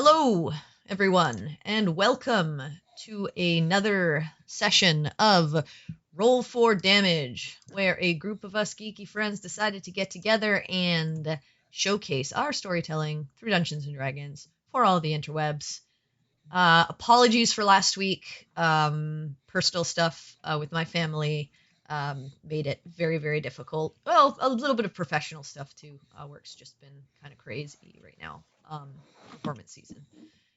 Hello, everyone, and welcome to another session of Roll for Damage, where a group of us geeky friends decided to get together and showcase our storytelling through Dungeons and Dragons for all the interwebs. Apologies for last week. Personal stuff with my family made it very, very difficult. Well, a little bit of professional stuff too. Work's just been kind of crazy right now. Performance season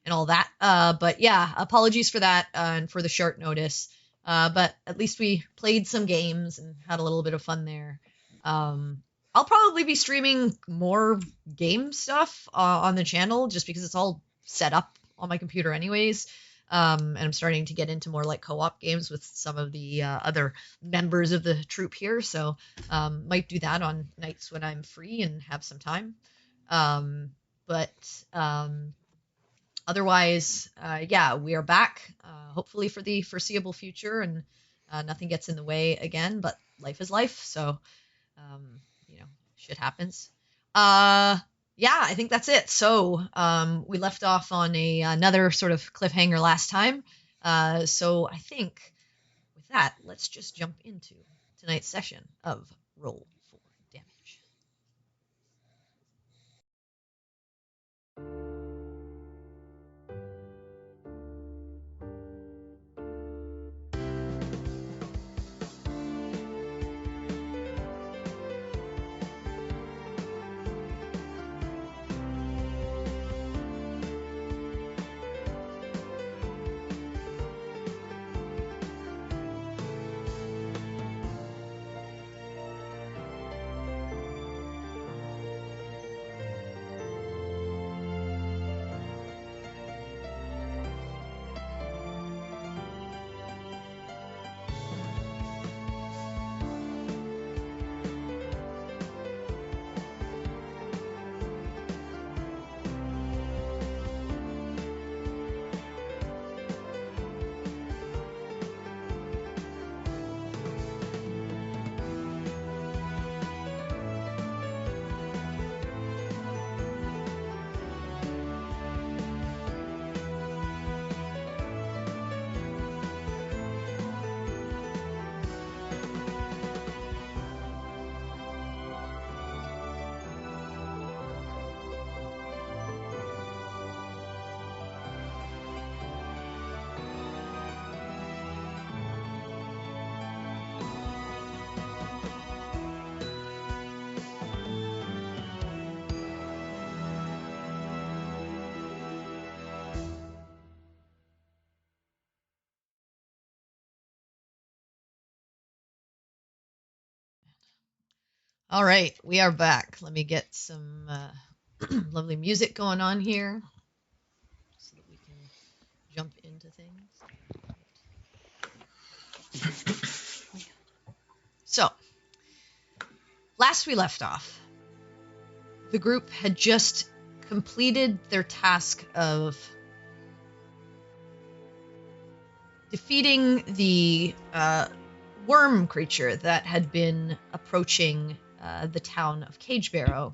and all that. But yeah, apologies for that and for the short notice. But at least we played some games and had a little bit of fun there. I'll probably be streaming more game stuff on the channel just because it's all set up on my computer anyways. And I'm starting to get into more like co-op games with some of the other members of the troop here. So might do that on nights when I'm free and have some time. But otherwise, yeah, we are back, hopefully for the foreseeable future, and nothing gets in the way again, but life is life, so, shit happens. Yeah, I think that's it. So, we left off on another sort of cliffhanger last time, so I think with that, let's just jump into tonight's session of Roll for Damage. All right, we are back. Let me get some lovely music going on here so that we can jump into things. So, last we left off, the group had just completed their task of defeating the worm creature that had been approaching the town of Cagebarrow,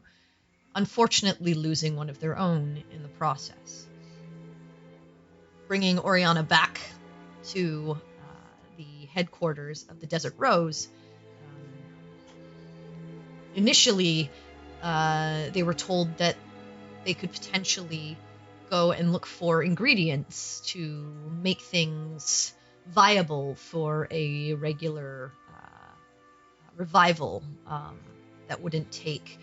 unfortunately losing one of their own in the process. Bringing Oriana back to the headquarters of the Desert Rose, initially they were told that they could potentially go and look for ingredients to make things viable for a regular revival that wouldn't take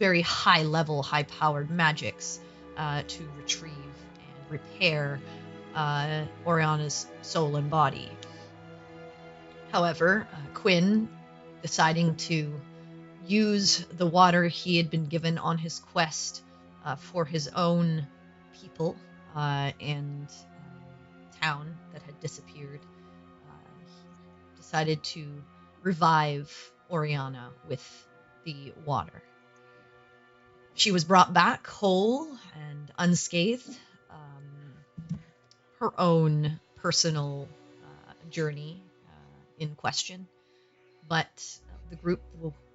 very high-level, high-powered magics to retrieve and repair Oriana's soul and body. However, Quinn, deciding to use the water he had been given on his quest for his own people and town that had disappeared, he decided to revive Oriana with the water. She was brought back whole and unscathed. Her own personal journey in question, but the group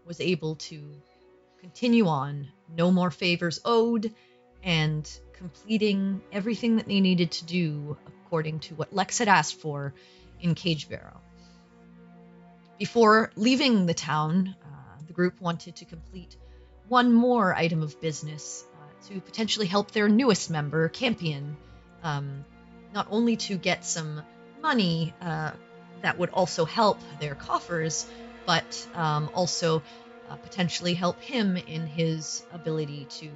was able to continue on, no more favors owed, and completing everything that they needed to do according to what Lex had asked for in Cage Barrow. Before leaving the town, the group wanted to complete one more item of business to potentially help their newest member, Campion, not only to get some money that would also help their coffers, but also potentially help him in his ability to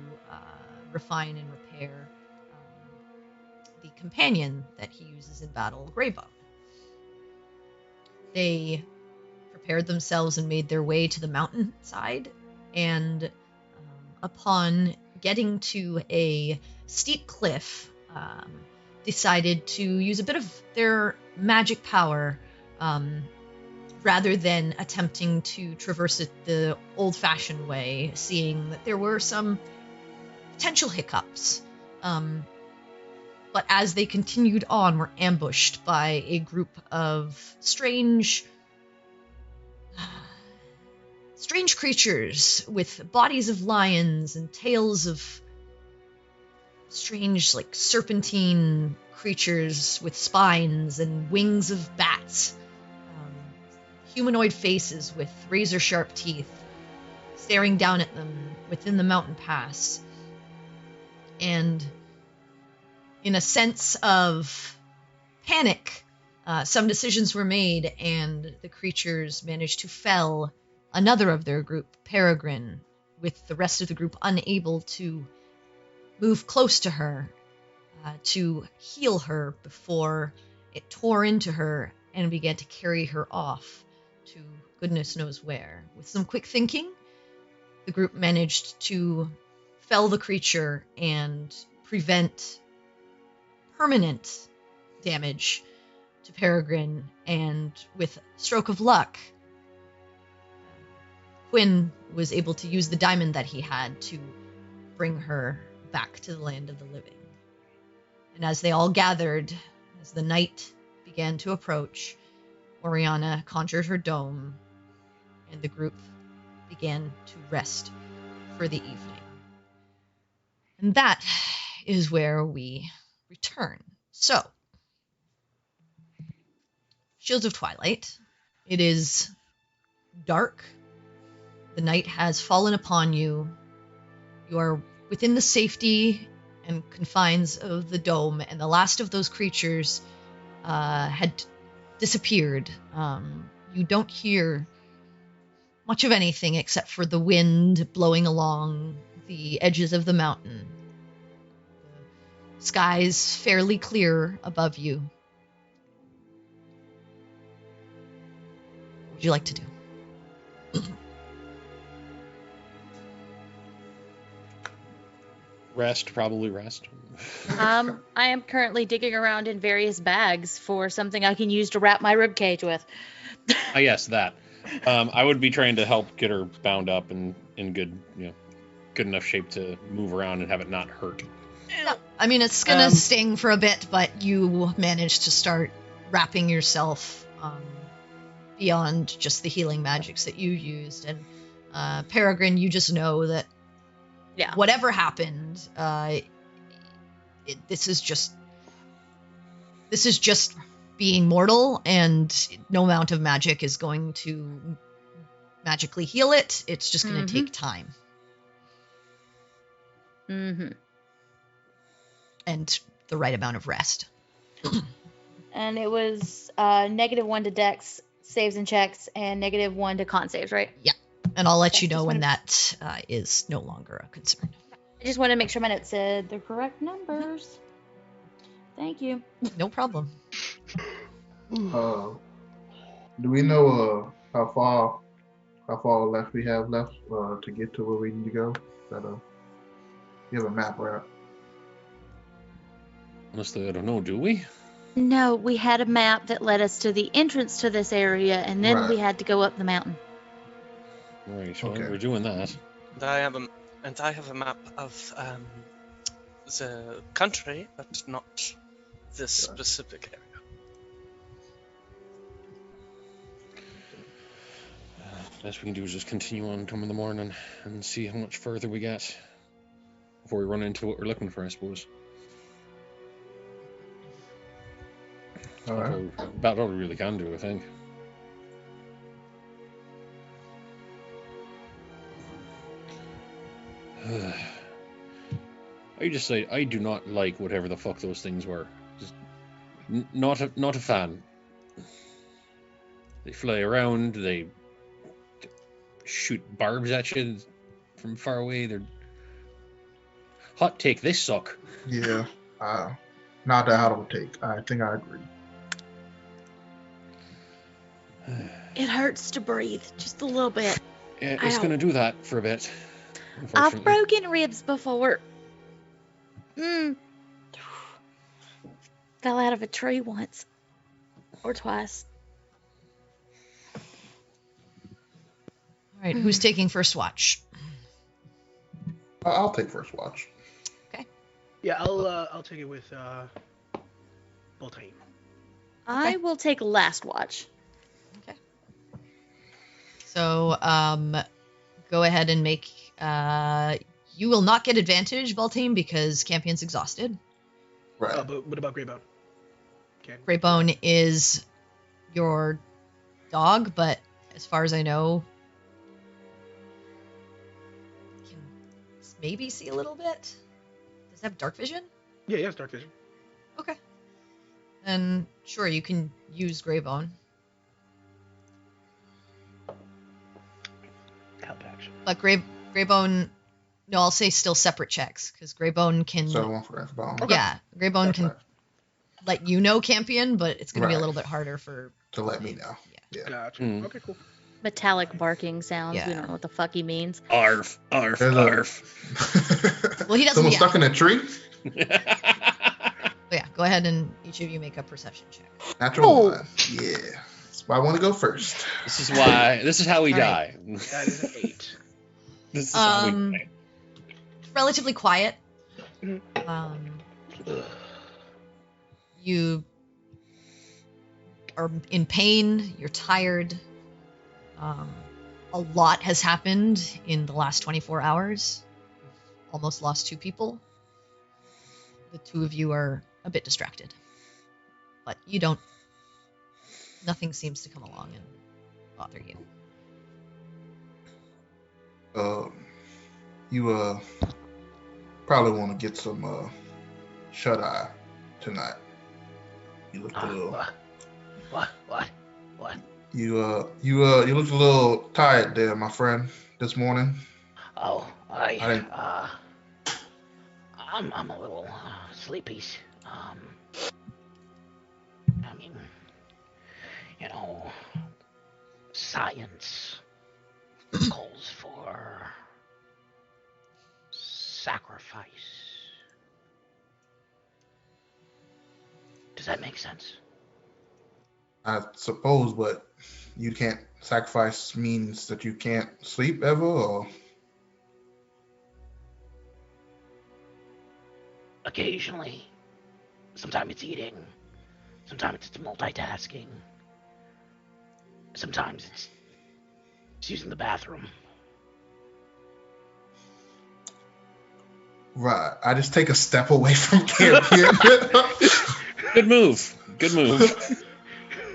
refine and repair the companion that he uses in battle, Greybone. They prepared themselves and made their way to the mountainside, and upon getting to a steep cliff, decided to use a bit of their magic power rather than attempting to traverse it the old-fashioned way, seeing that there were some potential hiccups. But as they continued on, were ambushed by a group of strange creatures with bodies of lions and tails of strange, like, serpentine creatures with spines and wings of bats. Humanoid faces with razor-sharp teeth staring down at them within the mountain pass. And in a sense of panic, some decisions were made, and the creatures managed to fell another of their group, Peregrine, with the rest of the group unable to move close to her to heal her before it tore into her and began to carry her off to goodness knows where. With some quick thinking, the group managed to fell the creature and prevent permanent damage to Peregrine, and with stroke of luck, Quinn was able to use the diamond that he had to bring her back to the land of the living. And as they all gathered, as the night began to approach, Oriana conjured her dome, and the group began to rest for the evening. And that is where we return. So, Shields of Twilight. It is dark. The night has fallen upon you. You are within the safety and confines of the dome, and the last of those creatures had disappeared. You don't hear much of anything except for the wind blowing along the edges of the mountain. The sky's fairly clear above you. What would you like to do? Probably rest. I am currently digging around in various bags for something I can use to wrap my rib cage with. Yes, that. I would be trying to help get her bound up and in good enough shape to move around and have it not hurt. Yeah. I mean, it's gonna sting for a bit, but you manage to start wrapping yourself beyond just the healing magics that you used. And Peregrine, you just know that whatever happened, this is just being mortal, and no amount of magic is going to magically heal it. It's just going to take time. Mm-hmm. And the right amount of rest. And it was -1 to Dex saves and checks, and -1 to con saves, right? Yeah. And I'll let you know when that is no longer a concern. I just want to make sure my notes said the correct numbers. Thank you. No problem. Do we know how far left we have left to get to where we need to go? You have a map, right? Honestly, I don't know. Do we? No, we had a map that led us to the entrance to this area, and then we had to go up the mountain. Right, so we're doing that. And I have a map of the country, but not this specific area. Best we can do is just continue on until in the morning and see how much further we get. before we run into what we're looking for, I suppose. All right. About all we really can do, I think. I just say I do not like whatever the fuck those things were. Just not a fan. They fly around. They shoot barbs at you from far away. They're hot take. They suck. Yeah. Not that hot of a take. I think I agree. It hurts to breathe just a little bit. Yeah, it's gonna do that for a bit. I've broken ribs before. Fell out of a tree once or twice. All right, who's taking first watch? I'll take first watch. Yeah, I'll take it with Boltaine. I will take last watch. Okay. So, go ahead and make. You will not get advantage, Baltane, because Campion's exhausted. Right. But what about Greybone? Okay. Greybone is your dog, but as far as I know, can maybe see a little bit. Does it have dark vision? Yeah, he has dark vision. Okay. Then sure, you can use Greybone. Help action. But Greybone, no, I'll say still separate checks, because Greybone can... So one for Greybone. Okay. Yeah, Greybone That's can right. let you know Campion, but it's going to be a Right. little bit harder for... To let me know. Yeah. Gotcha. Okay, cool. Metallic barking sounds. Yeah. We don't know what the fuck he means. Arf, arf, There's arf. Well, he doesn't- Someone yeah. stuck in a tree? But yeah, go ahead and each of you make a perception check. Natural Oh. one. Yeah. That's why I want to go first. This is how we All die. That is an 8. This is how we die. Relatively quiet. Mhm. You are in pain. You're tired. A lot has happened in the last 24 hours. You've almost lost 2 people. The 2 of you are a bit distracted. But you don't... Nothing seems to come along and bother you. You probably want to get some shut eye tonight. You look a little. What? You look a little tired there, my friend, this morning. Oh, I didn't- I'm a little sleepy. I mean, you know, science calls for sacrifice. Does that make sense? I suppose, but you can't sacrifice means that you can't sleep ever, or Occasionally. Sometimes it's eating. Sometimes it's multitasking. Sometimes it's using the bathroom. right. I just take a step away from Campion. Good move. Good move.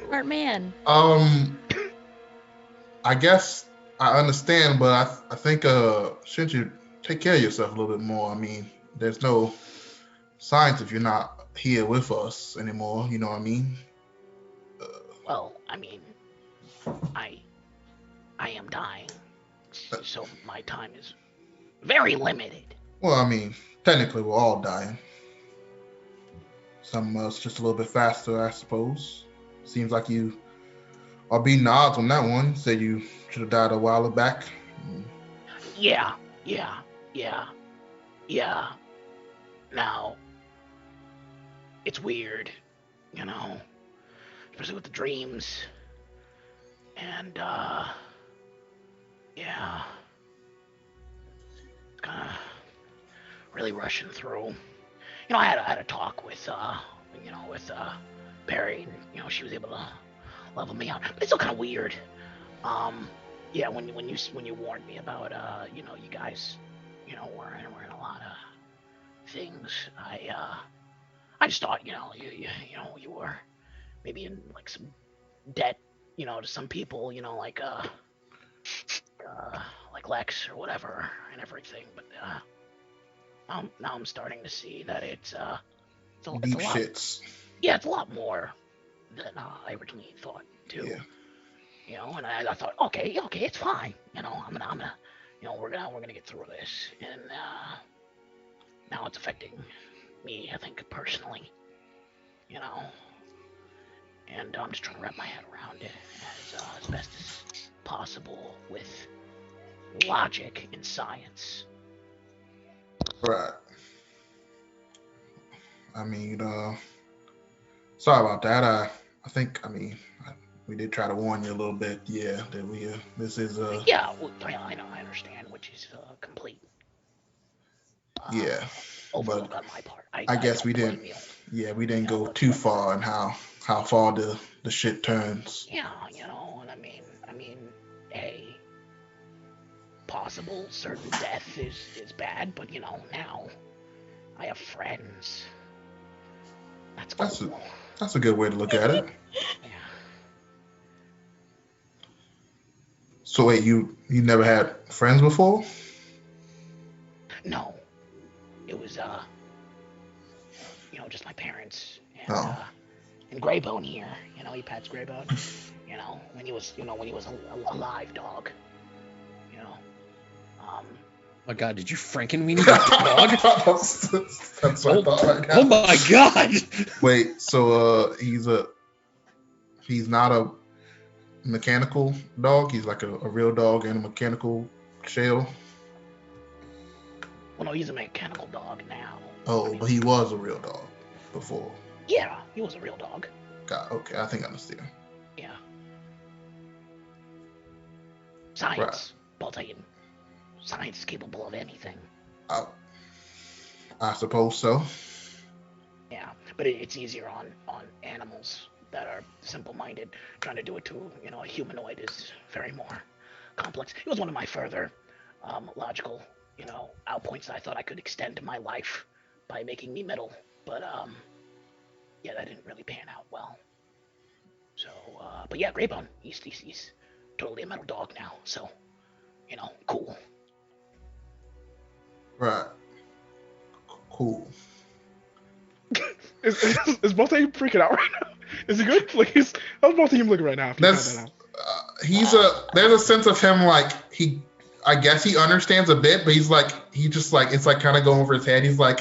Smart man. I guess I understand, but I think shouldn't you take care of yourself a little bit more? I mean, there's no science if you're not here with us anymore. You know what I mean? Well, I mean, I am dying, so my time is very limited. Well, I mean, technically we're all dying. Some of us just a little bit faster, I suppose. Seems like you are beating the odds on that one. Said you should have died a while back. Yeah. Now, it's weird, you know, especially with the dreams. And, yeah. It's kind of really rushing through. You know, I had a talk with, Perry, and, you know, she was able to level me out. But it's still kind of weird. Yeah, when you warned me about, you know, you guys, you know, we're in a lot of things. I just thought, you were maybe in like some debt, to some people, like Lex or whatever and everything. But now I'm starting to see that it's a Deep lot. shits. Yeah, it's a lot more than I originally thought too. Yeah. And I thought, okay, it's fine. I'm gonna, we're gonna get through this. And now it's affecting me, I think, personally. And I'm just trying to wrap my head around it as best as possible with logic and science. Right. I mean, sorry about that. I think, we did try to warn you a little bit. Yeah, that this is Yeah, well, I know, I understand, which is complete. Yeah, Overlook but on my part. I guess don't we blame didn't. you. Yeah, we didn't go but- too far in how far the shit turns. Yeah, and I mean, hey, possible certain death is bad, but now I have friends. That's cool. That's a good way to look at it. Yeah. So wait, you never had friends before? No, it was just my parents and Greybone here. He pets Greybone. When he was a live dog. My God, did you Frankenweenie that dog? That's what I thought right now. Oh my God! Wait, so he's not a mechanical dog. He's like a real dog in a mechanical shell. Well, no, he's a mechanical dog now. Oh, but he was a real dog before. Yeah, he was a real dog. God, okay, I think I understand. Yeah. Science. Right. Baltagan. Science is capable of anything. I suppose so. Yeah, but it's easier on animals that are simple-minded. Trying to do it to a humanoid is very more complex. It was one of my further logical outpoints that I thought I could extend my life by making me metal, but yeah, that didn't really pan out well. So, but yeah, Greybone, he's totally a metal dog now. So, cool. Right. Cool. Is both of you freaking out right now? Is he good? Like how's both of you looking right now? If you found that out? There's a sense of him like I guess he understands a bit, but he's like it's like kind of going over his head. He's like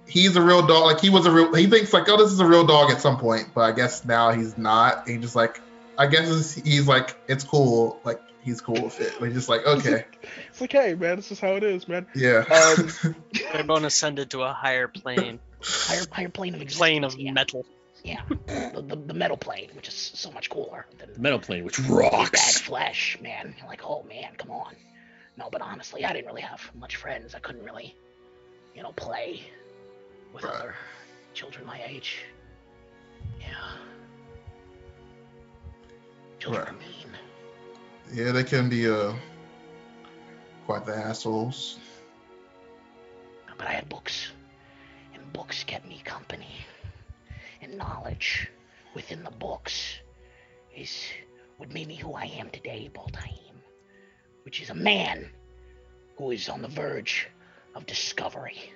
he's a real dog. Like he thinks like, oh, this is a real dog at some point, but I guess now he's not. He just like I guess he's like it's cool. Like he's cool with it. He's just like okay. It's like, hey man, this is how it is, man. Yeah. Greybone ascended to a higher plane. Higher plane of existence. Plane of metal. Yeah, the metal plane, which is so much cooler than The metal plane, which bad rocks. flesh, man. You're like, oh man, come on. No, but honestly, I didn't really have much friends. I couldn't really, play with Right. other children my age. Yeah. Children Right. are mean. Yeah, they can be quite the assholes. But I had books, and books kept me company. And knowledge within the books is what made me who I am today, Baltaim, which is a man who is on the verge of discovery.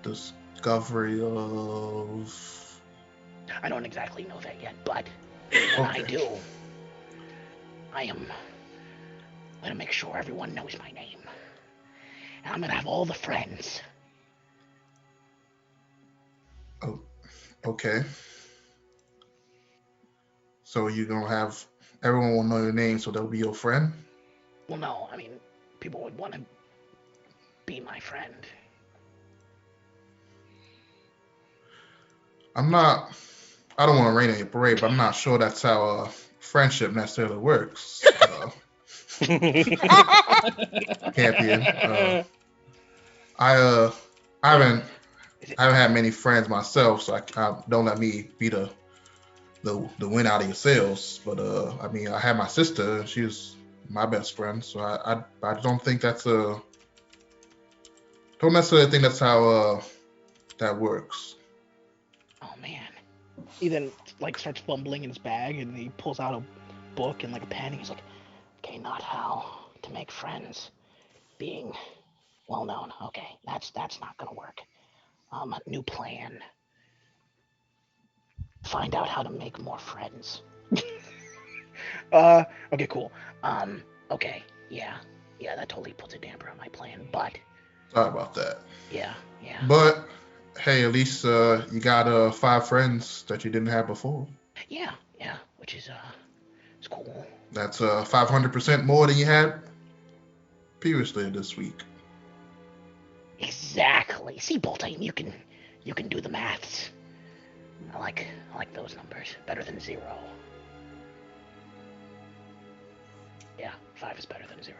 Discovery of. I don't exactly know that yet, but when I do, I am going to make sure everyone knows my name. And I'm going to have all the friends. Oh, okay. So you're gonna have everyone will know your name, so they'll be your friend. Well, no, I mean, people would want to be my friend. I don't want to rain on your parade, but I'm not sure that's how friendship necessarily works. Champion. I haven't had many friends myself, so I don't let me be the win out of your sails. But I mean, I had my sister, and she was my best friend, so I don't think that's don't necessarily think that's how that works. Oh man. He then like starts fumbling in his bag and he pulls out a book and like a pen and he's like, okay, not how to make friends. Being well known. Okay, that's not gonna work. New plan. Find out how to make more friends. Okay, cool. Okay, yeah, that totally puts a damper on my plan, but Sorry about that. yeah. But hey, at least you got 5 friends that you didn't have before. Yeah, which is it's cool. That's 500% more than you had previously this week. Exactly. See, Bolton, you can do the maths. I like those numbers better than 0. Yeah, 5 is better than 0.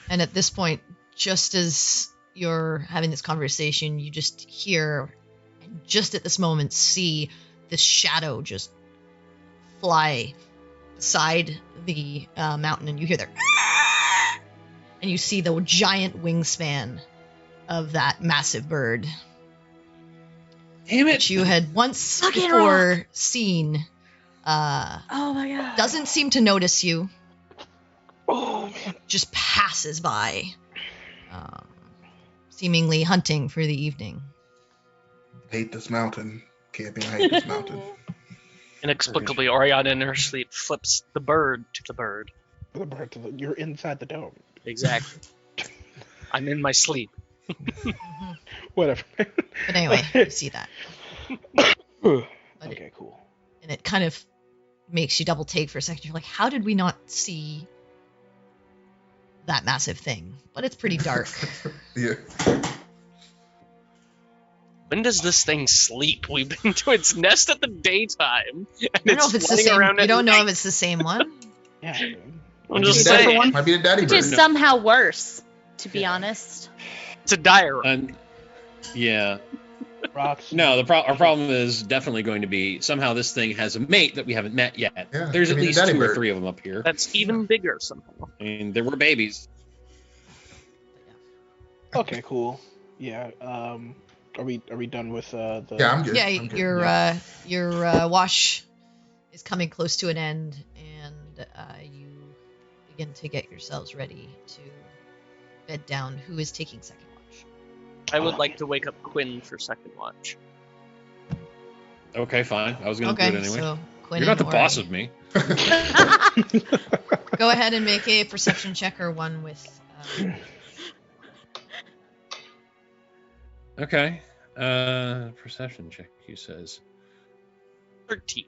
And at this point, just as you're having this conversation, you just hear, and just at this moment, see this shadow just fly beside the mountain, and you hear the and you see the giant wingspan of that massive bird. Damn it! Which you had once Fucking before seen. Oh my god. Doesn't seem to notice you. Oh man. Just passes by, seemingly hunting for the evening. Hate this mountain. Camping, hate this mountain. Inexplicably, Oriana in her sleep flips the bird to the bird. The bird you're inside the dome. Exactly. I'm in my sleep. Whatever. But anyway, you see that. Okay, cool. And it kind of makes you double take for a second. You're like, how did we not see that massive thing? But it's pretty dark. Yeah. When does this thing sleep? We've been to its nest at the daytime. And I don't know if it's the flying same. around You at don't know night. if it's the same one. Yeah. I'm Might just be the daddy- saying. Might be the daddy Which bird. is somehow worse, to be honest. It's a dire. And yeah, Rocks. no. Our problem is definitely going to be somehow this thing has a mate that we haven't met yet. Yeah, There's give at me the least daddy 2 or bird. 3 of them up here. That's even bigger somehow. I mean, there were babies. Okay, cool. Yeah. Are we done with the? Yeah, I'm good. Yeah, I'm good. your wash is coming close to an end, and you begin to get yourselves ready to bed down. Who is taking second watch? I would like to wake up Quinn for second watch. Okay, fine. I was going to Okay, do it anyway. so Quinn You're not the and boss Ori. of me. Go ahead and make a perception check or one with. Okay. Perception check, he says. 13.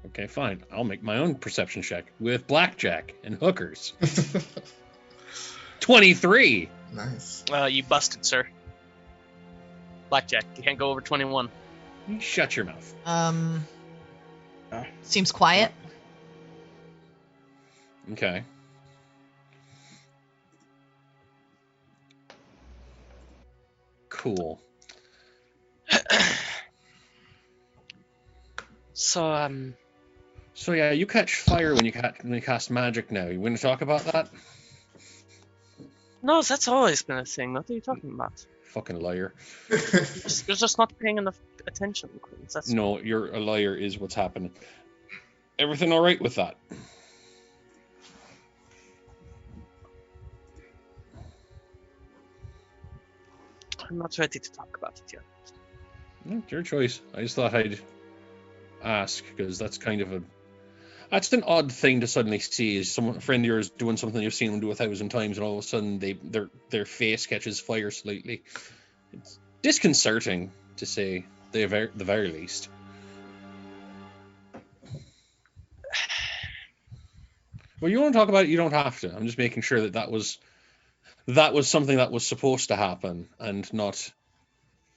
Okay, fine. I'll make my own perception check with blackjack and hookers. 23. Nice. You busted, sir. Blackjack. You can't go over 21. You shut your mouth. Seems quiet. Okay. Cool. So, So yeah, you catch fire when you cast magic now. You want to talk about that? no, that's always been a thing. What are you talking about? Fucking liar. You're just not paying enough attention, Quinn. That's No, you're a liar is what's happening. Everything all right with that? I'm not ready to talk about it yet. It's your choice. I just thought I'd ask because that's kind of that's an odd thing to suddenly see. Is a friend of yours doing something you've seen them do 1,000 times, and all of a sudden their face catches fire slightly. It's disconcerting to say the very least. Well, you want to talk about it, you don't have to. I'm just making sure that was something that was supposed to happen and not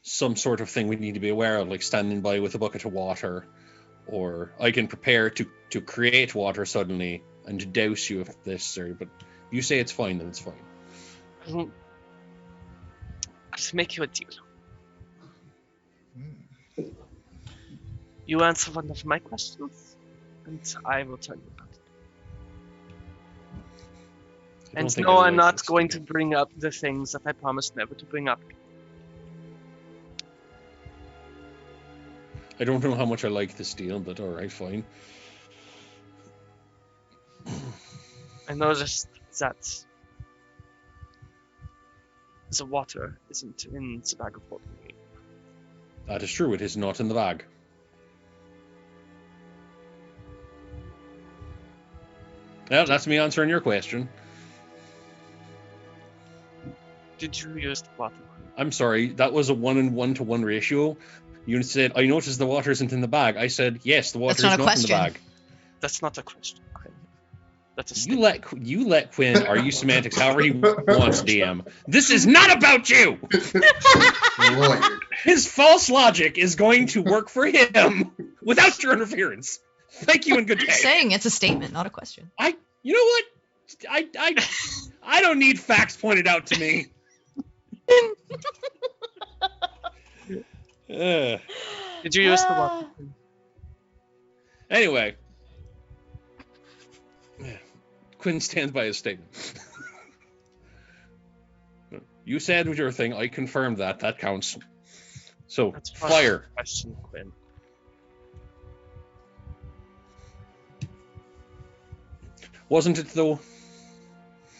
some sort of thing we need to be aware of, like standing by with a bucket of water, or I can prepare to create water suddenly and douse you if necessary. But you say it's fine, then it's fine. I'll just make you a deal. You answer one of my questions, and I will tell you about it. I don't And think no, I I'm like not this going to steel. bring up the things that I promised never to bring up. I don't know how much I like this deal, but all right, fine. I noticed that the water isn't in the bag of holding. That is true. It is not in the bag. Well, that's me answering your question. Did you use the water? I'm sorry, that was a 1:1 ratio. You said, I noticed the water isn't in the bag. I said, yes, the water That's is not a not in the question. bag. That's not a question, Quinn. That's a You statement. let Quinn argue semantics however he wants, DM. This is not about you! Lawyer. His false logic is going to work for him without your interference. Thank you and good day. Just saying it's a statement, not a question. You know what? I don't need facts pointed out to me. Did you use the water? Anyway. Quinn stands by his statement. You said with your thing, I confirmed that. That counts. So, That's not fire. a question, Quinn. Wasn't it, though?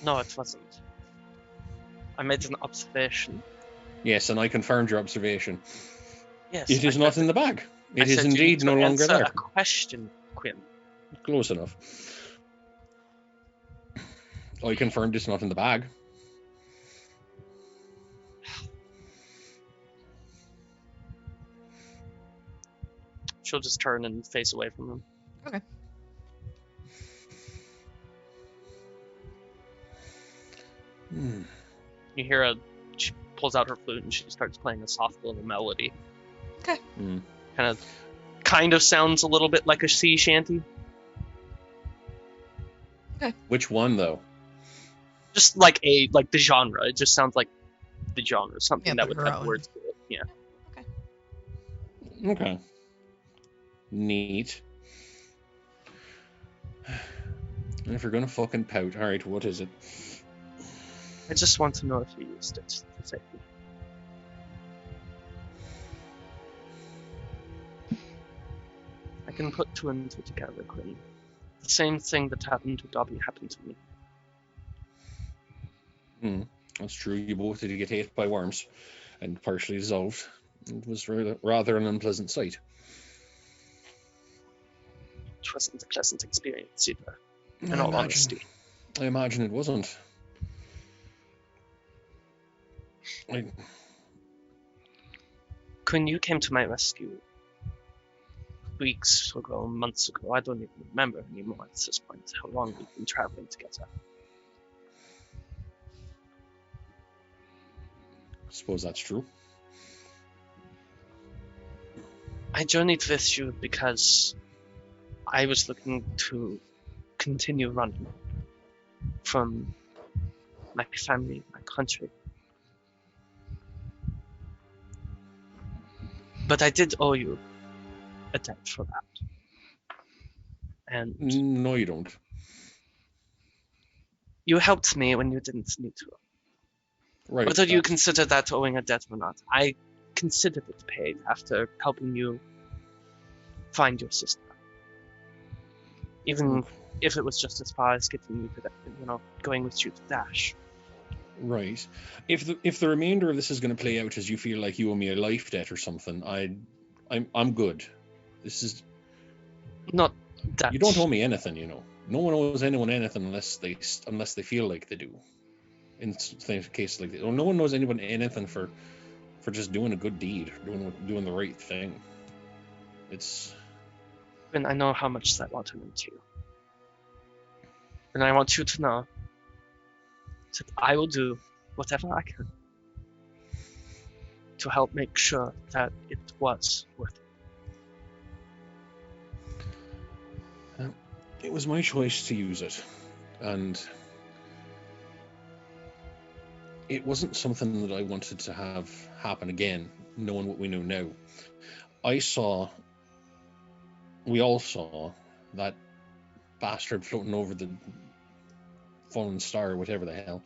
No, it wasn't. I made an observation. Yes, and I confirmed your observation. Yes. It is I not said in the that- bag. I It is said you need indeed to no longer answer there. a question, Quinn. Close enough. I confirmed it's not in the bag. She'll just turn and face away from him. Okay. You hear she pulls out her flute and she starts playing a soft little melody. Okay. Kind of sounds a little bit like a sea shanty. Which one, though? Just like the genre. It just sounds like the genre, something Yeah, that but would her have own. words to it. Yeah. Okay. Neat. And if you're gonna fucking pout, alright, what is it? I just want to know if you used it to save me. I can put two and two together, Quinn. The same thing that happened to Dobby happened to me. That's true. You both did get ate by worms and partially dissolved. It was rather an unpleasant sight. It wasn't a pleasant experience either, in I all imagine- honesty. I imagine it wasn't. Quinn, you came to my rescue weeks ago, months ago. I don't even remember anymore at this point how long we've been traveling together. I suppose that's true. I journeyed with you because I was looking to continue running from my family, my country. But I did owe you a debt for that. And No, you don't. you helped me when you didn't need to. Right. Whether you that's- consider that owing a debt or not, I considered it paid after helping you find your sister. Even if it was just as far as getting you to that, going with you to Dash. Right. If the remainder of this is going to play out as you feel like you owe me a life debt or something, I'm good. This is Not that. you don't owe me anything, you know. No one owes anyone anything unless they feel like they do. In cases like this, or no one knows anyone anything for just doing a good deed, doing the right thing. It's And I know how much that water meant to you. And I want you to know that I will do whatever I can to help make sure that it was worth it. it was my choice to use it, and it wasn't something that I wanted to have happen again, knowing what we know now. We all saw that bastard floating over the fallen star, whatever the hell,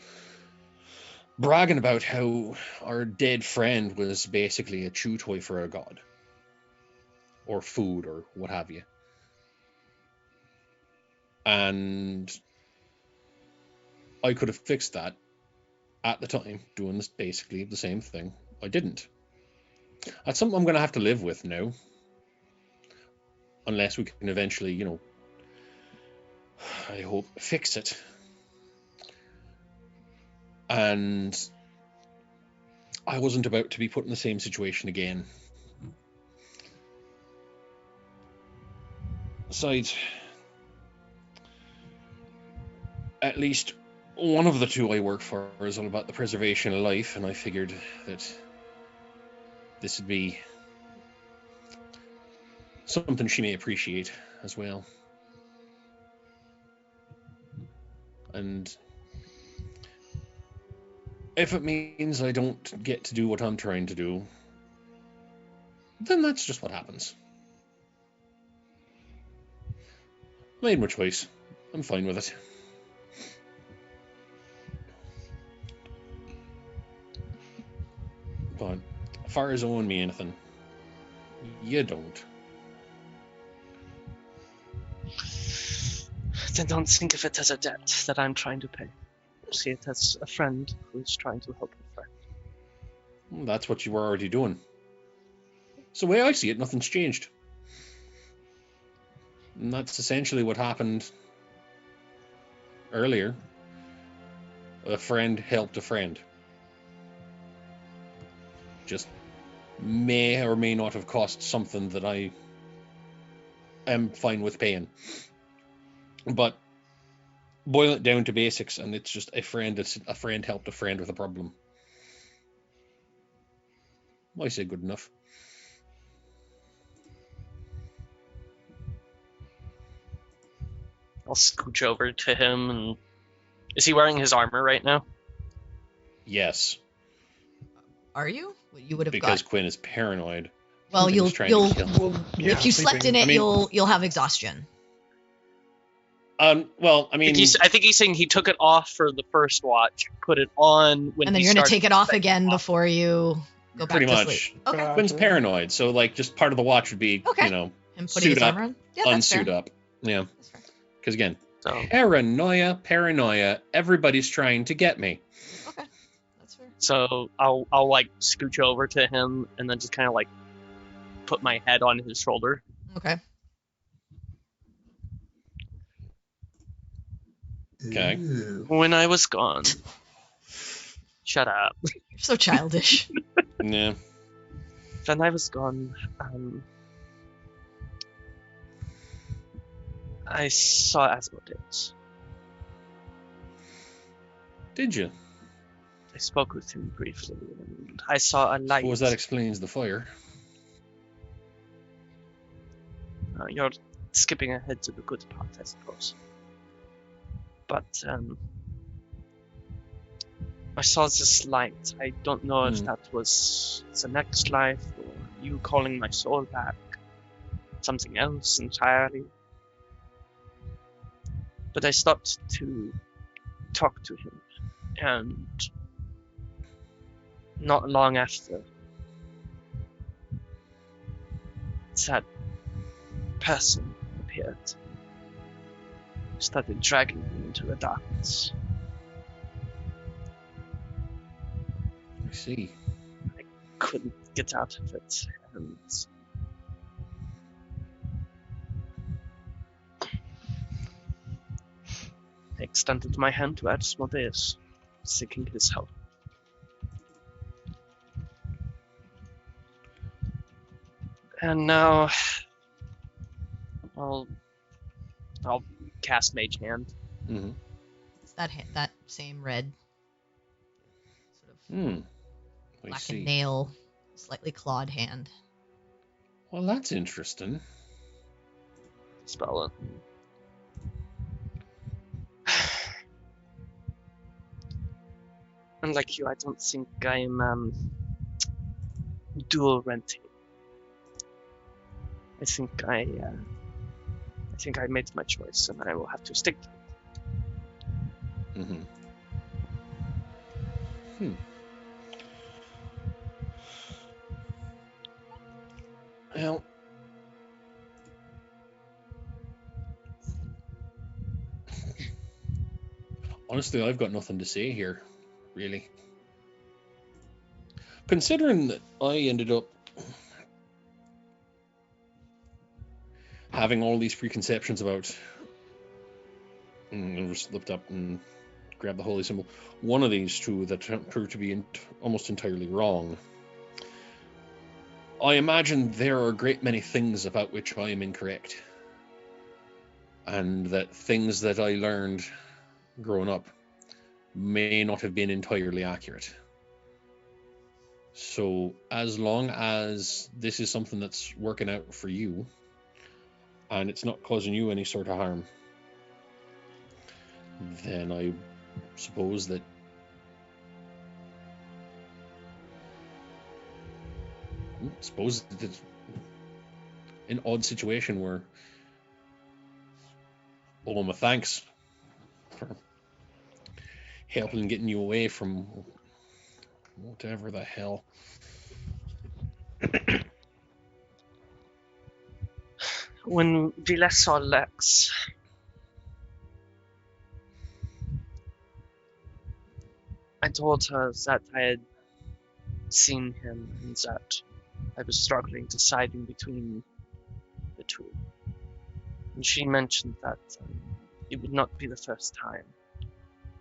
bragging about how our dead friend was basically a chew toy for a god, or food, or what have you. And I could have fixed that at the time, doing this basically the same thing. I didn't. That's something I'm going to have to live with now. Unless we can eventually, you know, I hope, fix it. And I wasn't about to be put in the same situation again. Besides, at least one of the two I work for is all about the preservation of life, and I figured that this would be something she may appreciate as well. And if it means I don't get to do what I'm trying to do, then that's just what happens. I made my choice. I'm fine with it. But as far as owing me anything, you don't. Then don't think of it as a debt that I'm trying to pay. See it as a friend who's trying to help a friend. Well, that's what you were already doing. So the way I see it, nothing's changed. And that's essentially what happened earlier. A friend helped a friend. Just may or may not have cost something that I am fine with paying. But boil it down to basics, and it's just a friend helped a friend with a problem. I say good enough. I'll scooch over to him, and is he wearing his armor right now? Yes, Are you? Well, you would have because got. Quinn is paranoid. Well, Quinn you'll is trying to kill him. Well, yeah, if you slept in sleeping. it, I mean- you'll have exhaustion. Well, I mean, I think he's saying he took it off for the first watch, put it on when And then he you're gonna started take it off to again before you go back pretty to much. sleep. Okay. Quinn's paranoid, so like just part of the watch would be, Okay. you know, And putting suit his up, armor on. Yeah, that's unsuit fair. up. Yeah, That's fair. because again, So, paranoia. Everybody's trying to get me. Okay, that's fair. so I'll like scooch over to him and then just kind of like put my head on his shoulder. Okay. Okay. Ew. When I was gone. Shut up. You're so childish. Yeah. When I was gone, I saw Asmodeus. Did you? I spoke with him briefly, and I saw a light. Suppose that explains the fire. You're skipping ahead to the good part, I suppose. But I saw this light. I don't know if that was the next life or you calling my soul back. Something else entirely. But I stopped to talk to him, and not long after, that person appeared. Started dragging me into the darkness. I see. Couldn't get out of it, and I extended my hand to Asmodeus, seeking his help. And now I'll cast Mage Hand. Mm-hmm. It's that same red, sort of I black see. and nail, slightly clawed hand. Well, that's interesting. Spell it. Unlike you, I don't think I'm dual renting. I think I made my choice, and I will have to stick to it. Mm-hmm. Well, honestly, I've got nothing to say here, really. Considering that I ended up having all these preconceptions about, I just looked up and grabbed the holy symbol. One of these two that proved to be almost entirely wrong. I imagine there are a great many things about which I am incorrect, and that things that I learned growing up may not have been entirely accurate. So as long as this is something that's working out for you, and it's not causing you any sort of harm, then I suppose that it's an odd situation where my thanks for helping getting you away from whatever the hell. When we last saw Lex, I told her that I had seen him and that I was struggling, deciding between the two. And she mentioned that it would not be the first time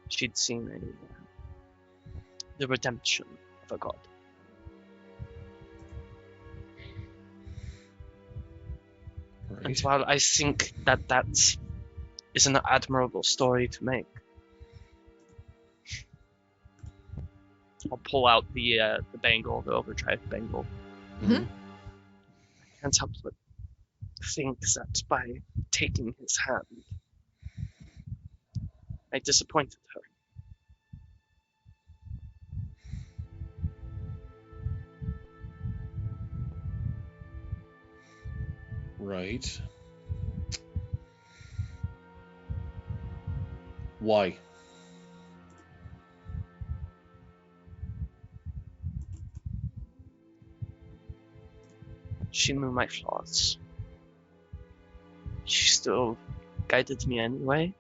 she'd seen the redemption of a god. Right. And while I think that that is an admirable story to make, I'll pull out the bangle, the overdrive bangle. Mhm. I can't help but think that by taking his hand, I disappointed her. Right. Why? She knew my flaws. She still guided me anyway.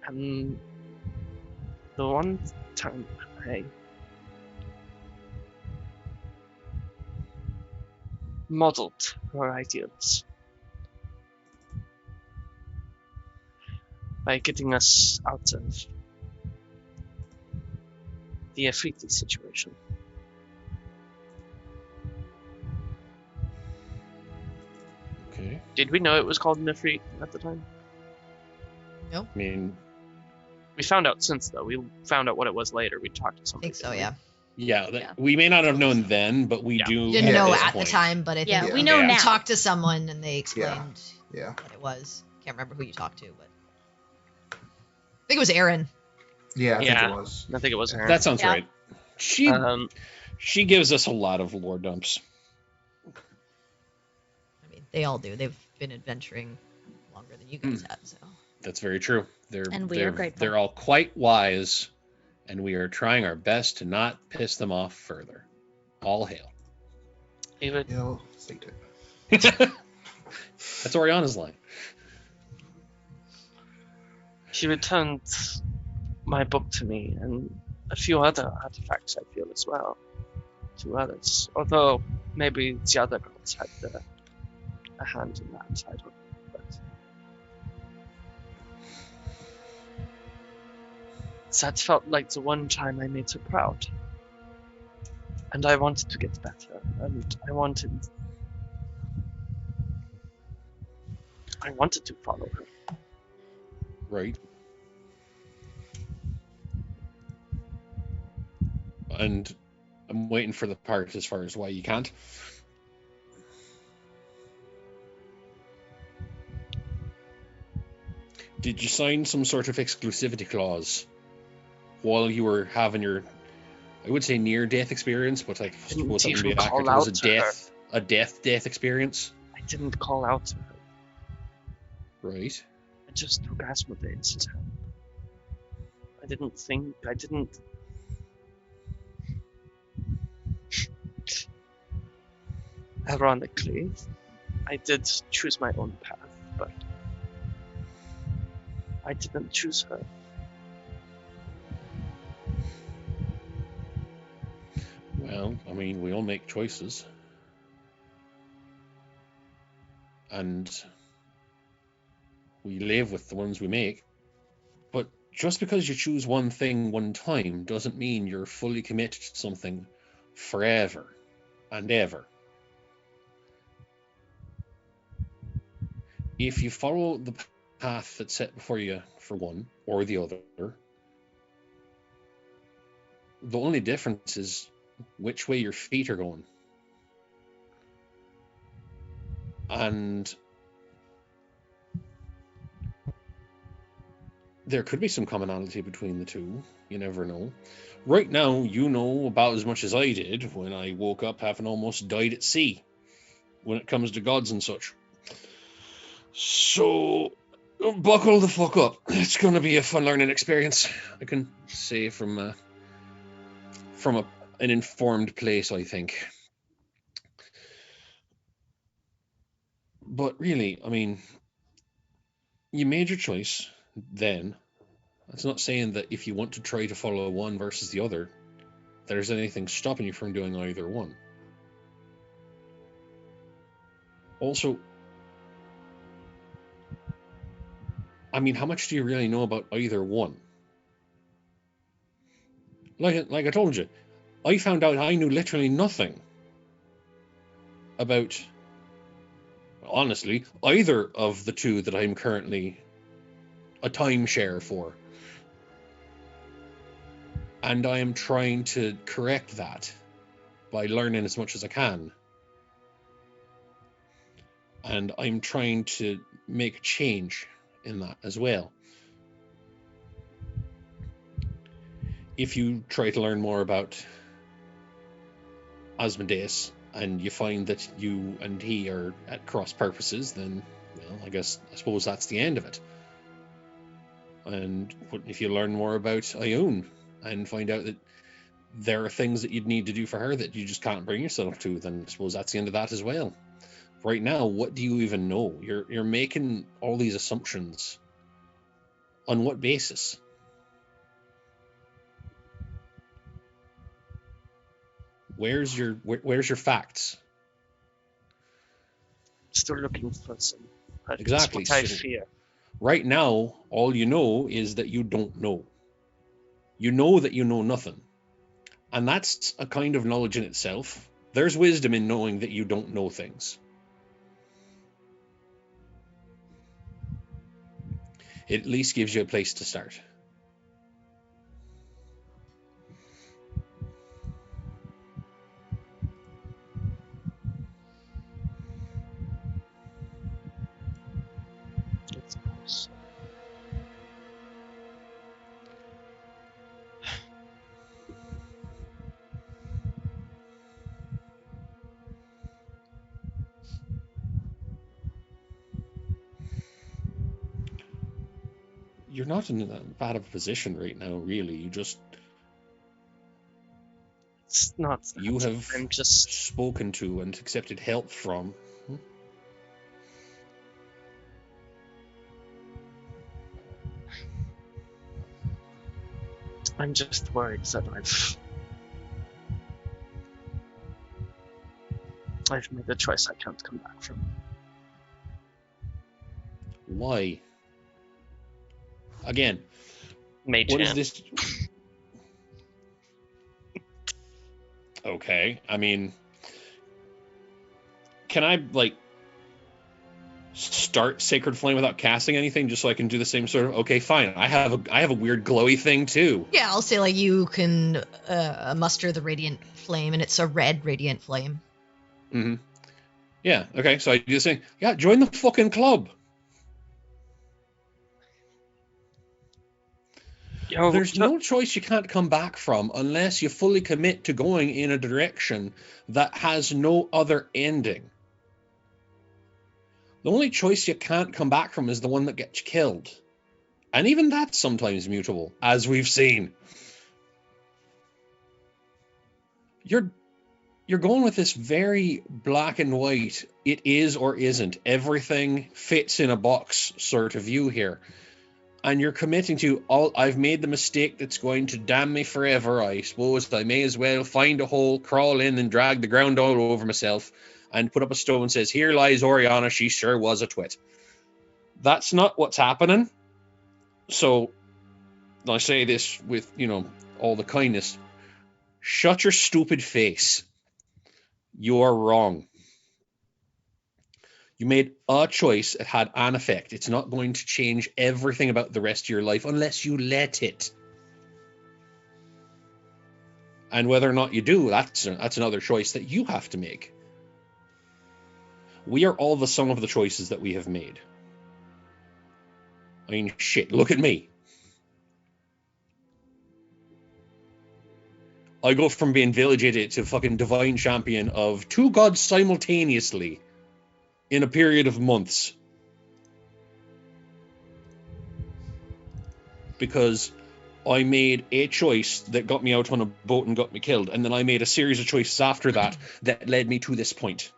And the one time I modeled her ideals by getting us out of the Afriti situation. Okay. Did we know it was called an Ifrit at the time? I mean, We found out since, though. We found out what it was later. We talked to I somebody. think so, yeah. yeah, we may not have known then, but we Yeah. do. We didn't Yeah, know this at point. the time, but I think Yeah, Yeah. we know Yeah. we now. talked to someone and they explained Yeah. what it was. Can't remember who you talked to, but I think it was Aaron. Yeah, I think Yeah. it was. I think it was her. That sounds Yeah. right. She gives us a lot of lore dumps. I mean, they all do. They've been adventuring longer than you guys have, so. That's very true. And we are grateful. They're all quite wise, and we are trying our best to not piss them off further. All hail. He would, Hell, Satan. That's Oriana's line. she returned my book to me and a few other artifacts, I feel, as well, to others. Although maybe the other girls had a hand in that, I don't know. But that felt like the one time I made her proud. And I wanted to get better, and I wanted to follow her. Right. And I'm waiting for the part as far as why you can't. Did you sign some sort of exclusivity clause while you were having your, I would say, near-death experience, but I suppose that even would be call accurate. It was out to her. a death experience, I didn't call out to her. right? I just took Asmodeus' help. I didn't. Ironically, I did choose my own path, but I didn't choose her. Well, I mean, we all make choices. And we live with the ones we make. But just because you choose one thing one time doesn't mean you're fully committed to something forever and ever. If you follow the path that's set before you for one or the other, the only difference is which way your feet are going. And there could be some commonality between the two. You never know. Right now, you know about as much as I did when I woke up having almost died at sea when it comes to gods and such. So, buckle the fuck up. It's going to be a fun learning experience. I can say from an informed place, I think. But really, I mean, you made your choice then. That's not saying that if you want to try to follow one versus the other, there's anything stopping you from doing either one. Also, I mean, how much do you really know about either one? Like I told you, I found out I knew literally nothing about, honestly, either of the two that I'm currently a timeshare for. And I am trying to correct that by learning as much as I can. And I'm trying to make a change in that as well. If you try to learn more about Asmodeus and you find that you and he are at cross purposes, then, well, I suppose that's the end of it. And if you learn more about Ioun and find out that there are things that you'd need to do for her that you just can't bring yourself to, then I suppose that's the end of that as well. Right now, what do you even know? You're making all these assumptions. On what basis? Where's your facts? Still looking for some. Exactly. That's what I fear. Right now, all you know is that you don't know. You know that you know nothing. And that's a kind of knowledge in itself. There's wisdom in knowing that you don't know things. It at least gives you a place to start. You're not in that bad of a position right now, really. It's not that. You have I'm just spoken to and accepted help from. I'm just worried that I've made a choice I can't come back from. Why? Again, Mage what hand. is this? Okay, I mean, can I start Sacred Flame without casting anything, just so I can do the same sort of? Okay, fine. I have a weird glowy thing too. Yeah, I'll say you can muster the Radiant Flame, and it's a red Radiant Flame. Mm-hmm. Yeah. Okay. So I do the same. Yeah. Join the fucking club. There's no choice you can't come back from unless you fully commit to going in a direction that has no other ending. The only choice you can't come back from is the one that gets you killed. And even that's sometimes mutable, as we've seen. You're going with this very black and white, it is or isn't, everything fits in a box sort of view here. And you're committing to, I've made the mistake that's going to damn me forever. I suppose I may as well find a hole, crawl in, and drag the ground all over myself, and put up a stone and says, here lies Oriana, she sure was a twit. That's not what's happening. So, I say this with, all the kindness. Shut your stupid face. You are wrong. You made a choice that had an effect. It's not going to change everything about the rest of your life unless you let it. And whether or not you do, that's another choice that you have to make. We are all the sum of the choices that we have made. I mean, shit, look at me. I go from being village idiot to fucking divine champion of two gods simultaneously in a period of months. Because I made a choice that got me out on a boat and got me killed, and then I made a series of choices after that that led me to this point.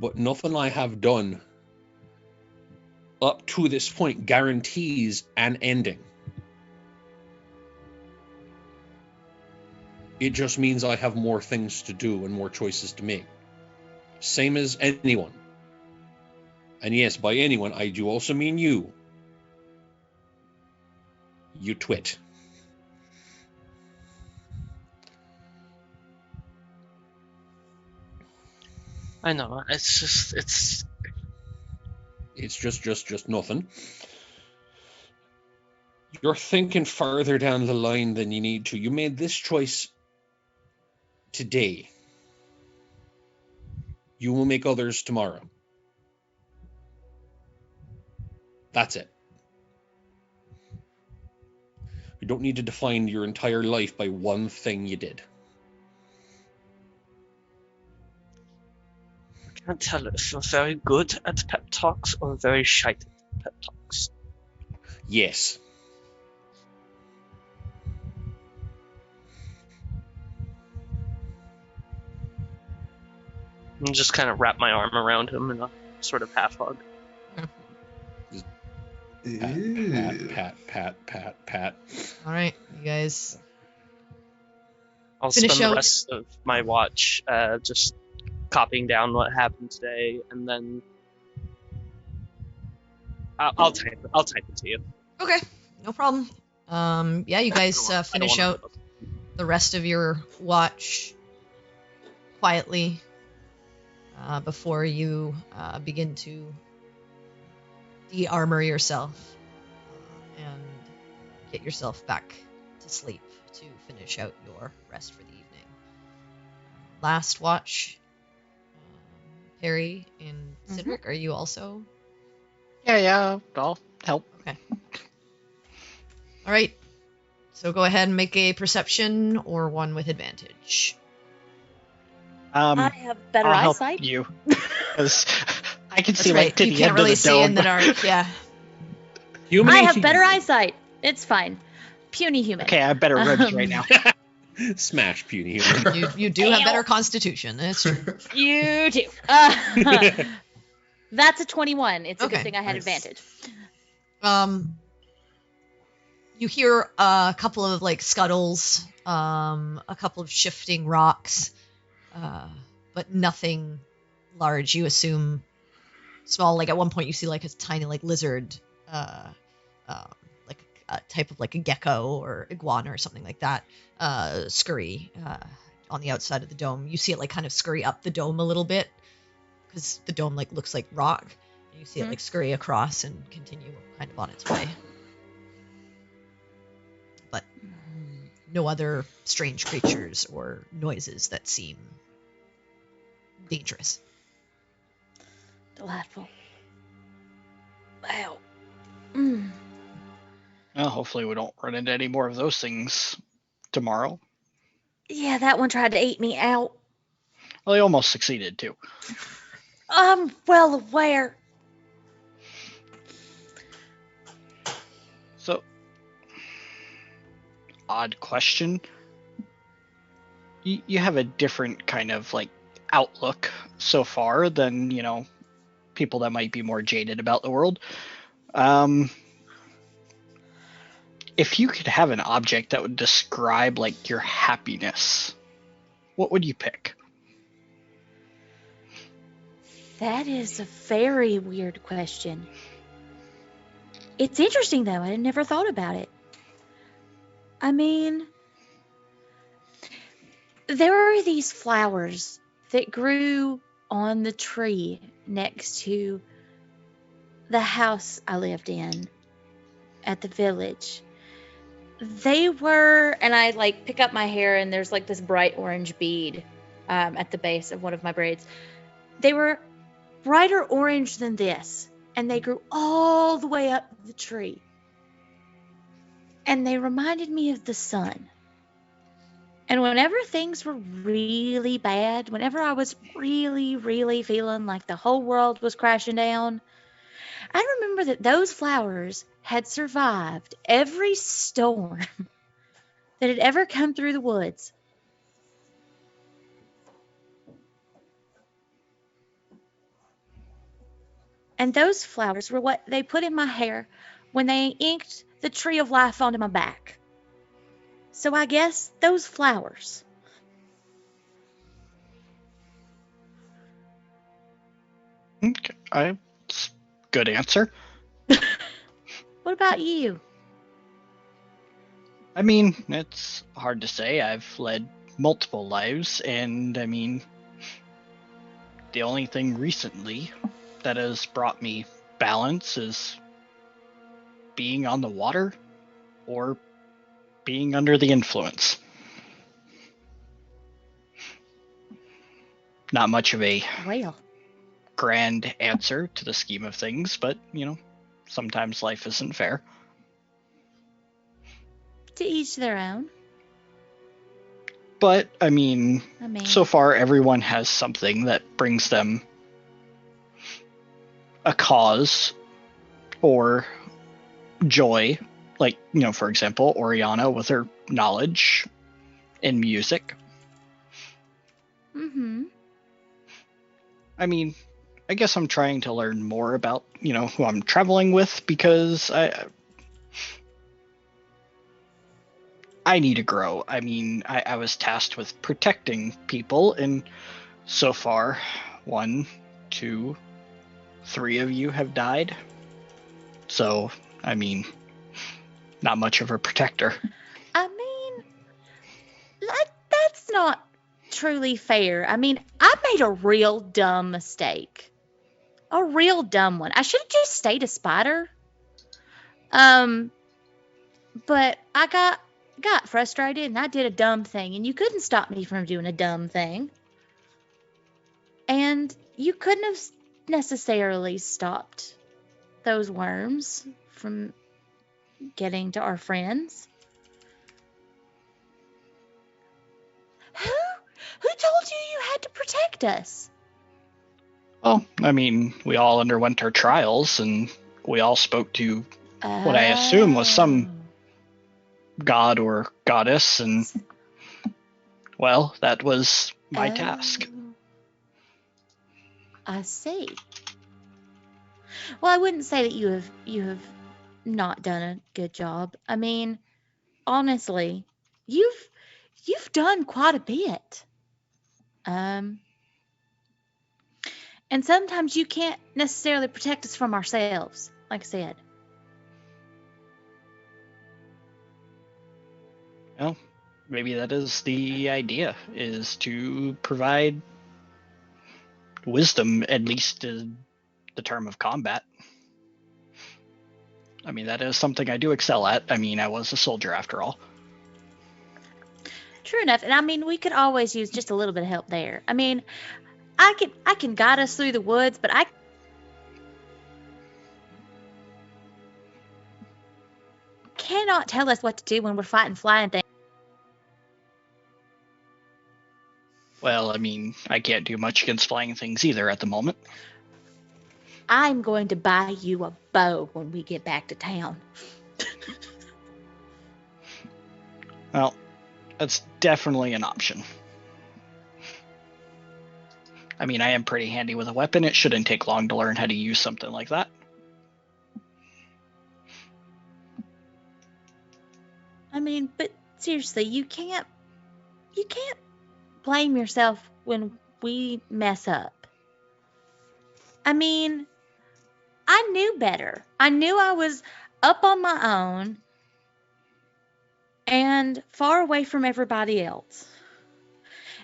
But nothing I have done up to this point guarantees an ending. It just means I have more things to do and more choices to make. Same as anyone. And yes, by anyone, I do also mean you. You twit. I know. It's just nothing. You're thinking further down the line than you need to. You made this choice today. You will make others tomorrow. That's it. You don't need to define your entire life by one thing you did. I can't tell if you're very good at pep talks or very shite at pep talks. Yes. And just kind of wrap my arm around him in a sort of half hug. Pat. All right, you guys. I'll Finish spend out- the rest of my watch just copying down what happened today, and then I'll type it to you. Okay, no problem. Yeah, you guys I don't finish wanna- out the rest of your watch quietly before you begin to de-armor yourself and get yourself back to sleep to finish out your rest for the evening. Last watch, Perry and Cedric, are you also? Yeah, I'll help. Okay. All right. So go ahead and make a perception or one with advantage. I have better I'll eyesight. help you. Because I can That's see right. like to You the can't end really of the see dome. in the dark. Yeah. I have better eyesight. It's fine. Puny human. Okay, I have better ribs right now. Smash puny human. You do have better constitution. That's true. You too. That's a 21. It's a Okay, good thing I had nice. advantage. You hear a couple of like scuttles, a couple of shifting rocks, but nothing large. You assume small. Like at one point, you see like a tiny like lizard, like a type of like a gecko or iguana or something like that, scurry on the outside of the dome. You see it like kind of scurry up the dome a little bit because the dome like looks like rock. And you see it like scurry across and continue kind of on its way. But no other strange creatures or noises that seem dangerous. Delightful. Wow. Well, hopefully we don't run into any more of those things tomorrow. Yeah, that one tried to eat me out. Well, he almost succeeded, too. I'm well aware. So, odd question. You have a different kind of, like, outlook so far than, people that might be more jaded about the world. If you could have an object that would describe, like, your happiness, what would you pick? That is a very weird question. It's interesting, though. I never thought about it. I mean, there are these flowers that grew on the tree next to the house I lived in at the village. They were, and I like pick up my hair, and there's like this bright orange bead at the base of one of my braids. They were brighter orange than this, and they grew all the way up the tree. And they reminded me of the sun. And whenever things were really bad, whenever I was really, really feeling like the whole world was crashing down, I remember that those flowers had survived every storm that had ever come through the woods. And those flowers were what they put in my hair when they inked the tree of life onto my back. So I guess those flowers. Okay, good answer. What about you? I mean, it's hard to say. I've led multiple lives, and I mean, the only thing recently that has brought me balance is being on the water or being under the influence. Not much of a grand answer to the scheme of things, but, sometimes life isn't fair. To each their own. But, I mean, so far everyone has something that brings them a cause or joy. Like, for example, Oriana with her knowledge in music. Mm-hmm. I mean, I guess I'm trying to learn more about, who I'm traveling with, because I need to grow. I mean, I was tasked with protecting people, and so far, 1, 2, 3 of you have died. So, I mean, not much of a protector. I mean, that's not truly fair. I mean, I made a real dumb mistake. A real dumb one. I should have just stayed a spider. But I got frustrated and I did a dumb thing, and you couldn't stop me from doing a dumb thing. And you couldn't have necessarily stopped those worms from getting to our friends. Who told you you had to protect us? Well, I mean, we all underwent our trials, and we all spoke to what I assume was some god or goddess, and, well, that was my task. I see. Well, I wouldn't say that you have not done a good job. I mean, honestly, you've done quite a bit. And sometimes you can't necessarily protect us from ourselves, like I said. Well, maybe that is the idea, is to provide wisdom, at least in the term of combat. I mean, that is something I do excel at. I mean, I was a soldier after all. True enough. And I mean, we could always use just a little bit of help there. I mean, I can guide us through the woods, but I cannot tell us what to do when we're fighting flying things. Well, I mean, I can't do much against flying things either at the moment. I'm going to buy you a bow when we get back to town. Well, that's definitely an option. I mean, I am pretty handy with a weapon. It shouldn't take long to learn how to use something like that. I mean, but seriously, you can't blame yourself when we mess up. I mean, I knew better. I knew I was up on my own and far away from everybody else.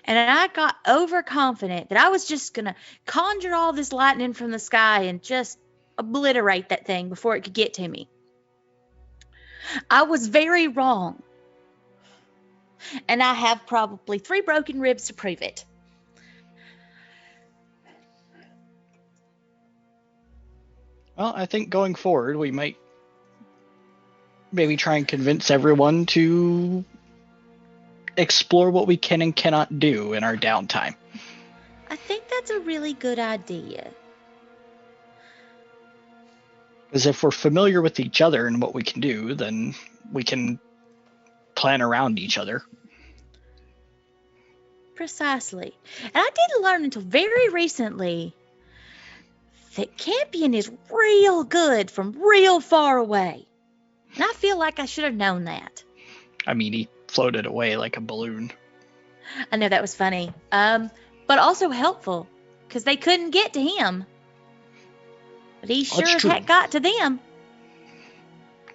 And I got overconfident that I was just going to conjure all this lightning from the sky and just obliterate that thing before it could get to me. I was very wrong. And I have probably 3 broken ribs to prove it. Well, I think going forward, we might maybe try and convince everyone to explore what we can and cannot do in our downtime. I think that's a really good idea. Because if we're familiar with each other and what we can do, then we can plan around each other. Precisely. And I didn't learn until very recently that camping is real good from real far away. And I feel like I should have known that. I mean, he floated away like a balloon. I know that was funny. But also helpful, because they couldn't get to him. But he sure as heck got to them.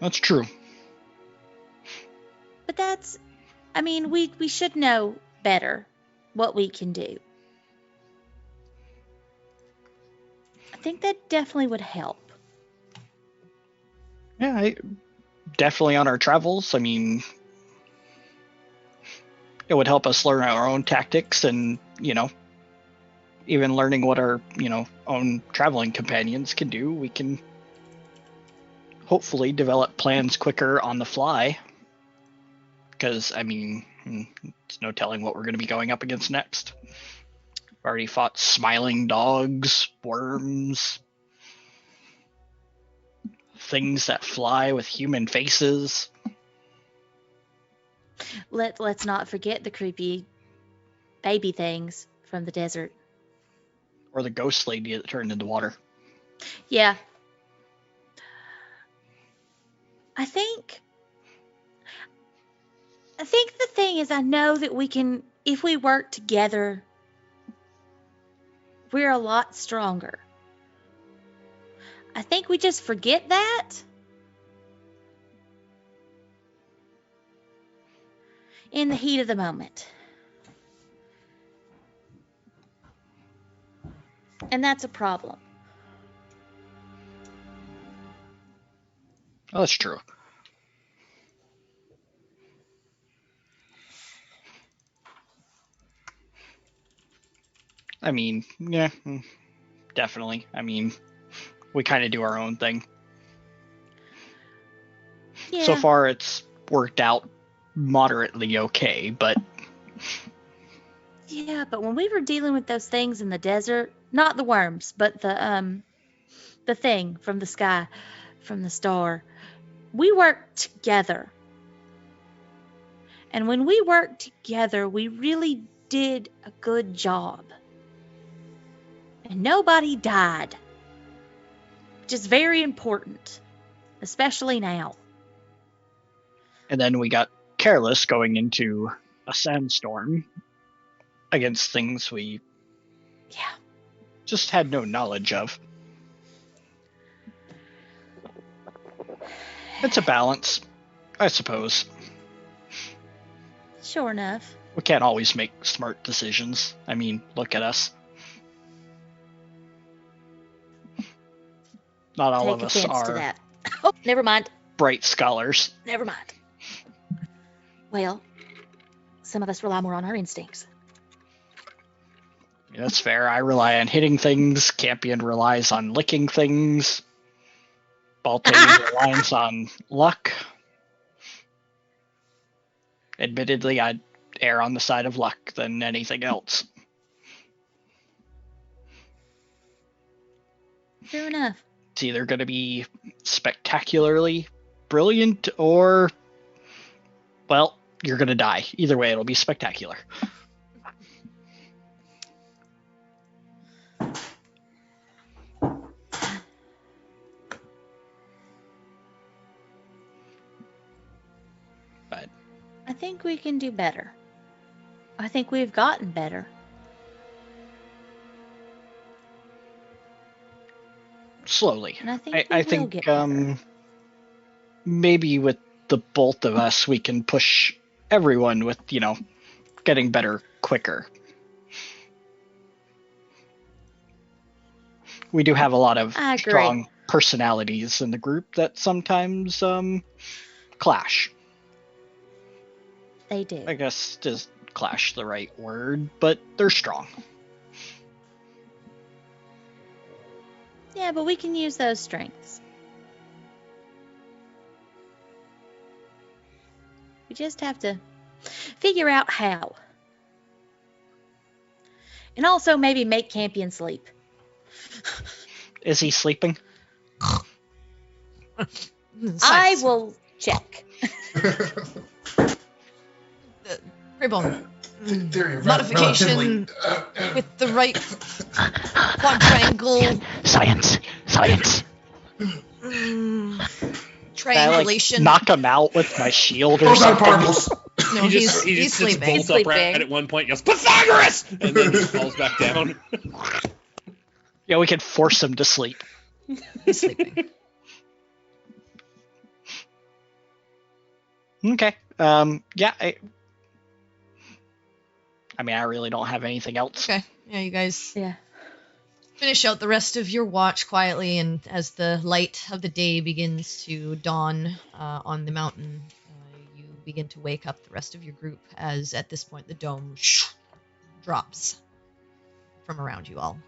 That's true. But that's, I mean, we should know better what we can do. I think that definitely would help. Yeah, definitely on our travels. I mean, it would help us learn our own tactics and, even learning what our, own traveling companions can do. We can hopefully develop plans quicker on the fly. Because, I mean, there's no telling what we're going to be going up against next. We've already fought smiling dogs, worms, things that fly with human faces. Let's not forget the creepy baby things from the desert. Or the ghost lady that turned into water. Yeah. I think the thing is, I know that we can, if we work together, we're a lot stronger. I think we just forget that. In the heat of the moment. And that's a problem. Oh, that's true. I mean, yeah, definitely. I mean, we kind of do our own thing. Yeah. So far, it's worked out moderately okay, but... Yeah, but when we were dealing with those things in the desert, not the worms, but the thing from the sky, from the star, we worked together. And when we worked together, we really did a good job. And nobody died. Which is very important, especially now. And then we got careless going into a sandstorm against things we just had no knowledge of. It's a balance, I suppose. Sure enough. We can't always make smart decisions. I mean, look at us. Not all of us are to that. Oh, never mind. Bright scholars. Never mind. Well, some of us rely more on our instincts. Yeah, that's fair. I rely on hitting things. Campion relies on licking things. Baltane relies on luck. Admittedly, I err on the side of luck than anything else. True enough. It's either going to be spectacularly brilliant or, well, you're going to die. Either way, it'll be spectacular. But I think we can do better. I think we've gotten better. slowly. And I think I we will think get better. maybe with the both of us, we can push everyone with, getting better quicker. We do have a lot of I agree. strong personalities in the group that sometimes clash. They do. I guess is clash the right word, but they're strong. Yeah, but we can use those strengths. We just have to figure out how. And also maybe make Campion sleep. Is he sleeping? I will check. Raybone. Theory of Modification with the right quadrangle. Science. Triangulation. Knock him out with my shield or Photon something. particles. No, He he's just sits sleeping. bolt He's upright sleeping. at one point, yells Pythagoras, and then he falls back down. Yeah, we can force him to sleep. He's sleeping. Okay. Yeah. I mean, I really don't have anything else. Okay. Yeah, you guys Yeah. finish out the rest of your watch quietly, and as the light of the day begins to dawn on the mountain, you begin to wake up the rest of your group, as at this point the dome drops from around you all.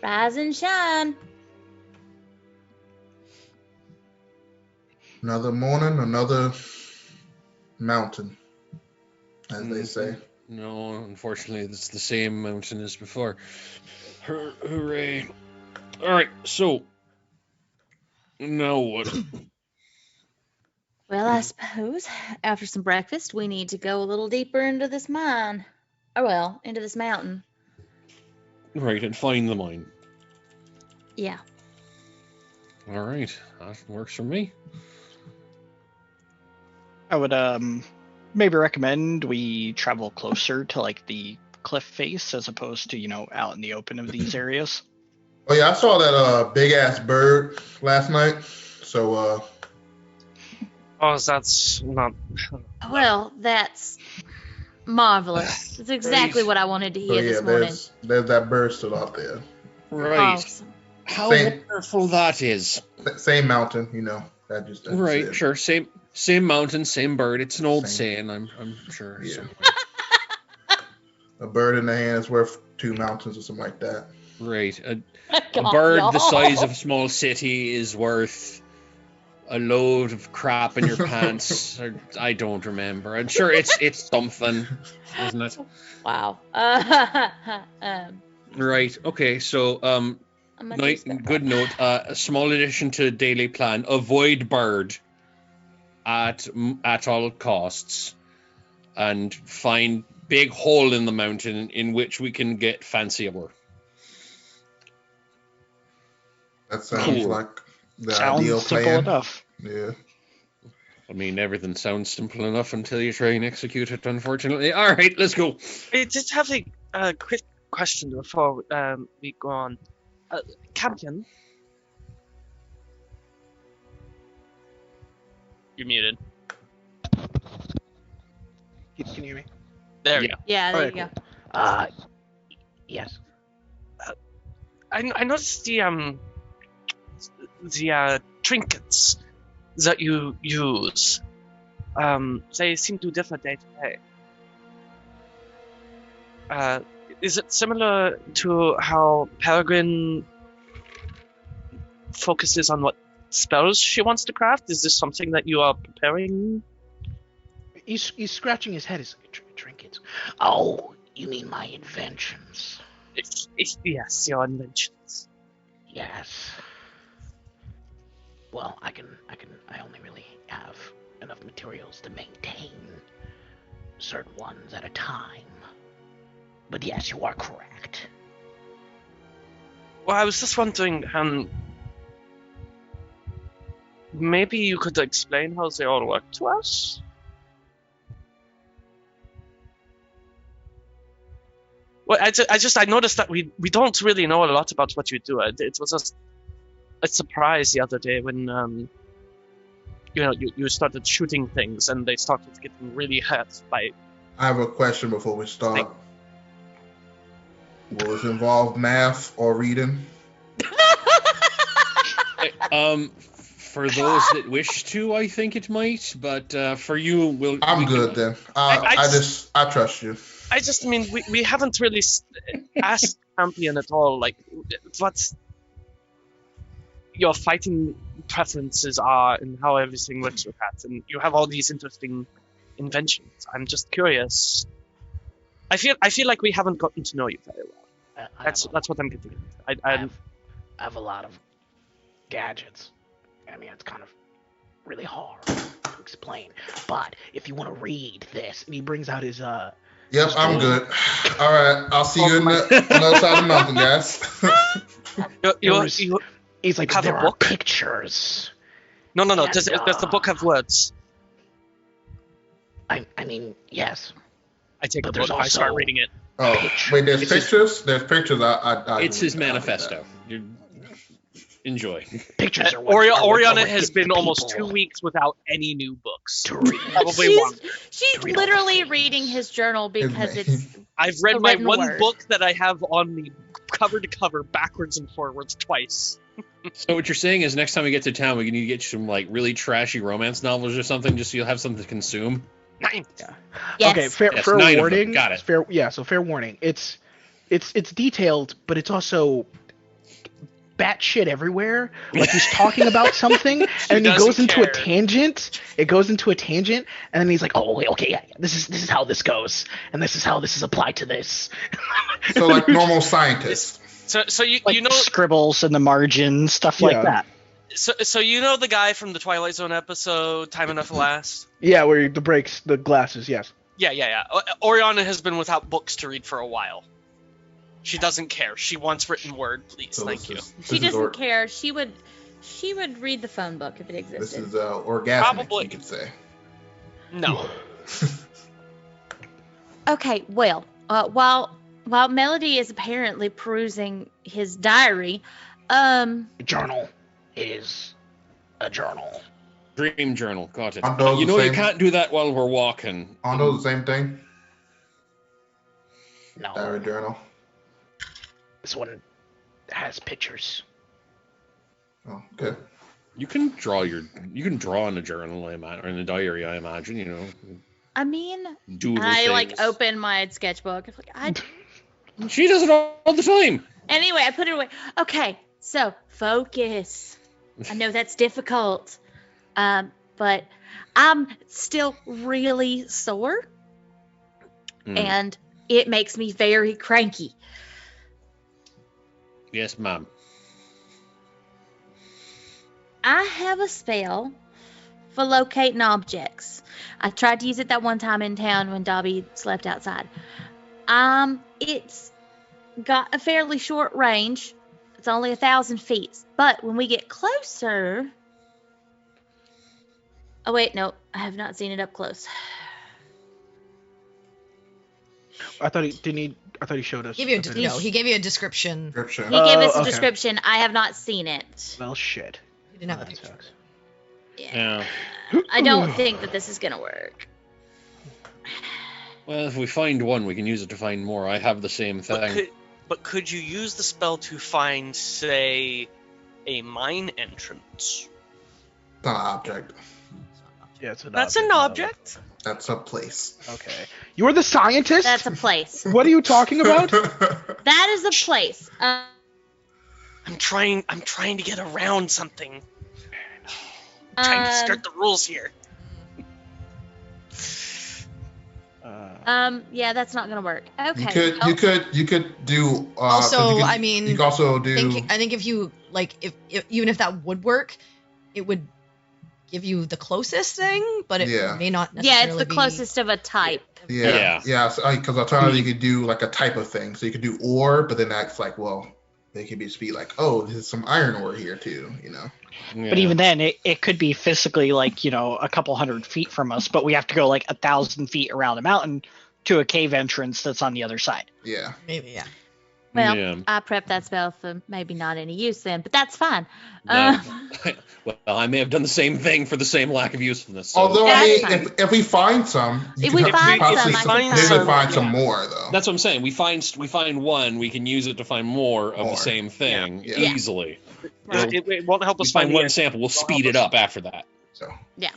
Rise and shine. Another morning, another mountain, as they say. No, unfortunately, it's the same mountain as before. Hooray! All right, so now what? Well, I suppose after some breakfast, we need to go a little deeper into this mine. Or, well, into this mountain. Right, and find the mine. Yeah. All right, that works for me. I would maybe recommend we travel closer to like the cliff face as opposed to out in the open of these areas. Oh yeah, I saw that big ass bird last night. So Oh, that's not. Well, that's marvelous. That's exactly Right. what I wanted to so hear yeah, this morning. there's that bird still out there. Right, Awesome. how Same. wonderful that is. Same mountain, That just Right, it. sure, same mountain, same bird. It's an old Same. saying, I'm sure. Yeah. So. A bird in the hand is worth 2 mountains or something like that. Right, a God, bird y'all. the size of a small city is worth a load of crap in your pants. Or, I don't remember. I'm sure it's something, isn't it? Wow. Right. Okay. So I'm gonna do stuff good note. A small addition to daily plan: avoid bird at all costs, and find big hole in the mountain in which we can get fancy ore. That sounds Cool. like the Sounds ideal simple plan. enough. Yeah. I mean, everything sounds simple enough until you try and execute it, unfortunately. All right, let's go. I did have a quick question before we go on. Campion? You're muted. Can you hear me? There we Yeah. go. Yeah, there Alright, you go. Yes. I noticed the trinkets that you use. They seem to differ day to day. Is it similar to how Peregrine focuses on what spells she wants to craft? Is this something that you are preparing? He's scratching his head. He's like, trinkets. Oh, you mean my inventions? Yes, your inventions. Yes. Well, I only really have enough materials to maintain certain ones at a time. But yes, you are correct. Well, I was just wondering, maybe you could explain how they all work to us? Well, I noticed that we don't really know a lot about what you do. It was just a surprise the other day when you started shooting things and they started getting really hurt by. I have a question before we start. Will this involve math or reading? For those that wish to, I think it might, but for you, I'm good then. I trust you. I just mean we haven't really asked Champion at all, like what your fighting preferences are and how everything works with that, and you have all these interesting inventions. I'm just curious. I feel like we haven't gotten to know you very well. That's what I'm getting at. I have a lot of gadgets. I mean, it's kind of really hard to explain. But if you want to read this, and he brings out his Yep, I'm good. All right, I'll see you on the other side of the mountain, guys. He's like, there are pictures. No. Does the book have words? I mean, yes. I take the book. I start reading it. Oh, wait, there's pictures? There's pictures. It's his manifesto. Enjoy. Pictures are Oriana has been almost 2 weeks without any new books. Probably longer. She's literally reading his journal because it's. I've read my one word. book that I have on me cover to cover, backwards and forwards twice. So what you're saying is next time we get to town, we need to get you some like really trashy romance novels or something, just so you'll have something to consume. 9. Yeah. Yes. Okay. Fair 9 warning. Got it. Fair warning. It's detailed, but it's also batshit everywhere. Like he's talking about something, and then he goes into a tangent. It goes into a tangent, and then he's like, "Oh, okay, yeah. This is how this goes, and this is how this is applied to this." So like normal scientists. So you Like you know scribbles in the margin, stuff like that. so you know the guy from the Twilight Zone episode Time Enough to Last? Yeah, where the breaks the glasses. Yes. Yeah. Oriana has been without books to read for a while. She doesn't care. She wants written word, please. So Thank you. She doesn't care. She would read the phone book if it existed. This is orgasmic, Probably. you could say. No. Okay, well, while Melody is apparently perusing his diary, Journal is a journal. Dream journal. Got it. Aren't those You the know you same? can't do that while we're walking. Aren't those the same thing? No, Diary journal. this one has pictures. Oh, okay. You can draw in a journal, I imagine, or in a diary, I imagine. You know. I mean, Doodle I things. like open my sketchbook. She does it all the time. Anyway, I put it away. Okay, so focus. I know that's difficult, but I'm still really sore, and it makes me very cranky. Yes, ma'am. I have a spell for locating objects. I tried to use it that one time in town when Dobby slept outside. It's got a fairly short range. It's only 1,000 feet. But when we get closer... Oh, wait, no. I have not seen it up close. I thought he showed us. He gave you a description. Description. He gave us a okay. description. I have not seen it. Well, shit. He didn't have a That picture. sucks. Yeah. I don't think that this is going to work. Well, if we find one, we can use it to find more. I have the same thing. But could you use the spell to find, say, a mine entrance? It's not an object. Yeah, it's an That's object. an object. That's a place. Okay. You're the scientist? That's a place. What are you talking about? That is a place. I'm trying to get around something. I'm trying to skirt the rules here. Yeah, that's not gonna work. Okay. You could do. Also, I you mean, can also do. I think if you like, if even if that would work, it would give you the closest thing, but it may not necessarily it's the closest of a type. Yeah. Because alternatively, you could do like a type of thing. So you could do ore, but then that's like, well, they could just be like, oh, there's some iron ore here too, you know. Yeah. But even then, it could be physically like, a couple 100 feet from us, but we have to go like 1,000 feet around a mountain to a cave entrance that's on the other side. Yeah. Maybe, yeah. Well, I prepped that spell for maybe not any use then, but that's fine. No. Well, I may have done the same thing for the same lack of usefulness. So. Although, I mean, if we find some, if we find some more, though. That's what I'm saying. We find one, we can use it to find more of the same thing easily. Right. It won't help us find one sample. We'll speed it up after that. So. Yeah.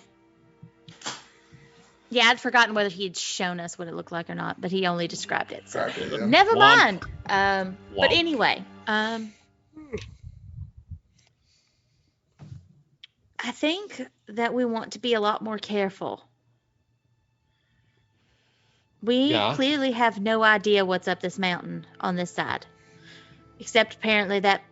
Yeah, I'd forgotten whether he'd shown us what it looked like or not, but he only described it. So never mind. But anyway, I think that we want to be a lot more careful. We clearly have no idea what's up this mountain on this side, except apparently that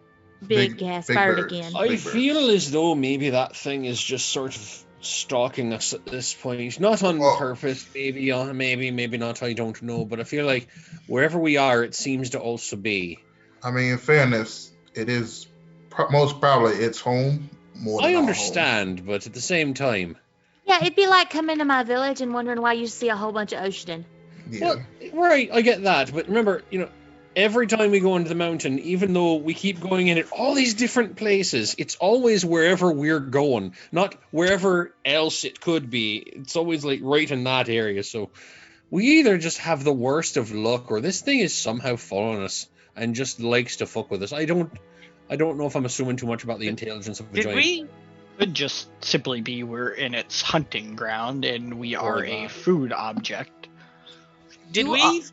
big gas bird again. I feel as though maybe that thing is just sort of stalking us at this point, not on purpose, maybe not, I don't know, but I feel like wherever we are, it seems to also be. I mean, in fairness, it is most probably its home more than I understand, but at the same time, yeah, it'd be like coming to my village and wondering why you see a whole bunch of ocean. Well, right, I get that, but remember, every time we go into the mountain, even though we keep going in at all these different places, it's always wherever we're going, not wherever else it could be. It's always like right in that area. So we either just have the worst of luck, or this thing is somehow following us and just likes to fuck with us. I don't know if I'm assuming too much about the intelligence of the giant. It could just simply be we're in its hunting ground and we are a food object.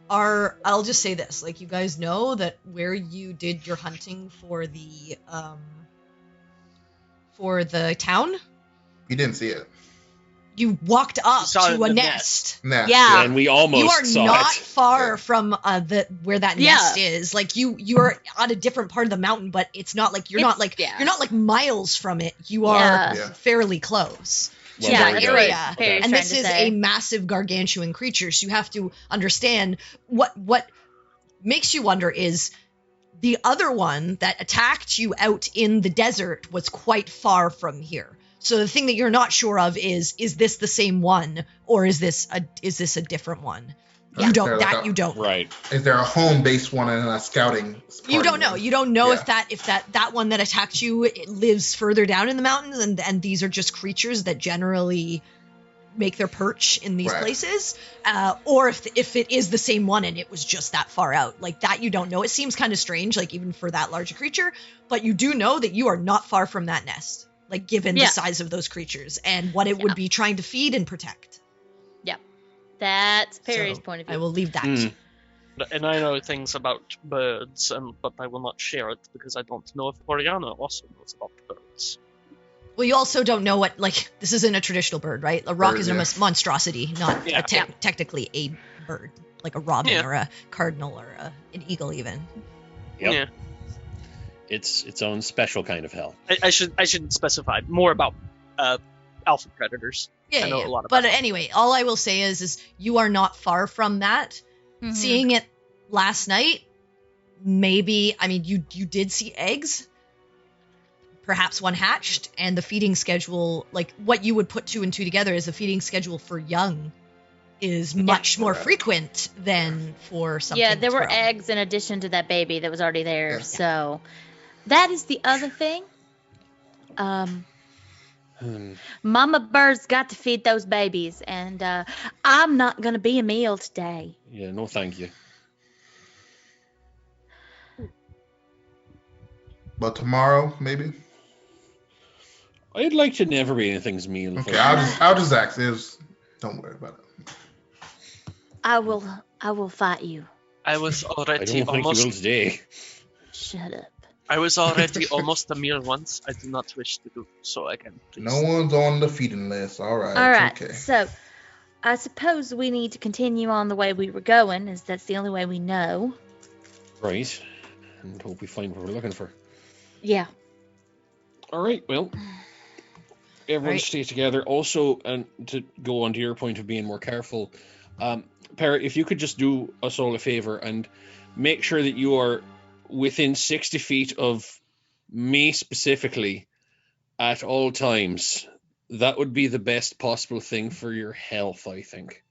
I'll just say this, like, you guys know that where you did your hunting for the town? You didn't see it. You walked up to a nest. Yeah. And we almost saw it. You are not far from where that nest is. Like, you're on a different part of the mountain, but it's not like you're not like miles from it. You are fairly close. Well, that area. Okay. And this is a massive gargantuan creature, so you have to understand what makes you wonder is the other one that attacked you out in the desert was quite far from here. So the thing that you're not sure of is this the same one, or is this a different one? You don't Right. Is there a home-based one and a scouting? You don't know. You don't know if that one that attacked you lives further down in the mountains, and these are just creatures that generally make their perch in these places, or if it is the same one and it was just that far out. Like that, you don't know. It seems kind of strange, like even for that large a creature, but you do know that you are not far from that nest, like given the size of those creatures and what it would be trying to feed and protect. That's Perry's point of view. I will leave that. And I know things about birds, but I will not share it because I don't know if Oriana also knows about birds. Well, you also don't know this isn't a traditional bird, right? A rock is a monstrosity, not technically a bird, like a robin or a cardinal or an eagle even. Yep. Yeah. It's its own special kind of hell. I should specify more about alpha predators. I know a lot about but anyway, all I will say is you are not far from that. Mm-hmm. Seeing it last night, maybe, I mean, you did see eggs, perhaps one hatched, and the feeding schedule, like what you would put 2 and 2 together is the feeding schedule for young is much more frequent than for something. Yeah, there were eggs in addition to that baby that was already there. So that is the other thing. Mama bird's got to feed those babies, and I'm not going to be a meal today. Yeah, no thank you. But tomorrow, maybe? I'd like to never be anything's meal. Okay, I'll just ask. Don't worry about it. I will fight you. I was already I don't think you will today. Shut up. I was already almost a meal once. I do not wish to do so again. Please. No one's on the feeding list. All right. All right. Okay. So, I suppose we need to continue on the way we were going, as that's the only way we know. Right. And hope we find what we're looking for. Yeah. All right. Well, everyone Right. stay together. Also, and to go on to your point of being more careful, Parrot, if you could just do us all a favor and make sure that you are within 60 feet of me specifically at all times. That would be the best possible thing for your health, I think.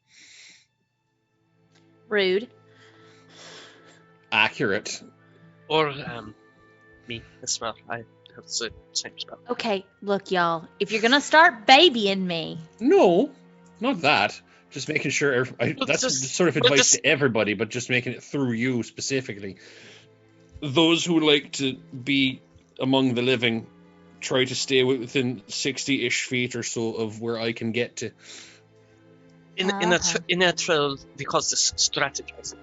Rude. Accurate. Or me as well. I have the same spell. Okay, look, y'all. If you're gonna start babying me, No, not that. Just making sure. Look, That's this- sort of but advice this- to everybody, but just making it through you specifically. Those who like to be among the living, try to stay within 60-ish feet or so of where I can get to. In a trail, we call this strategizing.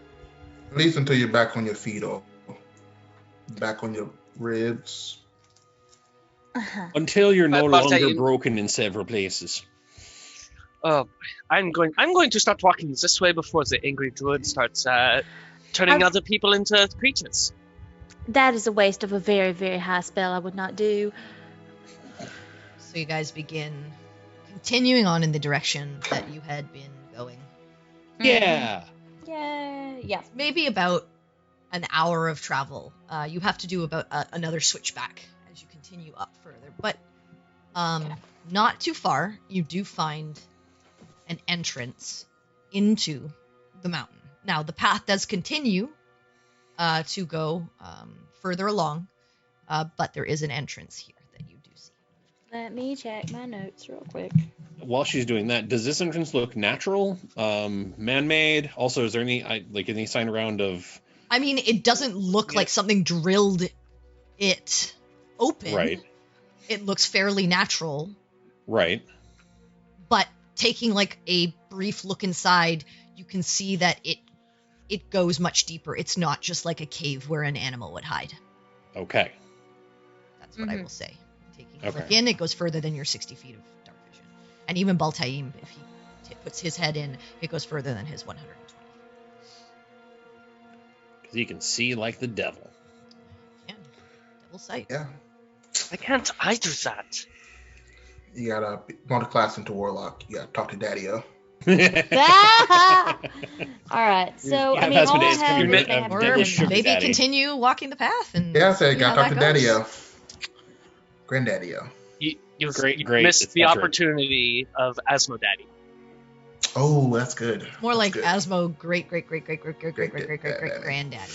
At least until you're back on your feet or back on your ribs. Until you're no But longer broken in several places. Oh, I'm going to start walking this way before the angry druid starts turning other people into creatures. that is a waste of a very, very high spell I would not do. So you guys begin continuing on in the direction that you had been going. Yeah. Yeah. Maybe about an hour of travel. You have to do about another switchback as you continue up further, but not too far. You do find an entrance into the mountain. Now the path does continue to go further along, but there is an entrance here that you do see. Let me check my notes real quick. While she's doing that, does this entrance look natural, man-made? Also, is there any sign around of? I mean, it doesn't look like something drilled it open. Right. It looks fairly natural. Right. But taking like a brief look inside, you can see that it goes much deeper. It's not just like a cave where an animal would hide. Okay. That's what I will say. Taking a Okay. look in, it goes further than your 60 feet of dark vision. And even Baltaim, if he puts his head in, it goes further than his 120. Because he can see like the devil. Yeah. Double sight. Yeah. Why can't I do that? You gotta multi-class into Warlock. You gotta talk to Daddy-O. All right. So Yeah, I mean, that's all what I it is. have You're is ma- I have Or Devil to sugar maybe daddy. continue walking the path and Yeah, I said see gotta how talk to that goes. Daddy-O. Granddaddy-O. You Great, missed it's the not true. opportunity of Asmodaddy. Oh, that's good. More That's like good. Asmo great granddaddy.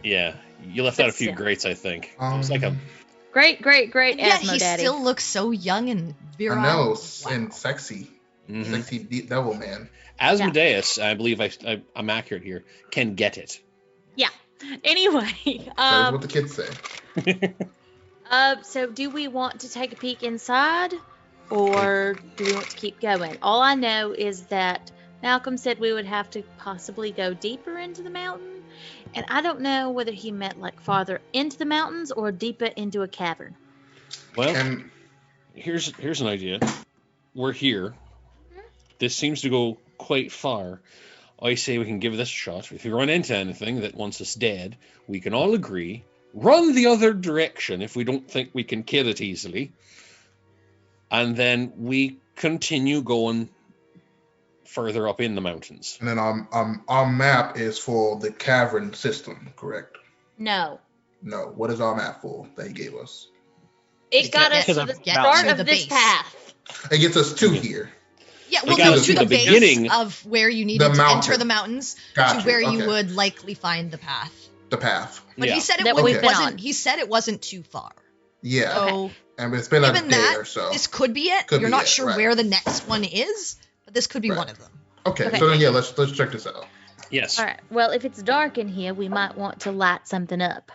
Yeah. You left out a few Still. greats, I think. It was like a. great Yeah, Asmo he Daddy. still looks so young and virile. I know, Wow. and sexy. Mhm. Sexy devil man. Asmodeus, I believe I'm accurate here, can get it. Yeah. Anyway, That's what the kids say. so do we want to take a peek inside, or do we want to keep going? All I know is that Malcolm said we would have to possibly go deeper into the mountain, and I don't know whether he meant like farther into the mountains or deeper into a cavern. Well, And here's an idea. We're here. This seems to go quite far. I say we can give this a shot. If we run into anything that wants us dead, we can all agree, run the other direction if we don't think we can kill it easily. And then we continue going further up in the mountains. then our map is for the cavern system, correct? No, No. What is our map for that he gave us? it got us Get to the to start the of this base. path. It gets us to here. Yeah, It well, got no, us to to the the base beginning. of where you needed The to mountain. enter the mountains Gotcha. to where you Okay. would likely find the path. The path. But Yeah. he said That we've been wasn't. on. He said it wasn't too far. Yeah. So And it's been a given day that, or so. this could be it. Could You're be not it, sure right. where the next one is, but this could be Right. one of them. Okay, Okay. so then yeah, let's check this out. Yes. All right. Well, if it's dark in here, we might want to light something up.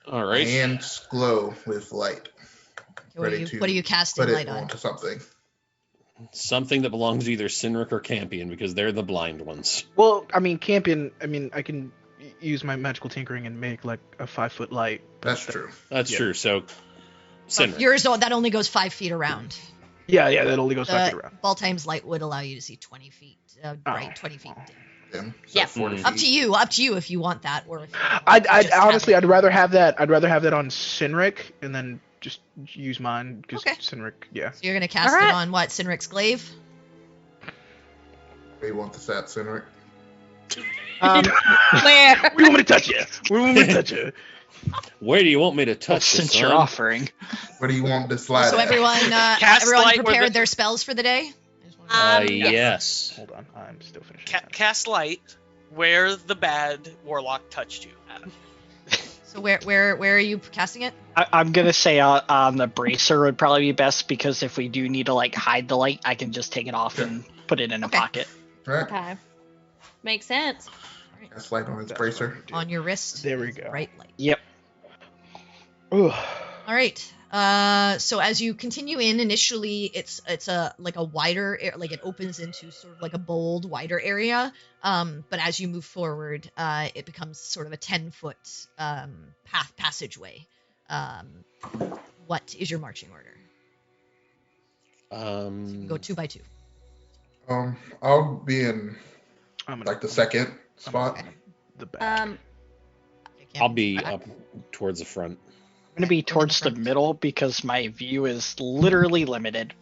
All right. Hands glow with light. What are Ready you, to what are you casting Put light it on? onto something. Something that belongs to either Sinric or Campion because they're the blind ones. Well, I mean, Campion. I mean, I can use my magical tinkering and make like a 5-foot light. That's true. That's Yeah. true. So, Sinric. Yours, that only goes 5 feet around. Yeah, that only goes back to the The round. ball times light would allow you to see 20 feet, right? 20 feet. well. Dim. So Yep. 40 Up feet. to you. Up to you if you want that, or if you want I'd to just honestly, have I'd rather have that. I'd rather have that on Sinric, and then just use mine because Okay. Sinric. Yeah. So you're gonna cast Alright. it on what? Sinric's glaive. We want the fat Cynric. Where? We want me to touch you. We want me to touch you. Where do you want me to touch Since this, you're son? offering. Where do you want this slide? So at? everyone, Cast everyone light where prepared the- their spells for the day. I just wanna- Yes. Hold on, I'm still finishing. Cast light where the bad warlock touched you. So where are you casting it? I'm gonna say on the bracer would probably be best because if we do need to like hide the light, I can just take it off and put it in a Okay. pocket. Right. Okay. Makes sense. That's light on his That's bracer. what I'm On your wrist. There we is go. Bright light. Yep. Ugh. All right. So as you continue in, initially it's a like a wider, like it opens into sort of like a bold, wider area. But as you move forward, it becomes sort of a 10-foot passageway. What is your marching order? You go 2 by 2. I'll be in I'm like the second spot. the back. Okay, can't I'll move be back. up towards the front. I'm gonna be in the towards the front. middle because my view is literally limited.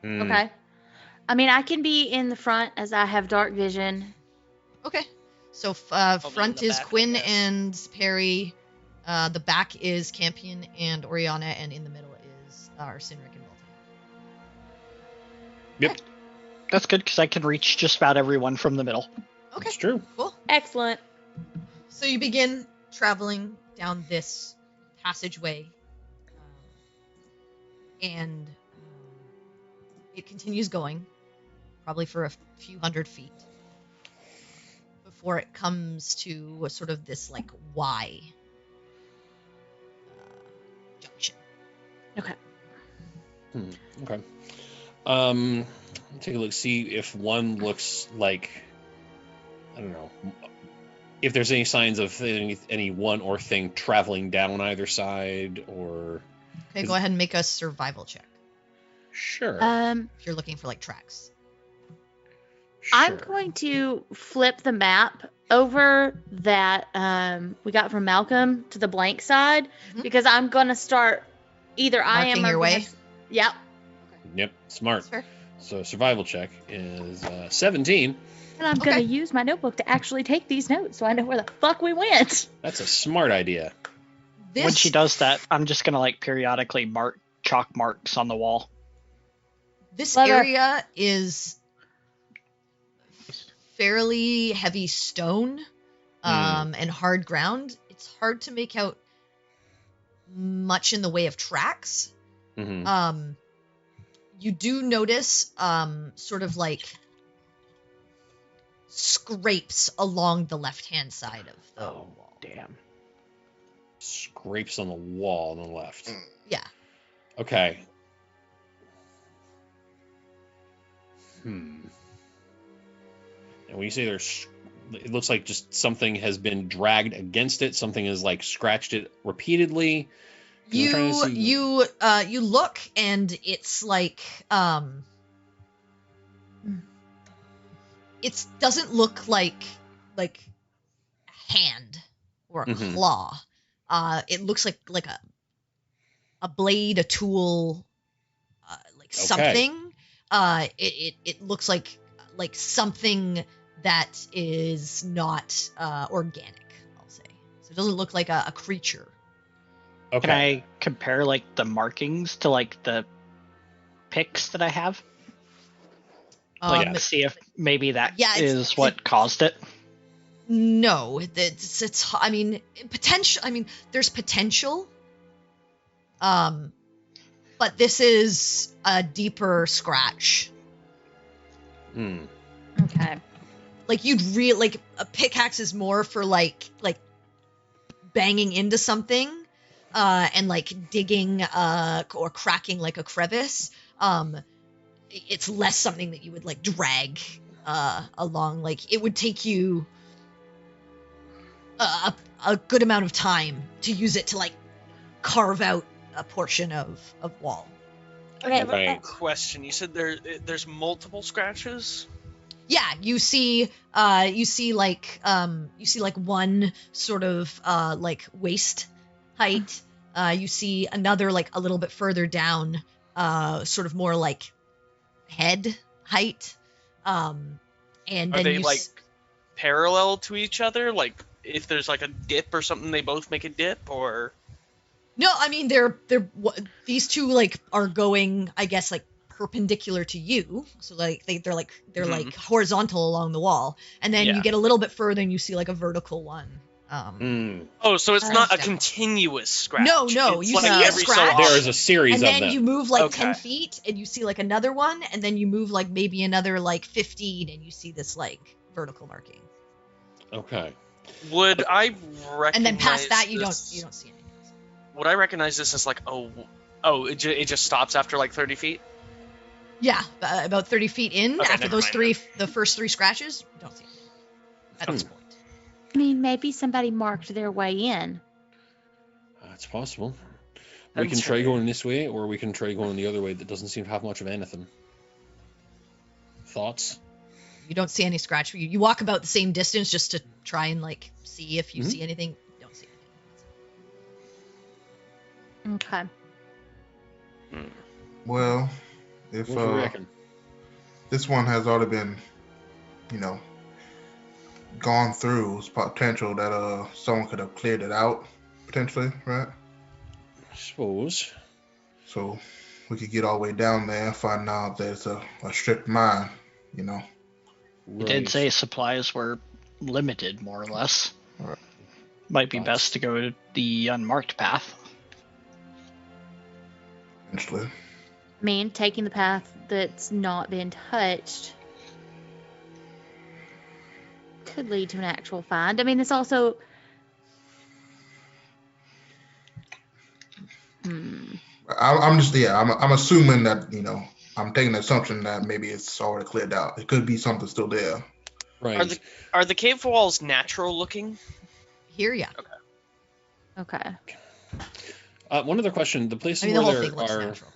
Mm. Okay. I mean, I can be in the front as I have dark vision. Okay. So in front the is back, I Quinn guess. and Perry. The back is Campion and Oriana, and in the middle is our Sinric and Bolton. Yep, That's good because I can reach just about everyone from the middle. Okay, it's true. cool. Excellent. So you begin traveling down this passageway, and it continues going, probably for a few hundred feet, before it comes to a sort of this like Y junction. Okay. Okay. Take a look. See if one looks like, I don't know, if there's any signs of any one or thing traveling down either side, or Okay, go ahead and make a survival check sure. if you're looking for like tracks. I'm Sure. going to flip the map over that we got from Malcolm to the blank side Mhm. because I'm gonna start either I am Marking or your gonna- way? Yep. Yep, smart. That's fair. So survival check is 17. And I'm Okay. gonna use my notebook to actually take these notes so I know where the fuck we went. That's a smart idea. This When she does that, I'm just gonna like periodically mark chalk marks on the wall. This Clever. area is fairly heavy stone and hard ground. It's hard to make out much in the way of tracks. Hmm. You do notice sort of like scrapes along the left-hand side of the Oh, wall. damn. Scrapes on the wall on the left. Yeah. Okay. And when you say there's, it looks like just something has been dragged against it. Something has like scratched it repeatedly. 'Cause I'm trying to see- You look and it's like it doesn't look like a hand or a Mhm. claw. It looks like a blade, a tool, like Okay. something. It looks like something that is not organic, I'll say. So it doesn't look like a creature. Okay. Can I compare like the markings to like the picks that I have? Like to see if maybe that is yeah, it's- what caused it. No, it's I mean, potential. I mean, there's potential. But this is a deeper scratch. Hmm. Okay. Like you'd like a pickaxe is more for like banging into something, and like digging or cracking like a crevice. It's less something that you would like drag along. Like it would take you a good amount of time to use it to like carve out a portion of wall. I have a question. You said there's multiple scratches? Yeah, you see like one sort of like waist height. You see another like a little bit further down, sort of more like head height. And Are then they like parallel to each other? Like if there's like a dip or something, they both make a dip, or? No, I mean these two like are going, I guess, like perpendicular to you, so like they're like horizontal along the wall, and then you get a little bit further and you see like a vertical one. Oh, so it's not a continuous scratch. No, it's you like see a every scratch. So there is a series and of then them. you move like 10 feet and you see like another one, and then you move like maybe another like 15 and you see this like vertical marking. Okay. Would I recognize? And then past that you this, don't see anything. Would I recognize this as like it just stops after like 30 feet? Yeah, about 30 feet in, Okay, after those the first three scratches, you don't see anything at this point. I mean, maybe somebody marked their way in. It's possible. We can try going this way, or we can try going the other way that doesn't seem to have much of anything. Thoughts? You don't see any scratch. You walk about the same distance just to try and like see if you see anything. You don't see anything. Okay. Well, if What do you reckon? this one has already been, gone through, it's potential that someone could have cleared it out, potentially, right? I suppose. So we could get all the way down there and find out that it's a strict mine, It did say supplies were limited, more or less. Right. Might be best to go the unmarked path. Potentially. I mean, taking the path that's not been touched could lead to an actual find. I mean, it's also... I'm assuming that, I'm taking the assumption that maybe it's already cleared out. It could be something still there. Right. Are the cave walls natural looking? Here, yeah. Okay. One other question: the places the where whole there thing looks are, natural.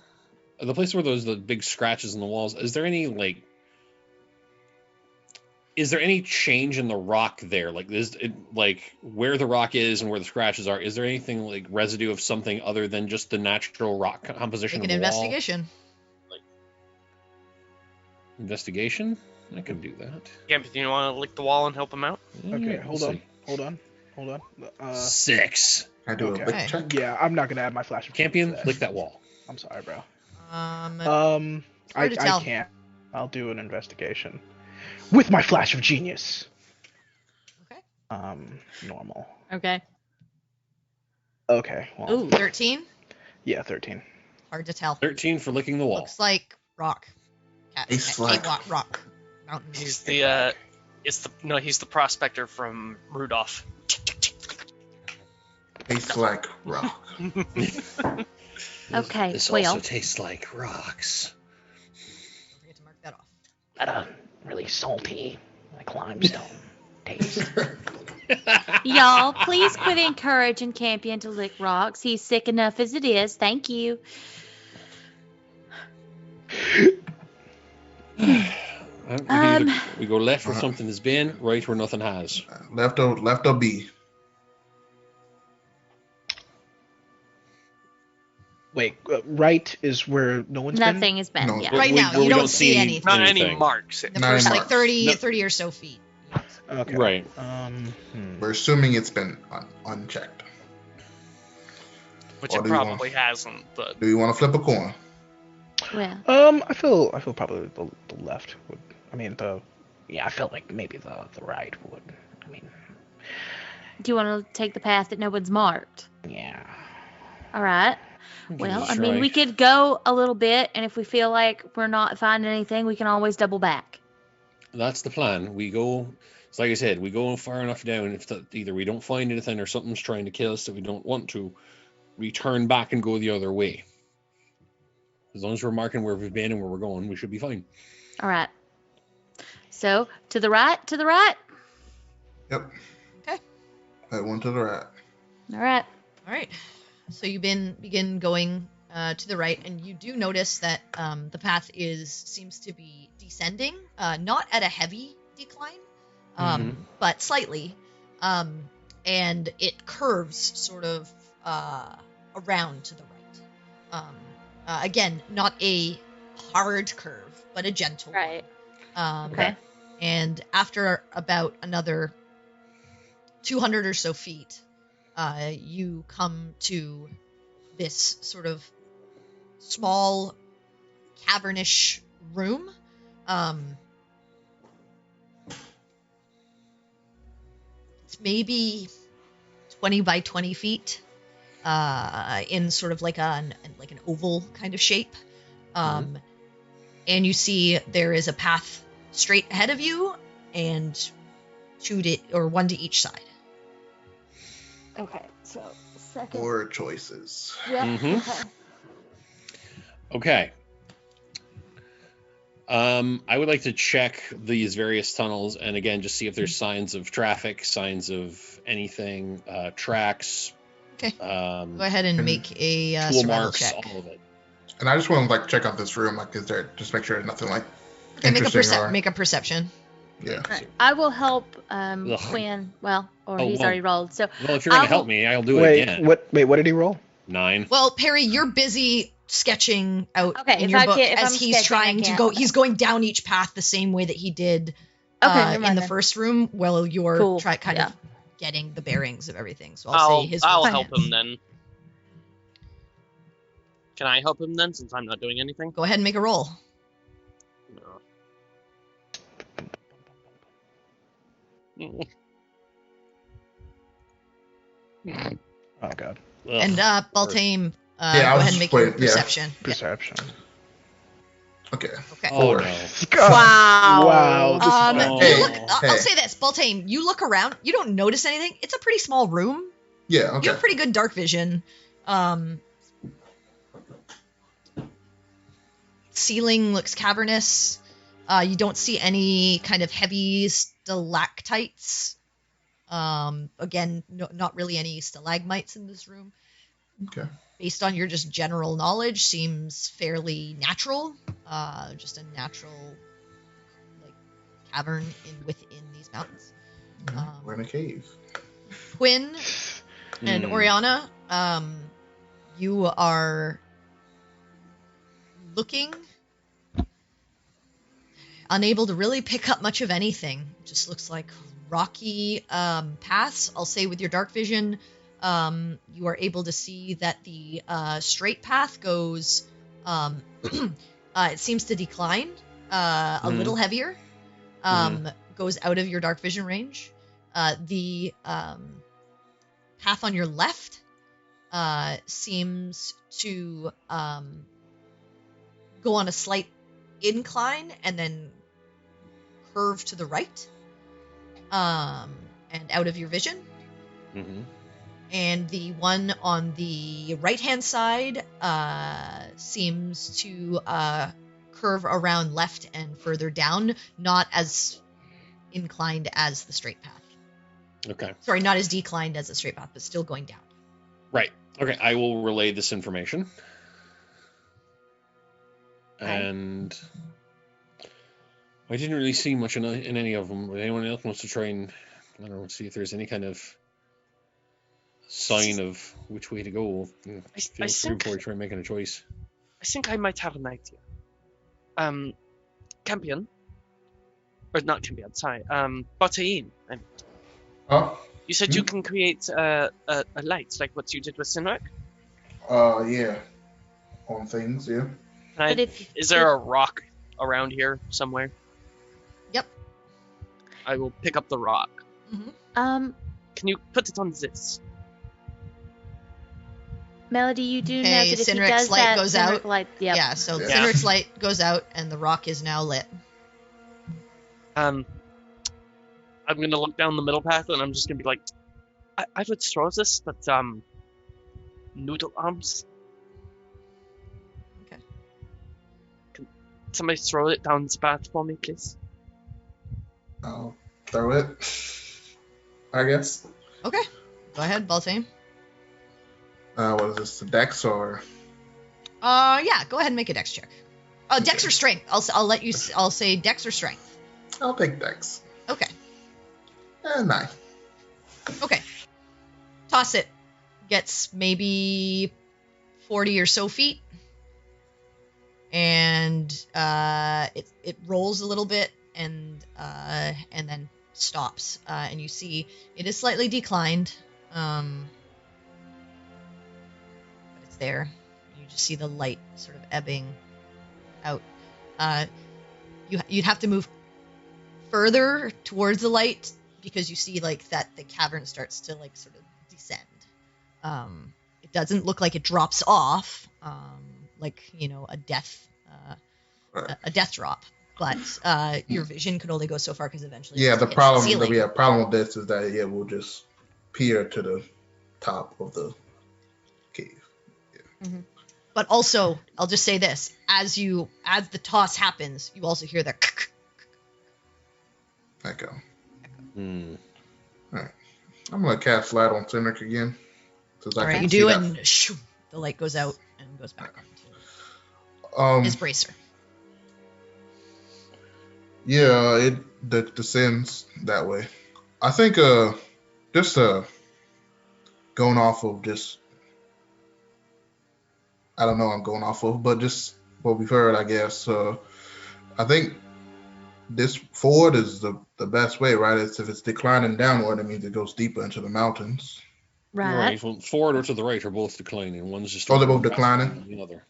the places where the big scratches in the walls, is there any is there any change in the rock there? Like, is it like where the rock is and where the scratches are? Is there anything like residue of something other than just the natural rock composition Make of an the investigation. wall? Investigation? I can do that. Yeah, but you want to lick the wall and help him out? Okay, We'll hold on. 6. I do a Okay. lick check. Yeah, I'm not gonna add my flash of Campion, genius to lick that wall. I'm sorry, bro. Hard to tell. I can't. I'll do an investigation with my flash of genius. Okay. Normal. Okay. Okay. Well, Ooh. 13. yeah, 13. Hard to tell. 13 for licking the wall. Looks like rock. It's like rock. Mountain. He's he's the prospector from Rudolph. tastes like rock. Okay, This well. also tastes like rocks. Don't forget to mark that off. That really salty, like limestone taste. Y'all, please quit encouraging Campion to lick rocks. He's sick enough as it is. Thank you. We go left where something has been, right where nothing has. Left or B. Wait, right is where no one's Nothing has been. No, Yeah. Right now, where you we don't see anything. Not any anything. marks. The Not first any like marks. 30 or so feet. been. Okay. Right. We're assuming it's been unchecked. Which Or it do you probably hasn't, but Do you want to flip a coin? Well, I feel probably the left would. I mean Yeah, I felt like maybe the right would. I mean, do you want to take the path that no one's marked? yeah. All right. Give Well, it a I mean, try. we could go a little bit, and if we feel like we're not finding anything, we can always double back. That's the plan. We go, it's like I said, we go far enough down. If either we don't find anything or something's trying to kill us that we don't want to, we turn back and go the other way. As long as we're marking where we've been and where we're going, we should be fine. All right. So, to the right, to the right. Yep. Okay. That one to the right. All right. All right. So you begin going to the right, and you do notice that the path seems to be descending, not at a heavy decline, but slightly, and it curves sort of around to the right. Again, not a hard curve, but a gentle Right. one. Okay. And after about another 200 or so feet, you come to this sort of small cavernish room. It's maybe 20 by 20 feet in sort of like an oval kind of shape. And you see there is a path straight ahead of you and one to each side. Okay, so second. 4 choices. Yeah. Mhm. Okay. Okay. I would like to check these various tunnels and again just see if there's signs of traffic, signs of anything, tracks. Okay. Go ahead and make a tool survival marks, check. all of it. And I just want to like check out this room, like, is there, just make sure there's nothing like Okay, interesting make a perception. Yeah. Alright, I will help Quinn. Well, or Oh, he's well. already rolled. So Well, if you're gonna I'll- help me, I'll do it Wait, again. what did he roll? 9. Well, Perry, you're busy sketching out Okay, in if your I book can't- if as I'm he's sketching, I trying to can't. go. He's going down each path the same way that he did Okay, never in mind the then. first room. While you're Cool, kind yeah. of getting the bearings of everything. So I'll say his. I'll roll help stands. him then. Can I help him then, since I'm not doing anything? Go ahead and make a roll. No. Oh god. Ugh. And Baltame, I go was ahead and just make your waiting, yeah. perception. Yeah. Perception. Okay. Okay. Oh 4. no. Wow. Wow. This is bad. You Hey, look, I'll hey. say this, Baltame, you look around, you don't notice anything. It's a pretty small room. Yeah, okay. You have pretty good dark vision. Ceiling looks cavernous. You don't see any kind of heavy stalactites. Again, not really any stalagmites in this room. Okay. Based on your just general knowledge, seems fairly natural. Just a natural like cavern within these mountains. We're in a cave. Quinn and Oriana, you are looking, unable to really pick up much of anything. Just looks like rocky paths. I'll say with your dark vision, you are able to see that the straight path goes, it seems to decline a little heavier, goes out of your dark vision range. The path on your left seems to go on a slight incline and then curve to the right, and out of your vision. And the one on the right-hand side seems to curve around left and further down, not as inclined as the straight path. Okay. Sorry, not as declined as the straight path, but still going down. Right. Okay. I will relay this information. And I didn't really see much in any of them. Anyone else wants to try and, I don't know, see if there's any kind of sign of which way to go. Feel free before trying making a choice. I think I might have an idea. Campion. Or not Campion, sorry. Bataim. Huh? You said you can create a light, like what you did with Sinrak? Yeah. On things, yeah. Is there a rock around here somewhere? Yep. I will pick up the rock. Can you put it on this? Melody, you do know Okay, that if he Sinric's does light that, goes Sinric out. light, yep. Yeah, so Yeah. Sinric's light goes out and the rock is now lit. I'm gonna look down the middle path and I'm just gonna be like, I would throw this, but noodle arms. Okay. Can somebody throw it down the path for me, please? I'll throw it, I guess. Okay. Go ahead, Baltame. What is this, the Dex or? Yeah, go ahead and make a dex check. Dex or strength. I'll let you. I'll say dex or strength. I'll take Dex. Okay. 9. Okay. Toss it. Gets maybe 40 or so feet. And it rolls a little bit and then stops. And you see it is slightly declined. But it's there. You just see the light sort of ebbing out. You'd have to move further towards the light because you see like that the cavern starts to like sort of descend. It doesn't look like it drops off, like a death drop, but your vision could only go so far because eventually. Yeah, the hits problem ceiling. that we have problem with this is that we'll just peer to the top of the cave. Yeah. Mm-hmm. But also, I'll just say this: as the toss happens, you also hear the Echo. Hmm. All right, I'm gonna cast Light on Cynic again. All right, you do, and shoo, the light goes out and goes back on. His bracer. Yeah, it descends that way. I think just going off of just I don't know I'm going off of, but just what we've heard, I guess. I think this forward is the best way, right? If it's declining downward, it means it goes deeper into the mountains. Right. Well, forward or to the right are both declining. One's just they're both declining. Than the other.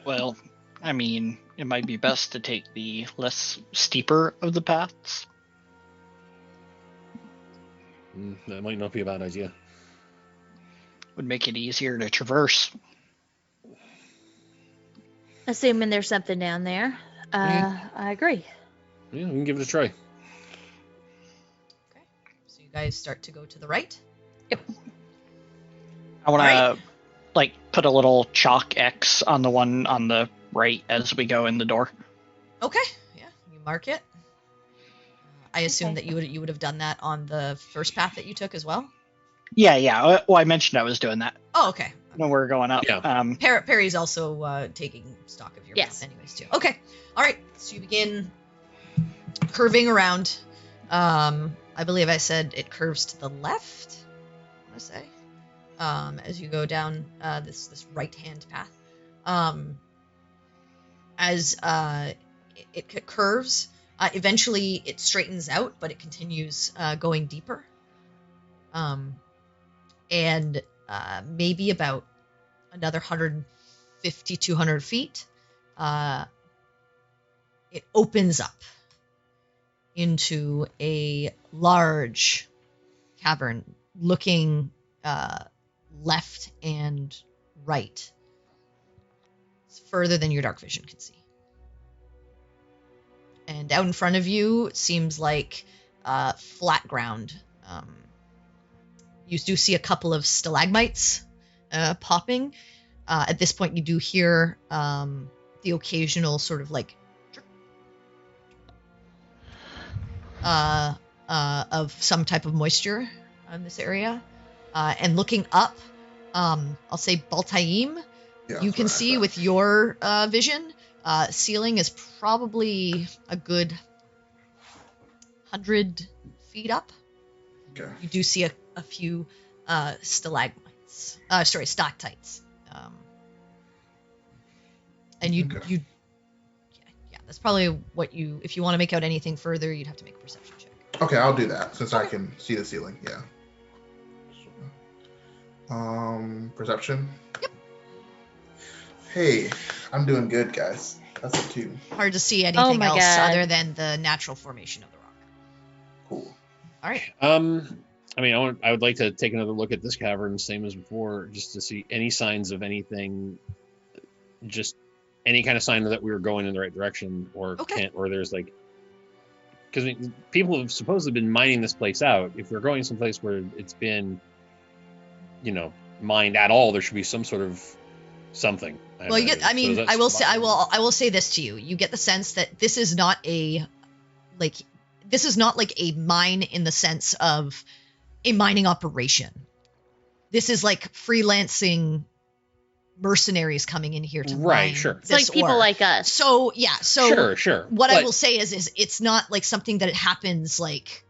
Well, I mean, it might be best to take the less steeper of the paths. That might not be a bad idea. Would make it easier to traverse. Assuming there's something down there. I agree. Yeah, we can give it a try. Okay, so you guys start to go to the right. Yep. I want Alright. to put a little chalk X on the one on the right as we go in the door. Okay, yeah, you mark it. I assume Okay. that you would have done that on the first path that you took as well. Yeah. Well, I mentioned I was doing that Oh, okay. when we were going up. Yeah. Perry's also taking stock of your Yes. path anyways too. Okay, all right. So you begin curving around. I believe I said it curves to the left. I want to say, as you go down this right hand path. As it curves, eventually it straightens out, but it continues going deeper. And maybe about another 150, 200 feet, it opens up into a large cavern looking left and right. It's further than your dark vision can see. And out in front of you seems like flat ground. You do see a couple of stalagmites popping. At this point, you do hear the occasional sort of like of some type of moisture in this area. And looking up, I'll say Baltaim, you can see with your vision, ceiling is probably a good 100 feet up. Okay. You do see a few stalagmites. Stalactites. And you yeah, that's probably what you. If you want to make out anything further, you'd have to make a perception check. Okay, I'll do that since I can see the ceiling. Yeah. Perception. Yep. Hey, I'm doing good, guys. That's a 2. Hard to see anything my else God. other than the natural formation of the rock. Cool. All right. I mean, I would like to take another look at this cavern, same as before, just to see any signs of anything, just any kind of sign that we were going in the right direction, or Okay. or there's like, because people have supposedly been mining this place out. If we're going someplace where it's been, mined at all, there should be some sort of something. Well, you get. I mean, I will say. I will say this to you. You get the sense that this is not like a mine in the sense of a mining operation. this is like freelancing mercenaries coming in here to Right, mine sure. It's this like people ore. like us. So yeah, so Sure. what I But- will say is it's not like something that it happens like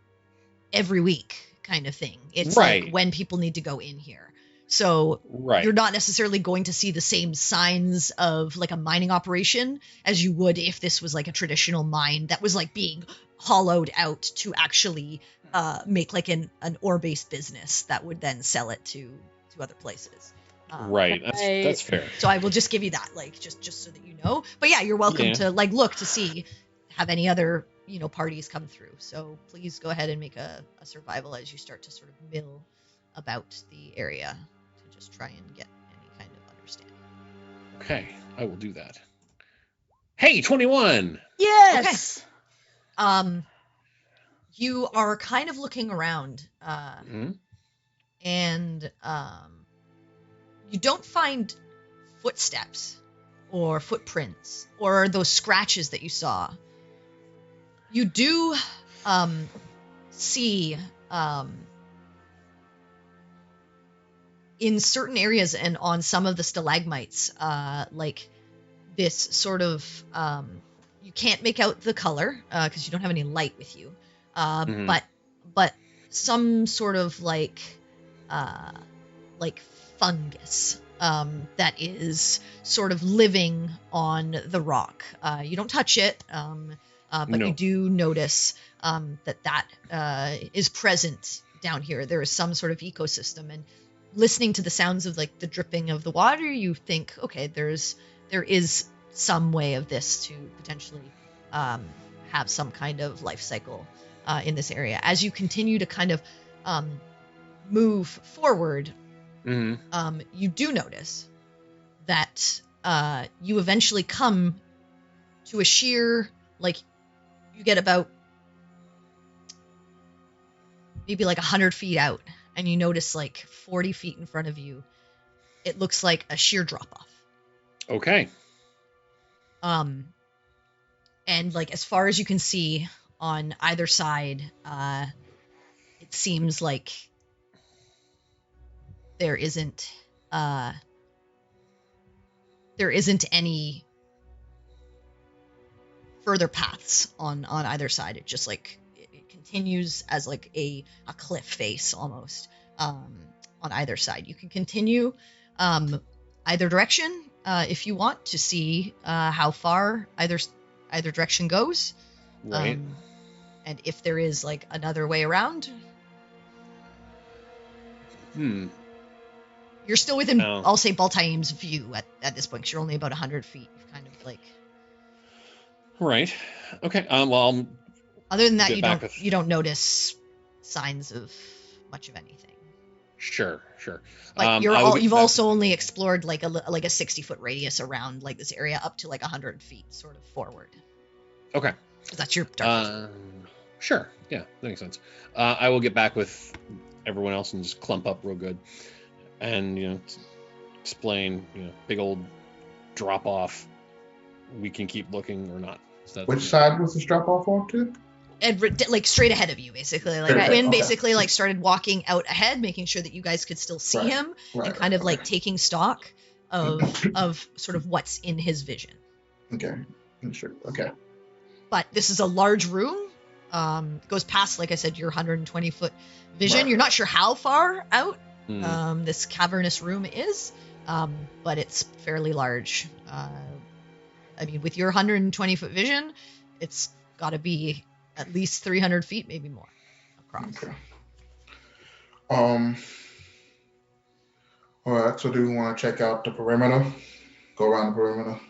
every week kind of thing. It's Right. like when people need to go in here. So Right. you're not necessarily going to see the same signs of like a mining operation as you would if this was like a traditional mine that was like being hollowed out to actually make like an ore-based business that would then sell it to other places. Right. That's fair. So I will just give you that, like, just so that you know. But yeah, you're welcome Yeah. to like look to see have any other parties come through. So please go ahead and make a survival as you start to sort of mill about the area to just try and get any kind of understanding. Okay, I will do that. Hey, 21. Yes. You are kind of looking around, Mhm. and you don't find footsteps or footprints or those scratches that you saw. You do see in certain areas and on some of the stalagmites, like this sort of you can't make out the color because you don't have any light with you, but some sort of like fungus that is sort of living on the rock. You don't touch it, but No. you do notice that is present down here. There is some sort of ecosystem, and listening to the sounds of like the dripping of the water, you think, okay, there is some way of this to potentially have some kind of life cycle in this area. As you continue to kind of move forward, you do notice that you eventually come to a sheer, like, you get about maybe like 100 feet out, and you notice like 40 feet in front of you, it looks like a sheer drop off. Okay. And like as far as you can see on either side, it seems like there isn't any further paths on either side. It just like it continues as like a cliff face almost on either side. You can continue either direction if you want to see how far either direction goes, Right. and if there is like another way around. You're still within, Oh. I'll say, Baltaim's view at this point, because you're only about 100 feet. You've kind of like. Right. Okay. Well, Other than that, get back with- you don't notice signs of much of anything. sure. But I will get you've back- also only explored like a 60-foot radius around like this area up to like 100 feet sort of forward. Okay. 'Cause that's your dark vision. Sure. Yeah, that makes sense. I will get back with everyone else and just clump up real good, and explain. Big old drop off. We can keep looking or not. So that's- Which side was this drop off on to? And like straight ahead of you, basically. Like Straight ahead, Quinn okay. basically like started walking out ahead, making sure that you guys could still see Right, him, right, and kind of like okay. taking stock of sort of what's in his vision. Okay. Sure. Okay. But this is a large room. It goes past, like I said, your 120-foot vision. Right. You're not sure how far out Hmm. this cavernous room is, but it's fairly large. I mean, with your 120-foot vision, it's got to be at least 300 feet, maybe more across. Okay. All right. So do we want to check out the perimeter? Go around the perimeter.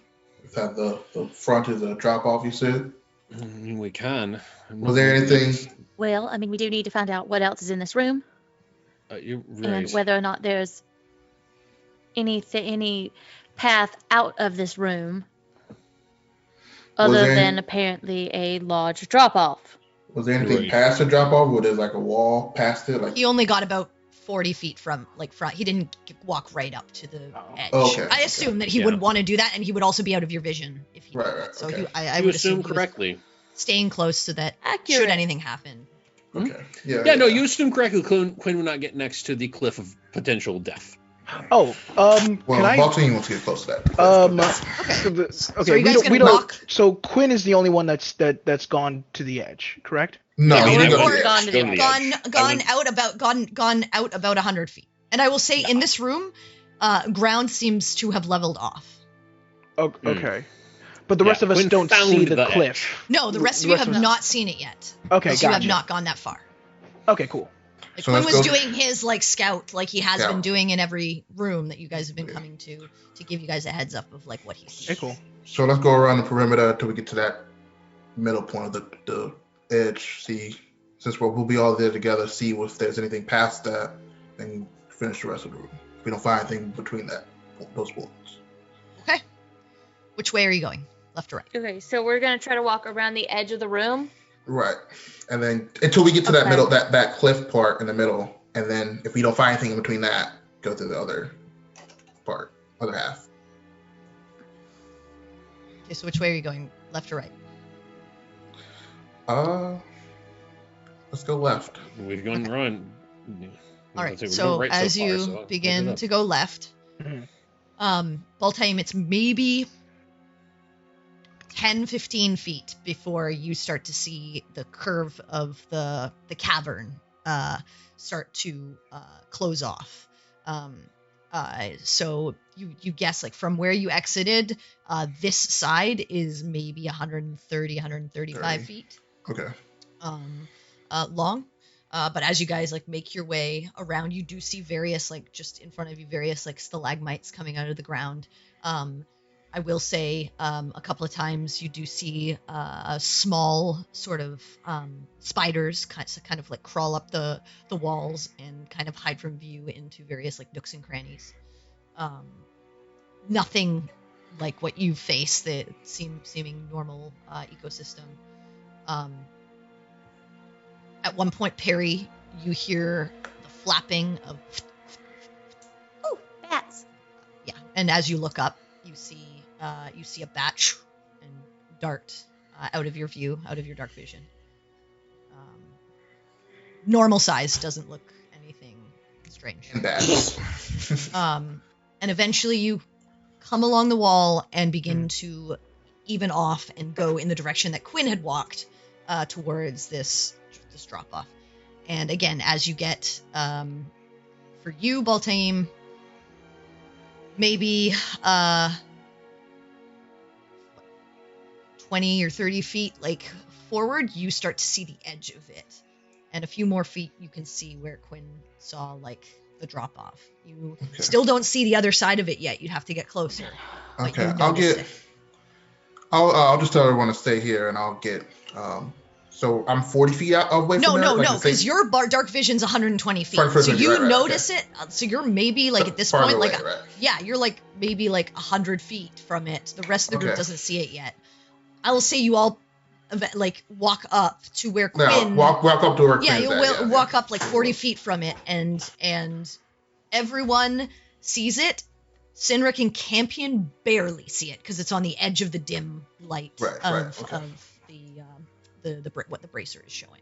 Is that the front is a drop off? You said. I mean, we can. Was there anything? Well, I mean, we do need to find out what else is in this room You're and right. whether or not there's any path out of this room other there any- than apparently a large drop off. Was there anything Right. past the drop off? Or there's like a wall past it? Like He only got about 40 feet from like front. He didn't walk right up to the edge. Okay, I okay. assume that he Yeah. would want to do that, and he would also be out of your vision if he Right, did. right, So okay. I You would assume assume he was correctly. staying close so that should Accurate. anything happen, Okay. Yeah. Yeah, no, you assumed correctly. Quinn would not get next to the cliff of potential death. Oh, Well, can I? Baltimore wants to get close to that. Okay. So you guys gonna walk? So Quinn is the only one that's gone to the edge, correct? No, I he mean, didn't I go would to the gone edge. to the Go to the edge. Gone out about 100 feet. And I will say, in this room, ground seems to have leveled off. Okay. But the rest of us Quinn don't found see the the cliff. No, the rest of you have not seen it yet. Okay, because you have gotcha. not gone that far. Okay, cool. So Quinn let's was go- doing his like scout, like he has Scout. been doing in every room that you guys have been coming to give you guys a heads up of like what he's seeing. Okay, cool. So let's go around the perimeter until we get to that middle point of the edge. See, since we'll be all there together, see if there's anything past that, and finish the rest of the room. If we don't find anything between those points. Okay. Which way are you going? Left or right? Okay, so we're gonna try to walk around the edge of the room. Right. And then until we get to that Okay. middle, that cliff part in the middle, and then if we don't find anything in between that, go to the other part, other half. Okay, so which way are you going? Left or right? Let's go left. We've gone run. Yeah. All I'd right. say we're So going right as so far, you so we'll begin do that. to go left, Mhm. Baltaim, it's maybe 10, 15 feet before you start to see the curve of the cavern start to close off. So you guess like from where you exited, this side is maybe 130, 135 30. feet Okay. long. But as you guys like make your way around, you do see various like just in front of you various like stalagmites coming out of the ground. I will say a couple of times you do see small sort of spiders kind of like crawl up the walls and kind of hide from view into various like nooks and crannies. Nothing like what you face that seeming normal ecosystem. At one point, Perry, you hear the flapping of Oh, bats. yeah, and as you look up, you see a bat and dart out of your view, out of your dark vision. Normal size, doesn't look anything strange. And bats. And eventually you come along the wall and begin to even off and go in the direction that Quinn had walked towards this drop off. And again, as you get for you, Baltaim, maybe 20 or 30 feet like forward, you start to see the edge of it. And a few more feet you can see where Quinn saw like the drop off. You still don't see the other side of it yet. You'd have to get closer. Okay, I'll just tell everyone to stay here, and I'll get. So I'm 40 feet away from there? No, Like because your dark vision's 120 feet. Further, So you right, notice it. So you're maybe like at this farther point, away, like right. yeah, you're like maybe like 100 feet from it. The rest of the group Okay. doesn't see it yet. I will say you all like walk up to where Now, Quinn. walk up to where Yeah, Quinn's you'll at, walk up like 40 feet from it, and everyone sees it. Sinric and Campion barely see it because it's on the edge of the dim light of what the bracer is showing.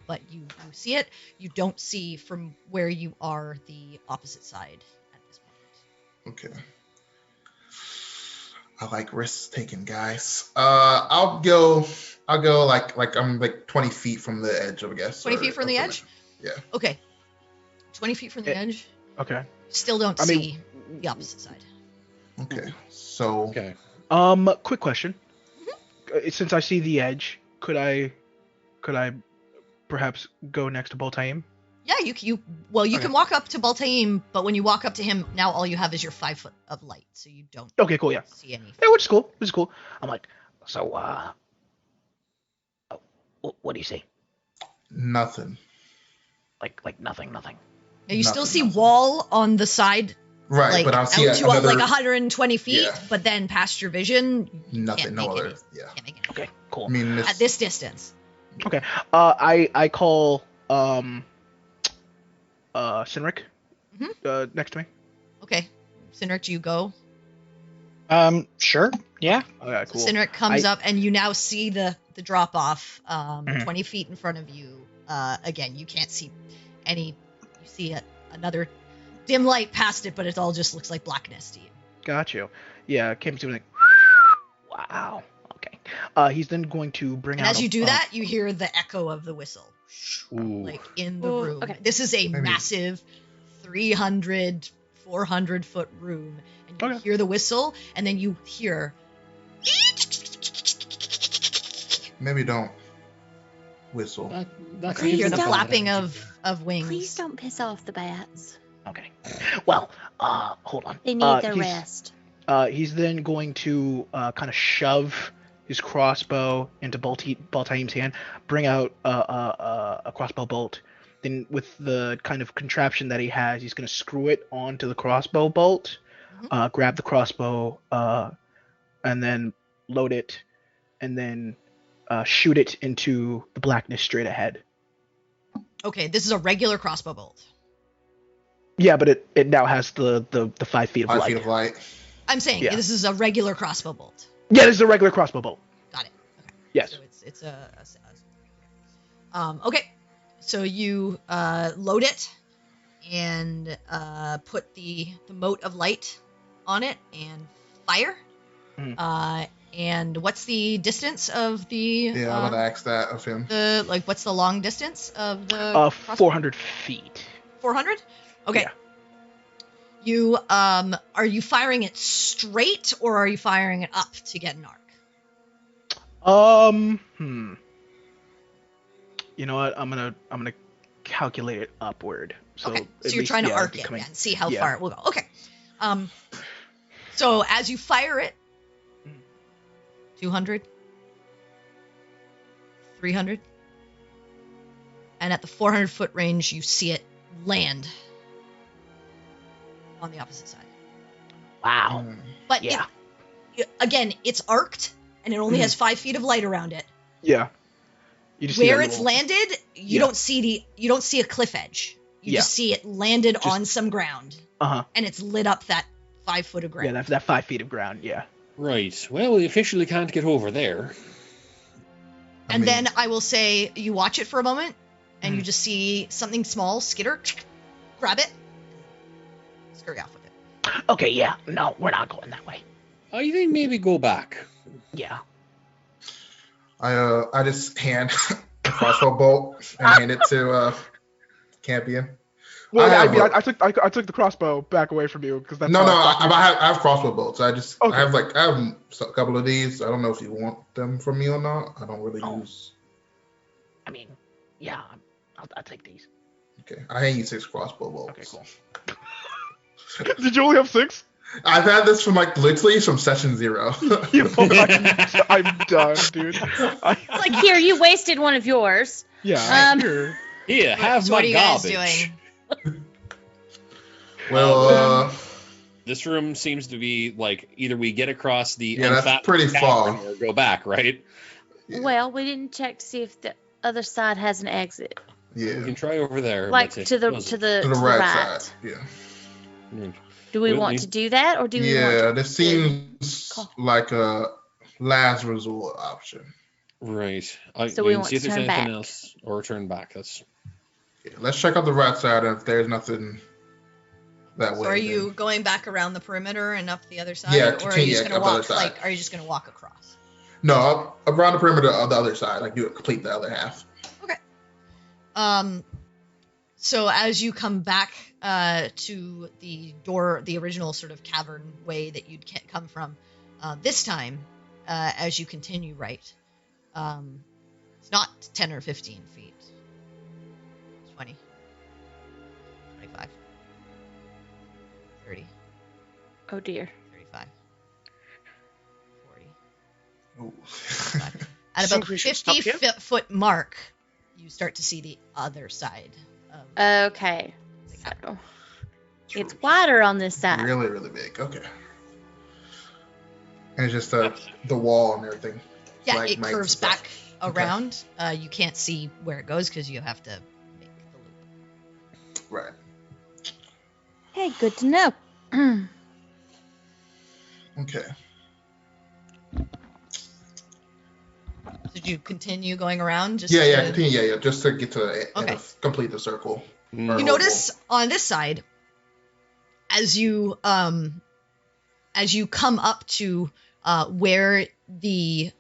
But you see it. You don't see from where you are the opposite side at this point. Okay. I like risks taken, guys. I'll go like I'm like 20 feet from the edge, I guess. 20 feet from the edge? Yeah. Okay. 20 feet from the edge. Okay. Still don't see the opposite side. Okay. So. Okay. Quick question. Since I see the edge, could I perhaps go next to Baltaim? Yeah, you can walk up to Baltaim, but when you walk up to him, now all you have is your 5 foot of light, so you don't Okay, cool, yeah. see anything. Yeah, which is cool. Which is cool. I'm like, so, what do you see? Nothing. Like nothing. Yeah, you still Nothing, see nothing. wall on the side, Right, like but I'll out see to another. like 120 feet, Yeah. but then past your vision, you Nothing. can't No make other. it. Yeah. Can't make it. Okay, cool. I mean, At this distance. Okay. I call Sinric next to me. Okay, Sinric, you go. Sure. Yeah. Okay, cool. Sinric comes up, and you now see the drop off 20 feet in front of you, Again, you can't see any. You see another dim light past it, but it all just looks like blackness to you. Got you. Yeah, Kim's doing like, wow. Okay. He's then going to bring And out. as you do that, you hear the echo of the whistle, Ooh. like in the Ooh, room. okay. This is a Maybe. massive 300, 400-foot room, and you Okay. hear the whistle, and then you hear. Maybe don't whistle. That Please You hear the don't. flapping of wings. Please don't piss off the bats. Okay. Well, hold on. They need their he's- rest. He's then going to kind of shove his crossbow into Baltaim's hand, bring out a crossbow bolt. Then, with the kind of contraption that he has, he's going to screw it onto the crossbow bolt, grab the crossbow, and then load it, and then shoot it into the blackness straight ahead. Okay, this is a regular crossbow bolt. Yeah, but it now has the 5 feet of 5 light. feet of light. I'm saying Yeah. this is a regular crossbow bolt. Yeah, this is a regular crossbow bolt. Got it. Okay. Yes. So it's okay. So you load it and put the mote of light on it and fire. Mhm. And what's the distance of the? Yeah, I'm gonna ask that of him. What's the long distance of the? 400 feet. 400. Okay. Yeah. You are you firing it straight or are you firing it up to get an arc? You know what? I'm gonna calculate it upward. So Okay. at So you're least, trying to yeah, arc it coming- and see how yeah. far it will go. Okay. So as you fire it, 200, 300, and at the 400-foot range, you see it land on the opposite side. Wow. But Yeah. again, it's arced, and it only has 5 feet of light around it. Yeah. You just see Where that it's little- landed, you don't see a cliff edge. You Yeah. just see it landed Just- on some ground, Uh-huh. and it's lit up that 5 foot of ground. Yeah, that 5 feet of ground. Yeah. Right. Well, we officially can't get over there. And then I will say you watch it for a moment, and you just see something small skitter, grab it, scurry off with it. Okay, yeah. No, we're not going that way. I think maybe go back. Yeah. I just hand a crossbow bolt and hand it to Campion. Well, I I have mean, a- I took the crossbow back away from you because that's No, how I have crossbow bolts. I have Okay. a couple of these. I don't know if you want them from me or not. I don't really Oh. use. I mean, yeah. I'll take these. Okay, I hand you 6 crossbow bolts. Okay, cool. Did you only have 6? I've had this from literally from session 0. You know, I'm done, dude. It's like, here, you wasted one of yours. Yeah. Sure. Here, have So my what are you guys garbage. doing? Well, This room seems to be like either we get across the Yeah, that's unfathomed pretty cavern far. or go back, right? Yeah. Well, we didn't check to see if the other side has an exit, yeah, We can try over there. like but to the it to the to the right side. Yeah, doesn't. Do we Well, want we- to do that, or do we yeah. want to? This seems Cool. like a last resort option. Right. So we can want see if to there's turn anything back. else or turn back. That's Yeah, let's check out the right side, and if there's nothing that way. So are then- you going back around the perimeter and up the other side, Yeah, or are you continue just up going to the other walk? side. Are you just going to walk across? No, up around the perimeter of the other side. Like you complete the other half. So as you come back to the door, the original sort of cavern way that you'd come from, this time, as you continue right, it's not 10 or 15 feet. 20, 25, 30, Oh dear. 35, 40. Ooh. 45. At So about we should stop 50 here? foot mark, you start to see the other side of Okay. the cavern. So it's wider on this side. Really, really big. Okay. And it's just the wall and everything. Yeah, Like it mics curves and stuff. back around. You can't see where it goes because you have to make the loop. Right. Hey, good to know. Okay. So did you continue going around? Just Yeah, to- continue. Yeah, just to get to the end Okay. of complete the circle. Mm. You notice on this side, as you come up to where the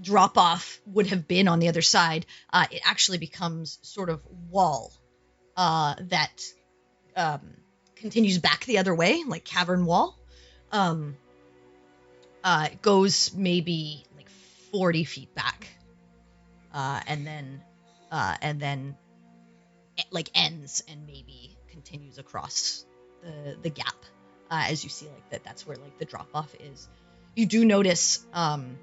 drop off would have been on the other side, it actually becomes sort of wall that continues back the other way, like cavern wall. It goes maybe like 40 feet back, and then like ends and maybe continues across the gap, as you see like that's where like the drop off is. You do notice on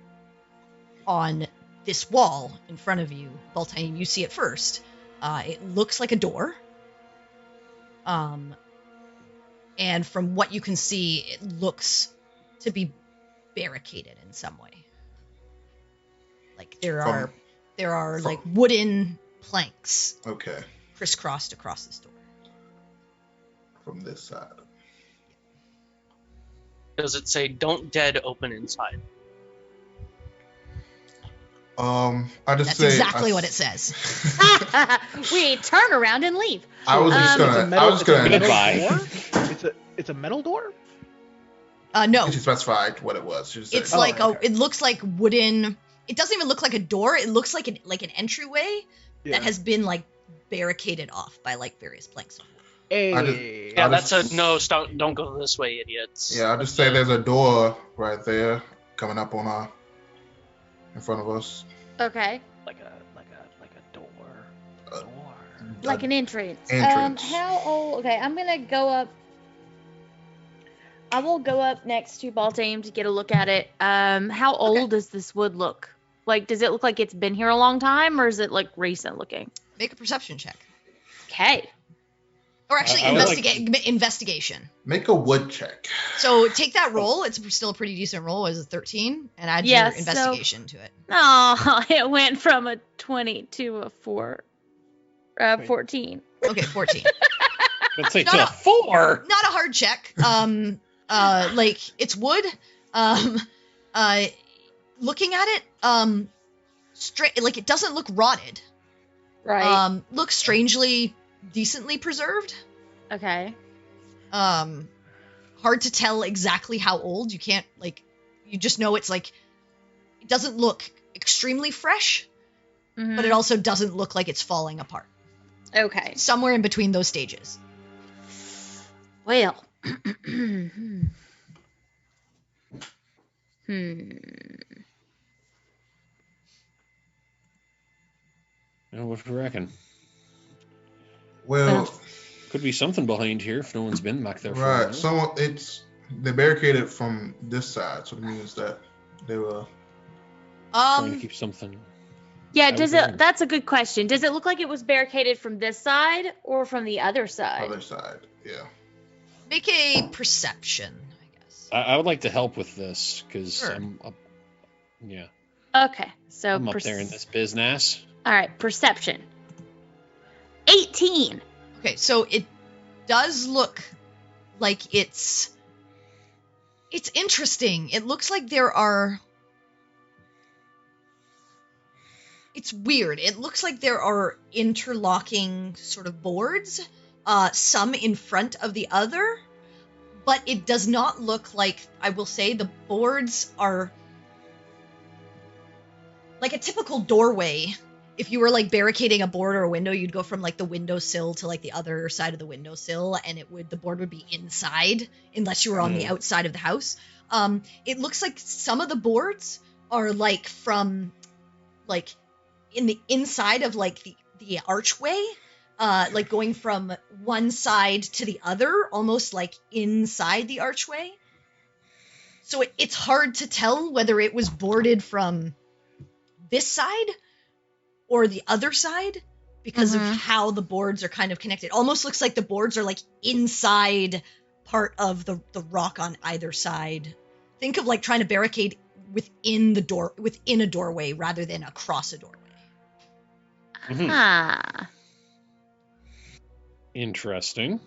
this wall in front of you, Baltaim, you see it first. It looks like a door. And from what you can see, it looks to be barricaded in some way. Like there are like wooden planks Okay, crisscrossed across this door. from this side. Does it say "Don't dead open inside"? I just That's say exactly what it says. We turn around and leave. I was just It's gonna. a I was gonna. Goodbye. It's a metal door. No, She specified what it was. She just said, it's like okay. it looks like wooden. It doesn't even look like a door. It looks like an entryway that has been like barricaded off by like various planks of wood. Hey. Yeah, I'll that's just- a no. Don't go this way, idiots. Yeah, I'll just say there's a door right there coming up on in front of us. Okay. Like a door. Uh, Door. Like an entrance. Entrance. How old? Okay, I'm gonna go up. I will go up next to Baltaim to get a look at it. How old does this wood look? Like, does it look like it's been here a long time, or is it like recent looking? Make a perception check, Okay. or actually I would like- investigation. Make a wood check. So take that roll. It's still a pretty decent roll. It was a 13, and add Yeah, your so- investigation to it. Oh, it went from a 20 to a 14. Okay, 14. Let's say No, to no. a 4. Not a hard check. Like it's wood. Looking at it, straight like it doesn't look rotted. Right. Looks strangely decently preserved. Okay. Hard to tell exactly how old. You can't like. You just know it's like. It doesn't look extremely fresh, but it also doesn't look like it's falling apart. Okay. Somewhere in between those stages. Well. What do you reckon? Well, Could be something behind here if no one's been back there for a right. while. Someone. They barricaded from this side, so it means that they were. Trying to keep something. Yeah, Does it- that's a good question. Does it look like it was barricaded from this side or from the other side? Other side, yeah. Make a perception, I guess. I would like to help with this because Sure. I'm up. Yeah, Okay. So I'm up there in this business. All right, perception. 18. Okay, so it does look like it's interesting. It looks like there are. It's weird. It looks like there are interlocking sort of boards, some in front of the other, but it does not look like, I will say, the boards are like a typical doorway. If you were like barricading a board or a window, you'd go from like the windowsill to like the other side of the windowsill, and the board would be inside unless you were on the outside of the house. It looks like some of the boards are like from like in the inside of like the archway, like going from one side to the other, almost like inside the archway. So it's hard to tell whether it was boarded from this side or the other side because of how the boards are kind of connected. Almost looks like the boards are like inside part of the rock on either side. Think of like trying to barricade within a doorway rather than across a doorway. Mhm. Ah. Interesting.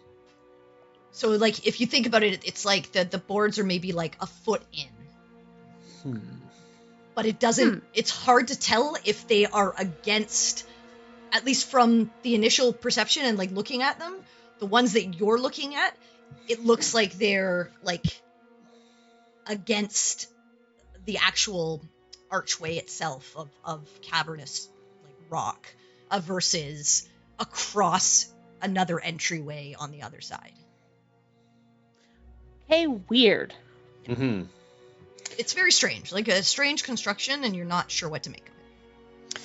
So like if you think about it, it's like the boards are maybe like a foot in. but it doesn't. It's hard to tell if they are against, at least from the initial perception and like looking at them. The ones that you're looking at, it looks like they're like against the actual archway itself of cavernous like rock versus across another entryway on the other side. Hey, weird. Mm-hmm. It's very strange, like a strange construction, and you're not sure what to make of it.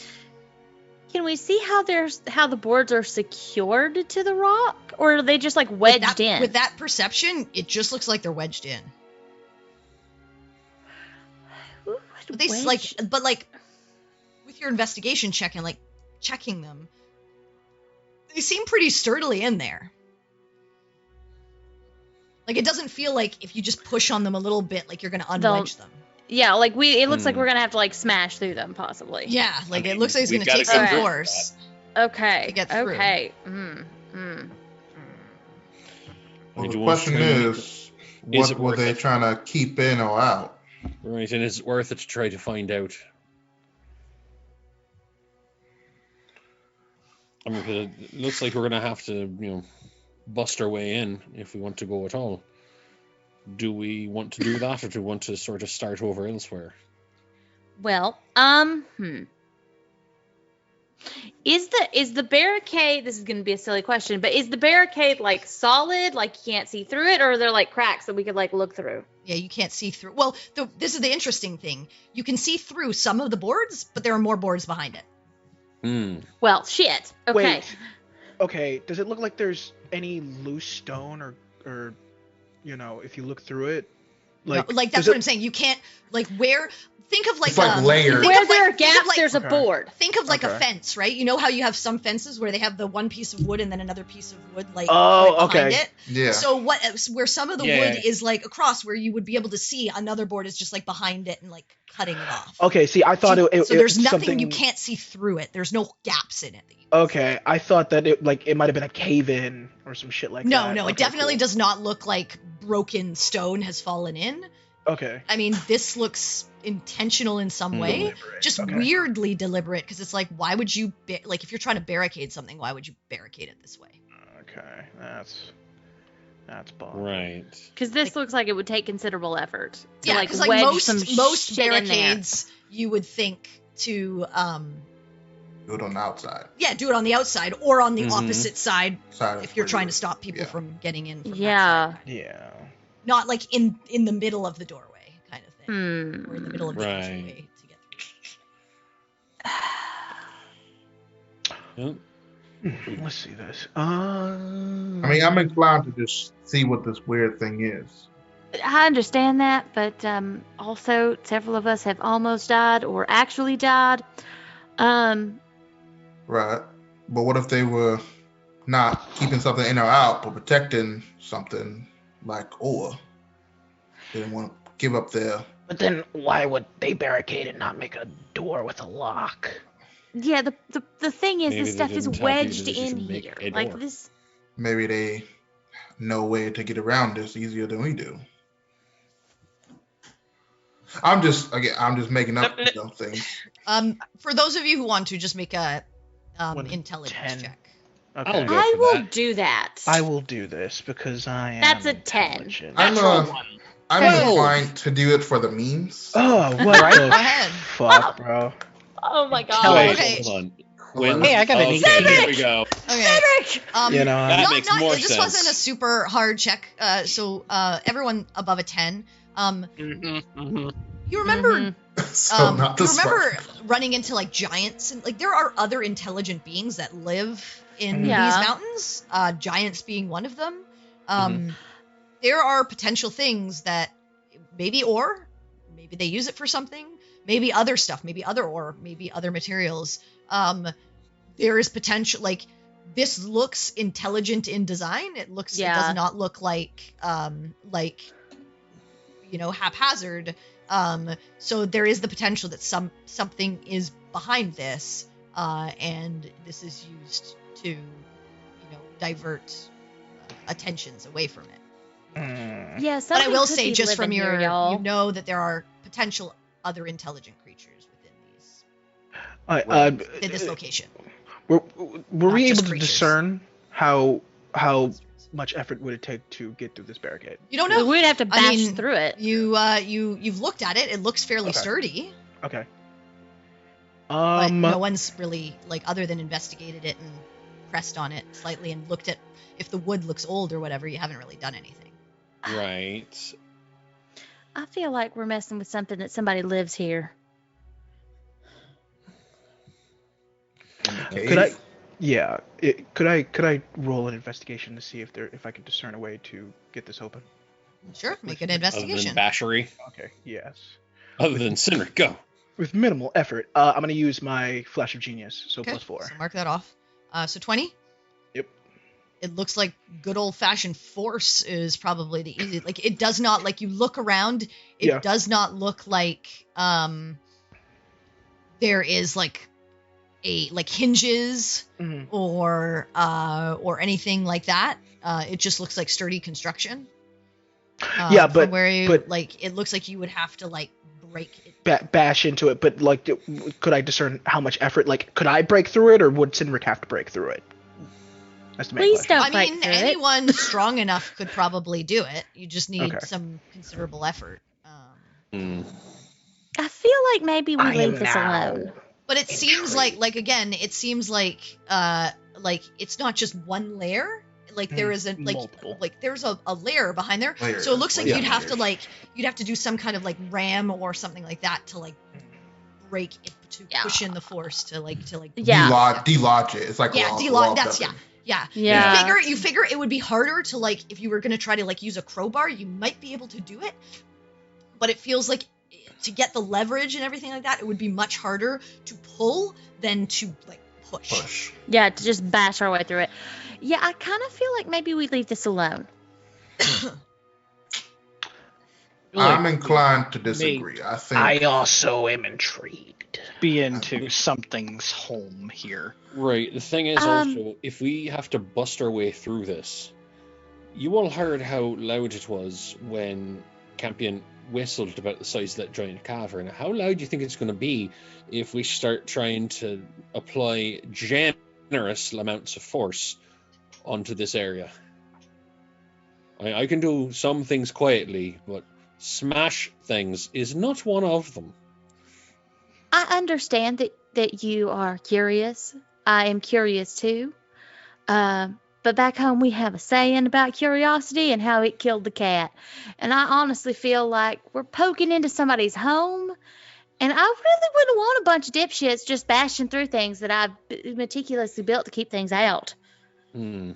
Can we see how the boards are secured to the rock, or are they just like wedged in? With that perception, it just looks like they're wedged in. But they like with your investigation check and like checking them, they seem pretty sturdily in there. Like, it doesn't feel like if you just push on them a little bit, like you're gonna unwedge them. Yeah, like it looks like we're gonna have to like smash through them possibly. Yeah, like it looks like it's we've gonna take gotta some go force. Okay. To get through. Okay. Well, the question is, what were they trying to keep in or out? Right, and is it worth it to try to find out? I mean, 'cause it looks like we're going to have to, bust our way in if we want to go at all. Do we want to do that, or do we want to sort of start over elsewhere? Well, Is the barricade, this is going to be a silly question, but is the barricade like solid, like you can't see through it, or are there like cracks that we could like look through? Yeah, you can't see through. Well, this is the interesting thing. You can see through some of the boards, but there are more boards behind it. Well, shit. Okay. Wait. Okay, does it look like there's any loose stone or if you look through it? Like that's what I'm saying. You can't, like, where... Think of like, it's like layers. Where there are gaps, there's a board. Think of like a fence, right? You know how you have some fences where they have the one piece of wood and then another piece of wood like behind it? Yeah. So where some of the wood is like across, where you would be able to see, another board is just like behind it and like cutting it off. Okay, see, I thought so there's nothing something... you can't see through it. There's no gaps in it. Okay, I thought that it might have been a cave-in or some shit like that. No, it definitely does not look like broken stone has fallen in. Okay. I mean, this looks intentional in some way, deliberate. just weirdly deliberate, because it's like, why would you, if you're trying to barricade something, why would you barricade it this way? Okay, that's bomb. Right. Because this looks like it would take considerable effort to because wedge some most shit barricades, you would think to do it on the outside. Yeah, do it on the outside or on the opposite side if you're trying to stop people from getting in. From that side. Yeah. Not like in the middle of the doorway kind of thing, or in the middle of the entryway to get through. Let's see this. I mean, I'm inclined to just see what this weird thing is. I understand that, but also several of us have almost died or actually died. Right. But what if they were not keeping something in or out, but protecting something like ore? They didn't want to give up their... But then why would they barricade and not make a door with a lock? Yeah, the thing is, Maybe this stuff is wedged in here. Like this. Maybe they know a way to get around this easier than we do. I'm just making up things. For those of you who want to, just make a intelligence check. Okay. I will do that. I will do this because I am. That's a 10. I'm inclined to do it for the memes. Oh, what the Go ahead. fuck, bro? Oh my god. Wait, Okay. hold on. Quinn? Hey, I got an 18. Here we go. Okay. Cedric! That makes more this sense. wasn't a super hard check. So everyone above a 10. You remember? So not You this remember running into like giants and like there are other intelligent beings that live in these mountains. Giants being one of them. There are potential things that maybe they use it for something, maybe other stuff, maybe other ore, maybe other materials. There is potential, like this looks intelligent in design. It does not look like haphazard. So there is the potential that something is behind this, and this is used to, divert attentions away from it. Yeah, but I will say, just living from here, your, y'all. you know that there are potential other intelligent creatures within Right. this location. Were Not we just able to creatures. discern how much effort would it take to get through this barricade? You don't know. We would have to I bash mean, through it. You've looked at it. It looks fairly Okay. sturdy, Okay. but no one's really other than investigated it and pressed on it slightly and looked at if the wood looks old or whatever. You haven't really done anything. Right. I feel like we're messing with something that somebody lives here. Could I? Yeah. Could I roll an investigation to see if I could discern a way to get this open? Sure, make an Other investigation. than bashery. Okay. Yes. Other than Sinner, go. With minimal effort, I'm going to use my Flash of Genius, so Okay, +4. so mark that off. So 20. Yep. It looks like good old-fashioned force is probably the easy. Like, it does not, like, you look around, it Yeah. does not look like there is like hinges Mhm. or anything like that. It just looks like sturdy construction. Yeah, from but- where you, but- like, it looks like you would have to like break it. Bash into it, but like, could I discern how much effort? Like, could I break through it, or would Sinric have to break through it? That's the main Please question. don't I break mean, through it. anyone strong enough could probably do it. You just need Okay. some considerable effort. Hmm. I feel like maybe we I am leave this now. alone. But it seems Intrigued. like again, it seems like it's not just one layer. Like there is a Multiple. like there's a layer behind there. Layers, So it looks like yeah. you'd have to do some kind of like ram or something like that to like break it, to Yeah. push in the force to like Yeah. Delodge it. It's like yeah, raw delog. That's dumping. yeah. Yeah. You figure it would be harder to like if you were gonna try to like use a crowbar, you might be able to do it, but it feels like to get the leverage and everything like that, it would be much harder to pull than to like push. Push. Yeah, to just bash our way through it. Yeah, I kind of feel like maybe we leave this alone. I'm inclined to disagree. I think I also am intrigued. Be into something's home here. Right. The thing is also, if we have to bust our way through this, you all heard how loud it was when Campion whistled about the size of that giant cavern. How loud do you think it's going to be if we start trying to apply generous amounts of force onto this area? I can do some things quietly, but smash things is not one of them. I understand that you are curious. I am curious too. But back home we have a saying about curiosity and how it killed the cat. And I honestly feel like we're poking into somebody's home. And I really wouldn't want a bunch of dipshits just bashing through things that I've meticulously built to keep things out. Hmm.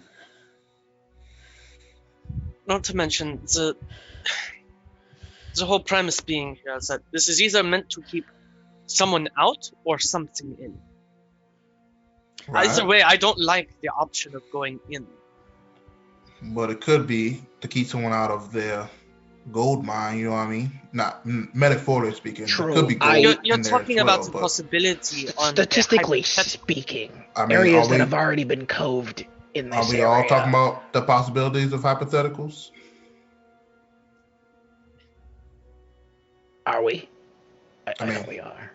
Not to mention the whole premise being here is that this is either meant to keep someone out or something in. Either way, I don't like the option of going in. But it could be to keep someone out of their gold mine. You know what I mean? Not metaphorically speaking. True. It could be gold. You're in there talking as well, about the but, possibility on Statistically a hypothetical- speaking, I mean, areas are that we- have already been coved in Are this we area. all talking about the possibilities of hypotheticals? Are we? I I mean- know we are.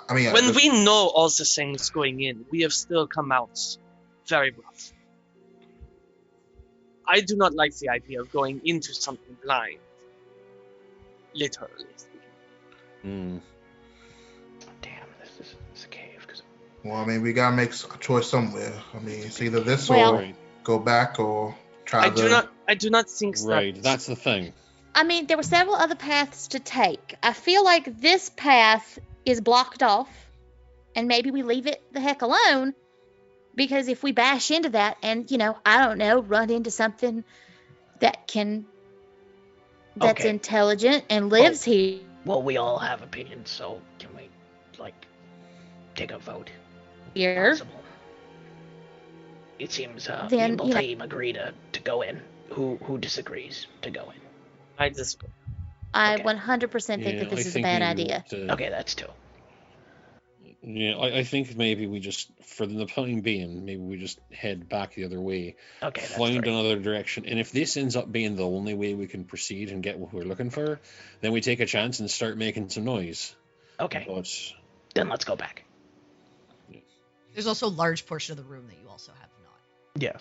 I mean, When we know all the things going in, we have still come out very rough. I do not like the idea of going into something blind. Literally speaking. Hmm. Damn, this is a cave. well, I mean, we gotta make a choice somewhere. I mean, it's either this Well- or Right. go back or try I the. do not think Right. that That's the thing. I mean, there were several other paths to take. I feel like this path is blocked off, and maybe we leave it the heck alone. Because if we bash into that and, I don't know, run into something that's Okay. intelligent and lives here. Well, we all have opinions, so can we, take a vote? Possible. It seems Then, the team agree to go in. Who disagrees to go in? I disagree. I Okay. 100% think that this is a bad idea. Okay, that's two. Yeah, I think maybe we just, for the time being, maybe we just head back the other way, Okay, that's find three. another direction, and if this ends up being the only way we can proceed and get what we're looking for, then we take a chance and start making some noise. Okay, But then let's go back. There's also a large portion of the room that you also have not. Yeah.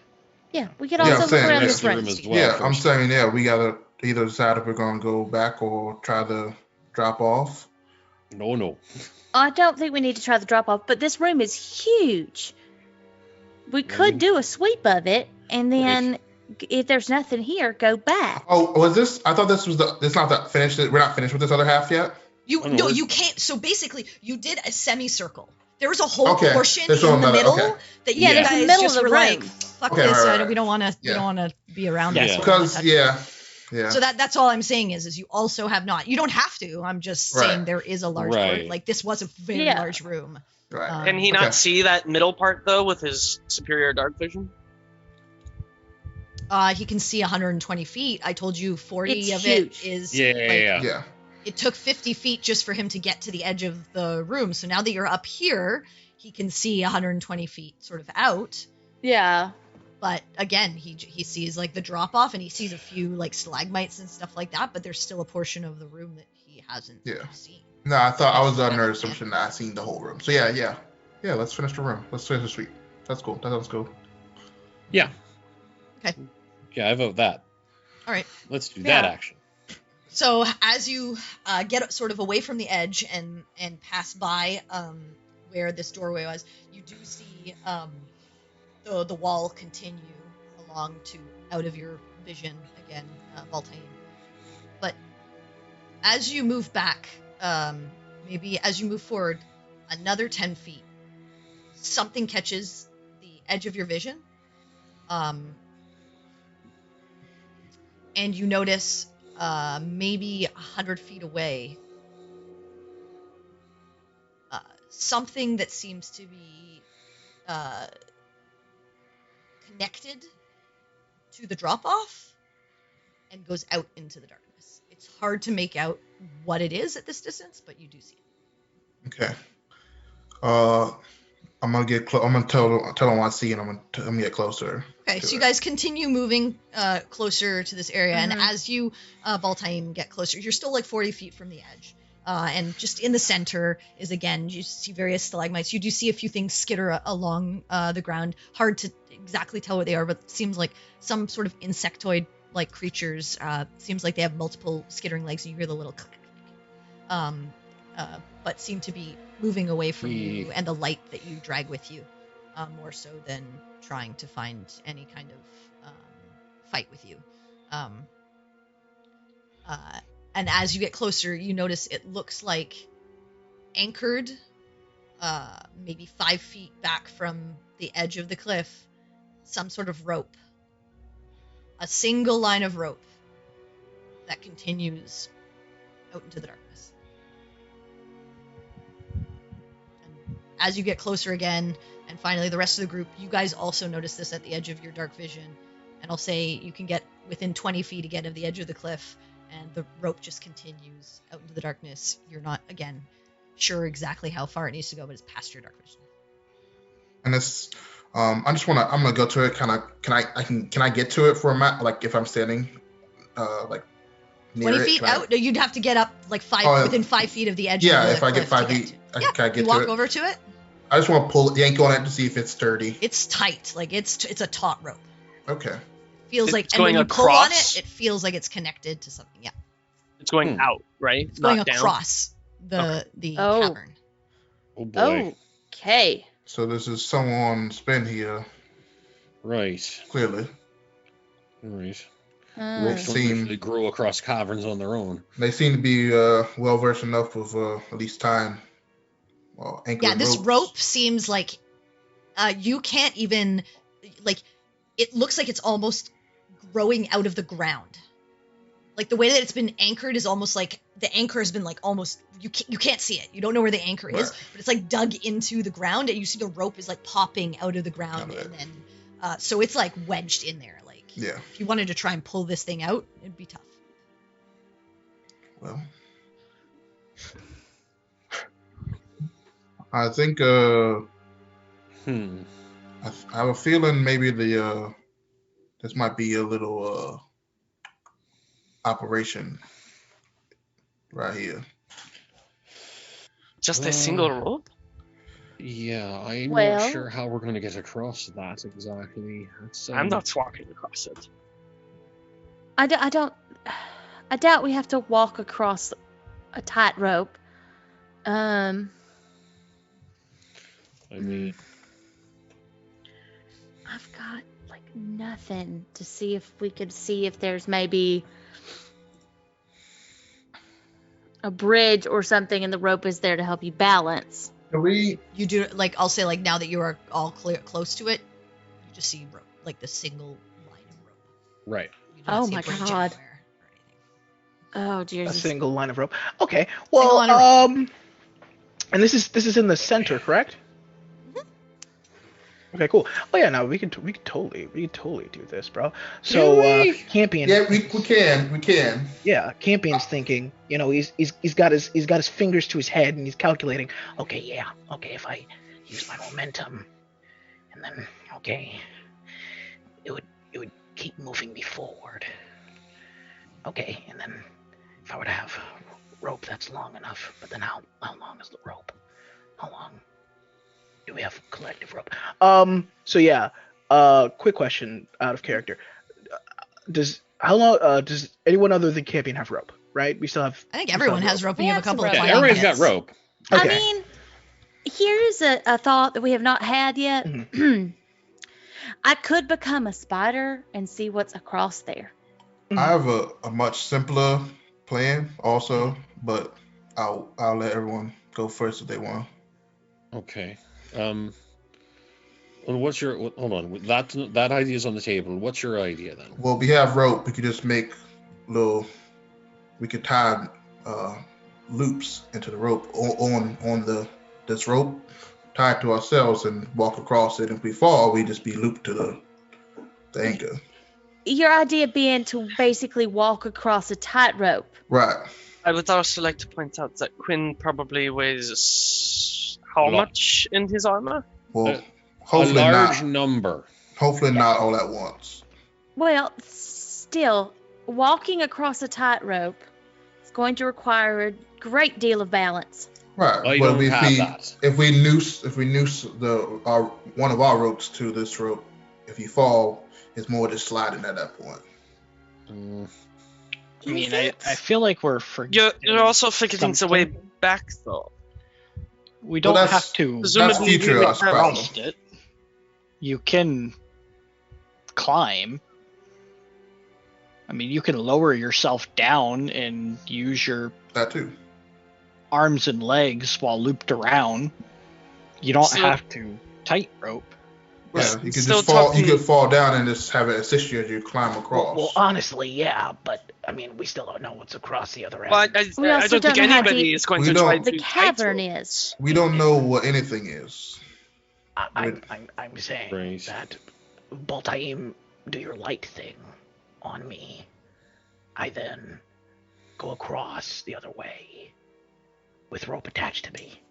Yeah, we could Yeah, also I'm look saying around next the to the room front. as well. Yeah, I'm first. saying, yeah, we gotta either decide if we're gonna go back or try to drop off. No. I don't think we need to try the drop off, but this room is huge. We could do a sweep of it, and then if there's nothing here, go back. Oh, was this? I thought this was it's not that finished. We're not finished with this other half yet. Oh, no, You can't. So basically, you did a semicircle. There was a whole Okay, portion there's in the another- middle okay. that you Yeah, there's guys the middle just of the were like, room. "Fuck Okay, this! right. We don't want to. We Yeah. don't want to be around Yeah. this." We don't wanna Because touch yeah. So that's all I'm saying is you also have not. You don't have to. I'm just saying Right. there is a large Right. part. Like this was a very Yeah. large room. Right. Can he Okay. not see that middle part though with his superior dark vision? He can see 120 feet. I told you 40 It's of huge. it is Yeah. Yeah. It took 50 feet just for him to get to the edge of the room. So now that you're up here, he can see 120 feet sort of out. Yeah. But again, he sees like the drop off and he sees a few like stalagmites and stuff like that. But there's still a portion of the room that he hasn't Yeah. seen. No, I thought I was under assumption that I seen the whole room. So yeah. Let's finish the room. Let's finish the suite. That's cool. That sounds cool. Yeah. Okay. Yeah, I vote that. All right. Let's do that Yeah. action. So as you get sort of away from the edge and pass by where this doorway was, you do see the wall continue along to out of your vision again, Baltaim. But as you move back, maybe as you move forward another 10 feet, something catches the edge of your vision, and you notice maybe 100 feet away something that seems to be connected to the drop-off and goes out into the darkness. It's hard to make out what it is at this distance, but you do see it. Okay. I'm gonna get close. I'm gonna tell him what I see, and I'm gonna get closer. Okay, to so you it. guys continue moving closer to this area, and Mhm. as you, Baltaim, get closer, you're still like 40 feet from the edge. And just in the center is, again, you see various stalagmites. You do see a few things skitter along the ground. Hard to exactly tell what they are, but it seems like some sort of insectoid-like creatures. Seems like they have multiple skittering legs, and you hear the little click. But seem to be moving away from you and the light that you drag with you, more so than trying to find any kind of fight with you. And as you get closer, you notice it looks like anchored, maybe 5 feet back from the edge of the cliff, some sort of rope. A single line of rope that continues out into the darkness. And as you get closer again, and finally the rest of the group, you guys also notice this at the edge of your dark vision. And I'll say you can get within 20 feet again of the edge of the cliff, and the rope just continues out into the darkness. You're not, again, sure exactly how far it needs to go, but it's past your dark vision. And it's I'm gonna go to it. Can I get to it for a map? Like if I'm standing, like near 20 it, feet can I- out? No, you'd have to get up like within 5 feet of the edge Yeah, of the if I get cliff 5 to feet, to. can I get You to walk it? over to it. I just want to yank on it to see if it's sturdy. It's tight. Like it's a taut rope. Okay. Feels It's like, and when going you pull on across? it feels like it's connected to something. Yeah, It's going out, right? it's going Not down. across the Oh. cavern. Oh boy. Okay. So this is someone spin here, Right. clearly. Right. Hmm. Ropes don't seem- usually grow across caverns on their own. They seem to be well versed enough with at least time. Anchoring Yeah, this ropes. rope seems like you can't even like. It looks like it's almost growing out of the ground. Like the way that it's been anchored is almost like the anchor has been like almost you can't see it. You don't know where the anchor is, Right. but it's like dug into the ground, and you see the rope is like popping out of the ground, Got it. and then so it's like wedged in there. Like Yeah. if you wanted to try and pull this thing out, it'd be tough. Well, I think Hmm. I have a feeling maybe this might be a little operation right here. Just a single rope? Yeah, I'm Well- not sure how we're going to get across that exactly. It's, I'm not walking across it. I doubt we have to walk across a tightrope. I mean, I've got like nothing to see if there's maybe a bridge or something and the rope is there to help you balance. Can we? You do like I'll say like now that you are all close to it, you just see rope, like the single line of rope. right. You do not Oh see a my bridge God. anywhere or anything. Oh dear. A this- single line of rope. Okay. Single line of Well, and this is in the center, correct? Okay, cool. Oh yeah, no, we can totally do this, bro. So Campion, Yeah, we can. yeah, Campion's thinking, he's got his fingers to his head and he's calculating. Okay, yeah. Okay, if I use my momentum, and then it would keep moving me forward. Okay, and then if I were to have rope that's long enough, but then how long is the rope? How long do we have collective rope? So yeah, quick question out of character. Does anyone other than Campion have rope? Right? We still have. I think everyone has rope, and you have a We have couple some of rope. Yeah, playing everybody's got kits. rope. Okay. I mean, here's a thought that we have not had yet. I could become a spider and see what's across there. I have a much simpler plan also, but I'll let everyone go first if they want. Okay. Well, what's your hold on? That idea is on the table. What's your idea then? Well, we have rope. We could just make we could tie loops into the rope on this rope, tie it to ourselves and walk across it. If we fall, we just be looped to the anchor. Your idea being to basically walk across a tightrope. Right. I would also like to point out that Quinn probably weighs how much in his armor? Well, A hopefully large not. number. Hopefully not all at once. Well, still, walking across a tightrope is going to require a great deal of balance. Right. I but don't have that. if we noose one of our ropes to this rope, if you fall, it's more just sliding at that point. Mm, I mean, Is I it? feel like we're forgetting. You're also forgetting the way something. back, though. We don't that's- have to That's Presumably we future would us have- problem. trust it. You can climb. I mean, you can lower yourself down and use your That too. arms and legs while looped around. You don't So- have to tightrope. Yeah, you could still just fall. talking- You could fall down and just have it assist you as you climb across. Well, honestly, yeah, but I mean, we still don't know what's across the other end. But We I also don't think don't know how anybody deep is going We to don't- try The to cavern tightrope. is. We don't know what anything is. I'm saying Right. that Baltaim, do your light thing on me. I then go across the other way with rope attached to me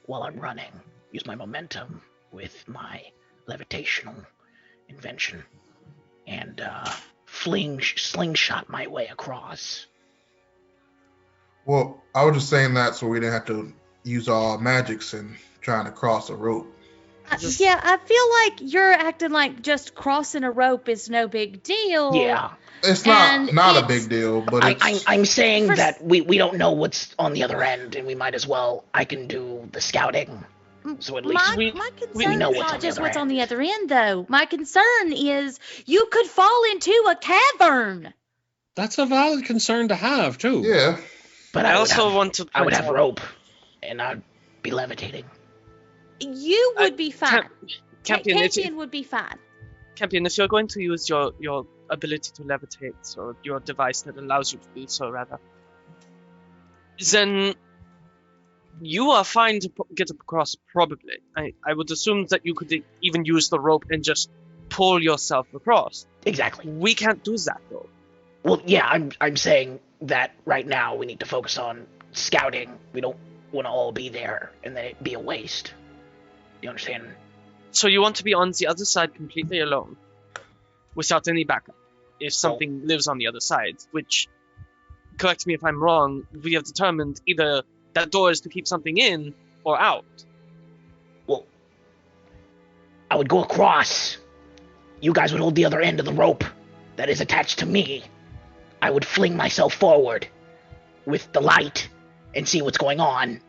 while I'm running. Use my momentum with my levitational invention and slingshot my way across. Well, I was just saying that so we didn't have to use our magics in trying to cross a rope. Yeah, I feel like you're acting like just crossing a rope is no big deal. Yeah, It's And not a it's- big deal, but it's I'm saying For- that we don't know what's on the other end, and we might as well. I can do the scouting, so at least My we concern know is what's not on the just other what's end. on the other end, though. My concern is you could fall into a cavern. that's a valid concern to have too. yeah. But I would also have, want to I would point have out- rope, and I'd be levitating. You would be fine. Campion, Campion would be fine. Campion, if you're going to use your ability to levitate, or your device that allows you to do so, rather, then you are fine to get across, probably. I would assume that you could even use the rope and just pull yourself across. Exactly. We can't do that, though. Well, yeah, I'm saying that right now we need to focus on scouting. We don't want to all be there and then it be a waste. You understand? So you want to be on the other side completely alone, without any backup, if something lives on the other side, which, correct me if I'm wrong, we have determined either That door is to keep something in or out. Well, I would go across. You guys would hold the other end of the rope that is attached to me. I would fling myself forward with the light and see what's going on.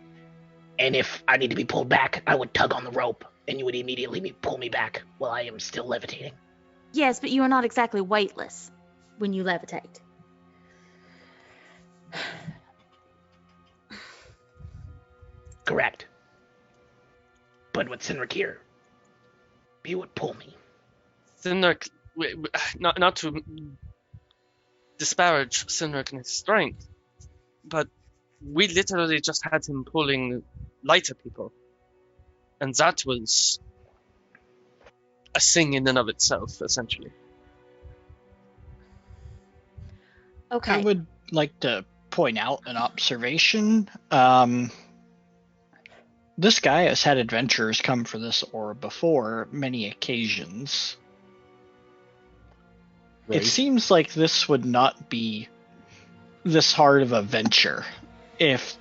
And if I need to be pulled back, I would tug on the rope, and you would immediately pull me back while I am still levitating. Yes, but you are not exactly weightless when you levitate. Correct. But with Sinric here, he would pull me. Sinric, not to disparage Sinric and his strength, but we literally just had him pulling lighter people. And that was a thing in and of itself, essentially. Okay. I would like to point out an observation. This guy has had adventurers come for this ore before, many occasions. Right. It seems like this would not be this hard of a venture if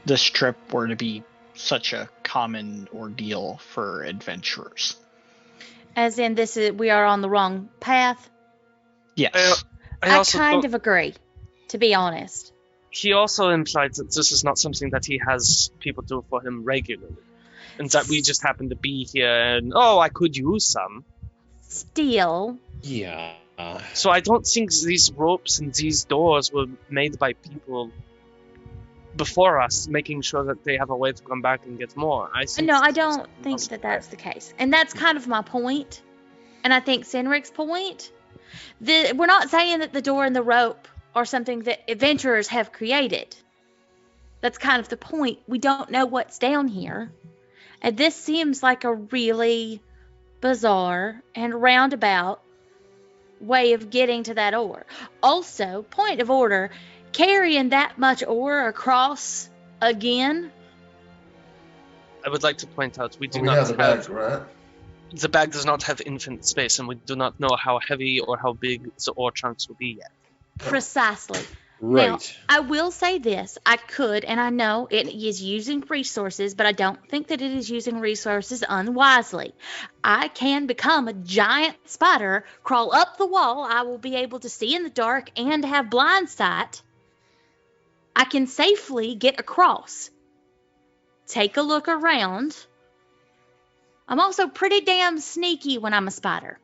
this trip were to be such a common ordeal for adventurers. As in, we are on the wrong path. Yes. I also kind thought- of agree, to be honest. He also implied that this is not something that he has people do for him regularly. And that we just happen to be here and, I could use some. Still, Yeah. So I don't think these ropes and these doors were made by people before us, making sure that they have a way to come back and get more. I don't think that that's the case. And that's kind of my point. And I think Sinric's point. We're not saying that the door and the rope are something that adventurers have created. That's kind of the point. We don't know what's down here. And this seems like a really bizarre and roundabout way of getting to that ore. Also, point of order, carrying that much ore across again. I would like to point out we do We not have the bags, right? the bag does not have infinite space, and we do not know how heavy or how big the ore chunks will be yet. Precisely. Right. Now, I will say this. I could, and I know it is using resources, but I don't think that it is using resources unwisely. I can become a giant spider, crawl up the wall. I will be able to see in the dark and have blind sight. I can safely get across. Take a look around. I'm also pretty damn sneaky when I'm a spider.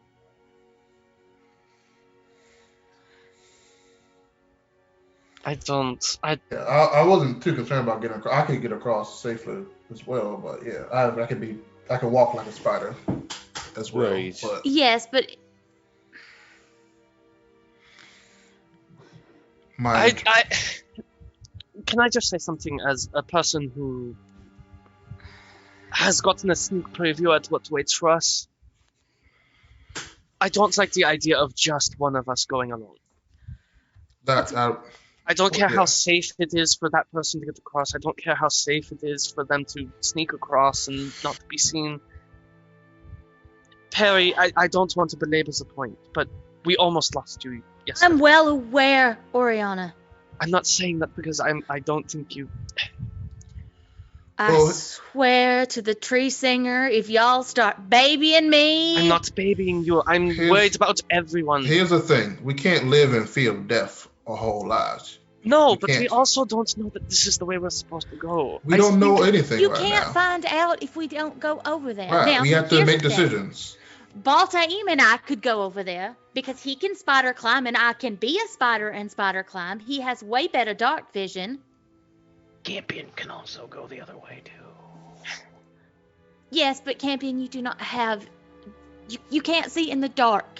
Yeah, I wasn't too concerned about getting across. I could get across safely as well, but yeah, I can walk like a spider as well. Right. But Yes, but Can I just say something as a person who has gotten a sneak preview at what waits for us? I don't like the idea of just one of us going alone. I don't care how safe it is for that person to get across. I don't care how safe it is for them to sneak across and not be seen. Perry, I don't want to belabor the point, but we almost lost you yesterday. I'm well aware, Oriana. I'm not saying that because I don't think you... I swear to the tree singer, if y'all start babying me... I'm not babying you. I'm worried about everyone. Here's the thing. We can't live in fear of death our whole lives. No, We but can't. we also don't know that this is the way we're supposed to go. We don't know anything You right can't now. find out if we don't go over there. Right. Now, We have to here's make the thing. decisions. Baltaim and I could go over there because he can spider climb and I can be a spider and spider climb. He has way better dark vision. Campion can also go the other way too. Yes, but Campion, you do not have... You can't see in the dark.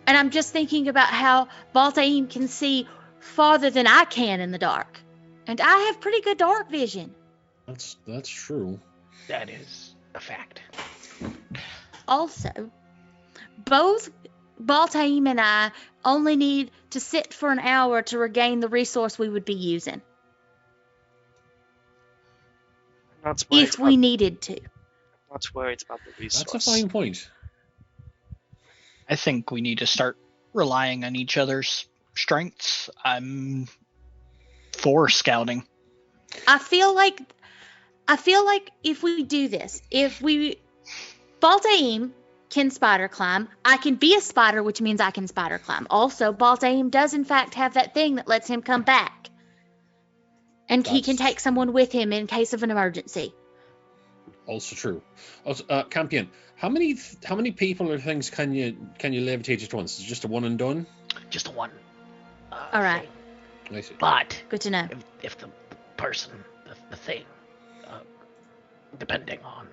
And I'm just thinking about how Baltaim can see farther than I can in the dark. And I have pretty good dark vision. That's true. That is a fact. Also, both Baltaim and I only need to sit for an hour to regain the resource we would be using. Not worried If we about, needed to. not worried about the resource. That's a fine point. I think we need to start relying on each other's strengths. I'm for scouting. I feel like if we do this, Baltaim can spider climb. I can be a spider, which means I can spider climb. Also, Baltaim does in fact have that thing that lets him come back. And he can take someone with him in case of an emergency. Also true. Also, Campion, how many people or things can you levitate at once? Is it just a one and done? Just one. All right. I see. But Good to know. if the person, the thing, depending on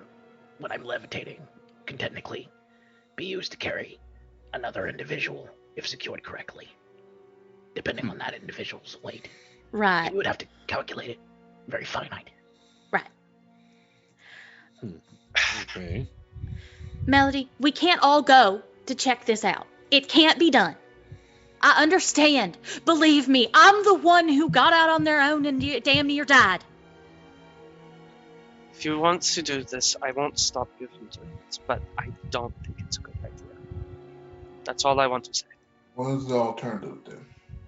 what I'm levitating, can technically be used to carry another individual if secured correctly, depending on that individual's weight. Right. We would have to calculate it very finite. Right. Okay. Melody, we can't all go to check this out. It can't be done. I understand. Believe me, I'm the one who got out on their own and damn near died. If you want to do this, I won't stop you from doing it, but I don't think it's a good idea. That's all I want to say. What is the alternative then?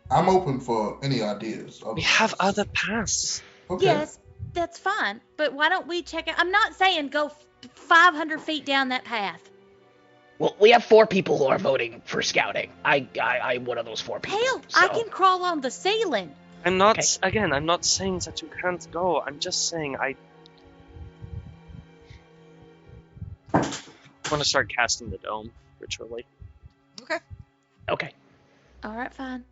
I'm open for any ideas. We have other paths. Okay. Yes, that's fine. But why don't we check it? I'm not saying go 500 feet down that path. Well, we have 4 people who are voting for scouting. I'm one of those 4 people. Hell, so. I can crawl on the ceiling. I'm not, Okay. again, I'm not saying that you can't go. I'm just saying I want to start casting the dome ritually. Okay. Okay. All right, fine.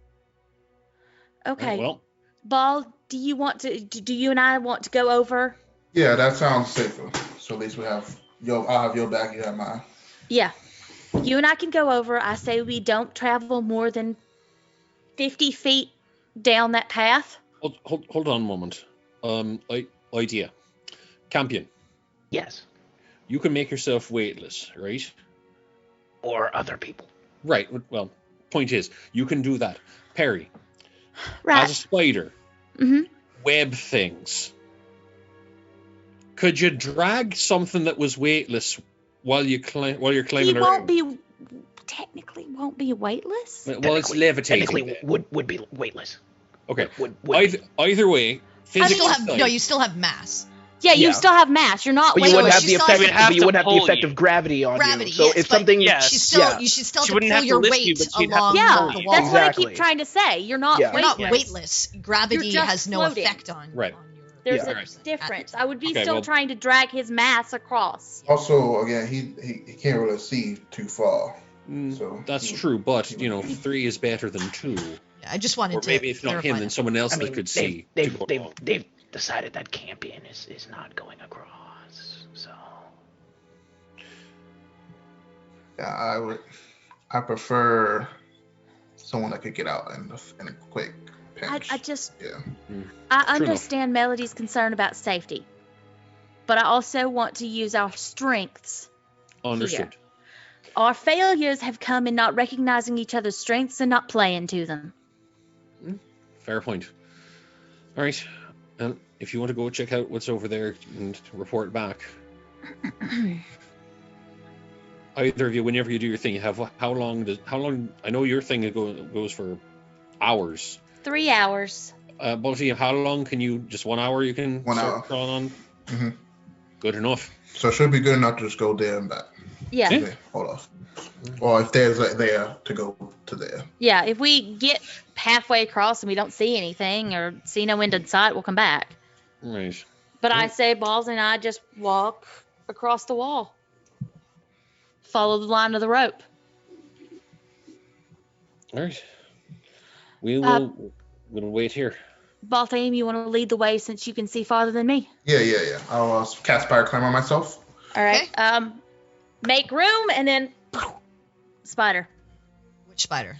Okay. Well, Ball, do you and I want to go over? Yeah, that sounds safer. So at least we have I'll have your back, you have mine. Yeah. You and I can go over. I say we don't travel more than 50 feet down that path. hold on a moment. Idea. Campion, Yes. you can make yourself weightless, right? Or other people. Right. Well, point is, you can do that. Perry, Right. as a spider, Mm-hmm. web things. Could you drag something that was weightless while you're climbing He around? technically won't be weightless. Well, it's levitating. Technically, then. would be weightless. Okay. Would. Either way, You physically. still have, you still have mass. Yeah, you Yeah. still have mass. You're not But you Wait, wouldn't wait, have she the still effect. has to- have But you to wouldn't have the pull effect you. of gravity on Gravity, you. So yes, if but something, Yes. She's still, Yeah. you should still have She to wouldn't pull have to your lift weight you, but she'd have to along Yeah, pull the you. wall. that's what I Exactly. keep trying to say. You're not Yeah. You're not weightless. weightless. Gravity You're just has no floating. effect on Right. on your. There's Yeah. a difference. I would be Okay, still well- trying to drag his mass across. Also, again, he can't really see too far. So That's he- true, but he you know, would- 3 is better than 2. Yeah, I just wanted Or to. maybe if not clarify him, then that. someone else I that mean, could see. to go along. they've decided that Campion is not going across. So Yeah, I prefer someone that could get out in a quick pinch. I just Yeah. I enough. understand Melody's concern about safety, but I also want to use our strengths. Understood. Our failures have come in not recognizing each other's strengths and not playing to them. Fair point. All right. If you want to go check out what's over there and report back. Either of you, whenever you do your thing, you have how long? I know your thing goes for hours. 3 hours. Both of you, how long can you? Just 1 hour? You can 1 start hour. crawling on. Mhm. Good enough. So it should be good enough to just go there and back. Yeah. Yeah. Okay, hold off. Or if there's there to go to there. Yeah, if we get halfway across and we don't see anything or see no end in sight, we'll come back. Right. But I say Balls and I just walk across the wall. Follow the line of the rope. All right. We'll wait here. Baltham, you want to lead the way since you can see farther than me? Yeah. I'll cast Fire Climb on myself. All right. Make room and then spider. Which spider?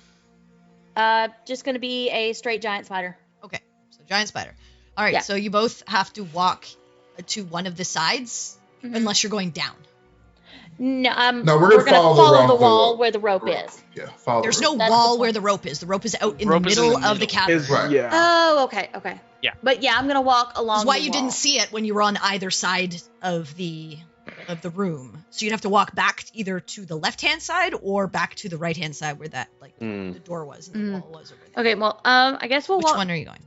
Just going to be a straight giant spider. Okay, so giant spider. All right, Yeah. so you both have to walk to one of the sides, Mhm. unless you're going down. No, No, we're gonna gonna follow the the wall where the rope is. Yeah, follow There's the no rope. That's wall the where point. the rope is. The rope is out in Rope the is in middle the of the middle. cavern. Right. yeah. Oh, okay. Yeah. But yeah, I'm gonna walk along. That's why the you wall. didn't see it when you were on either side of the room. So you'd have to walk back either to the left-hand side or back to the right-hand side where that the door was and the wall was over there. Okay, well, I guess we'll Which walk. one are you going?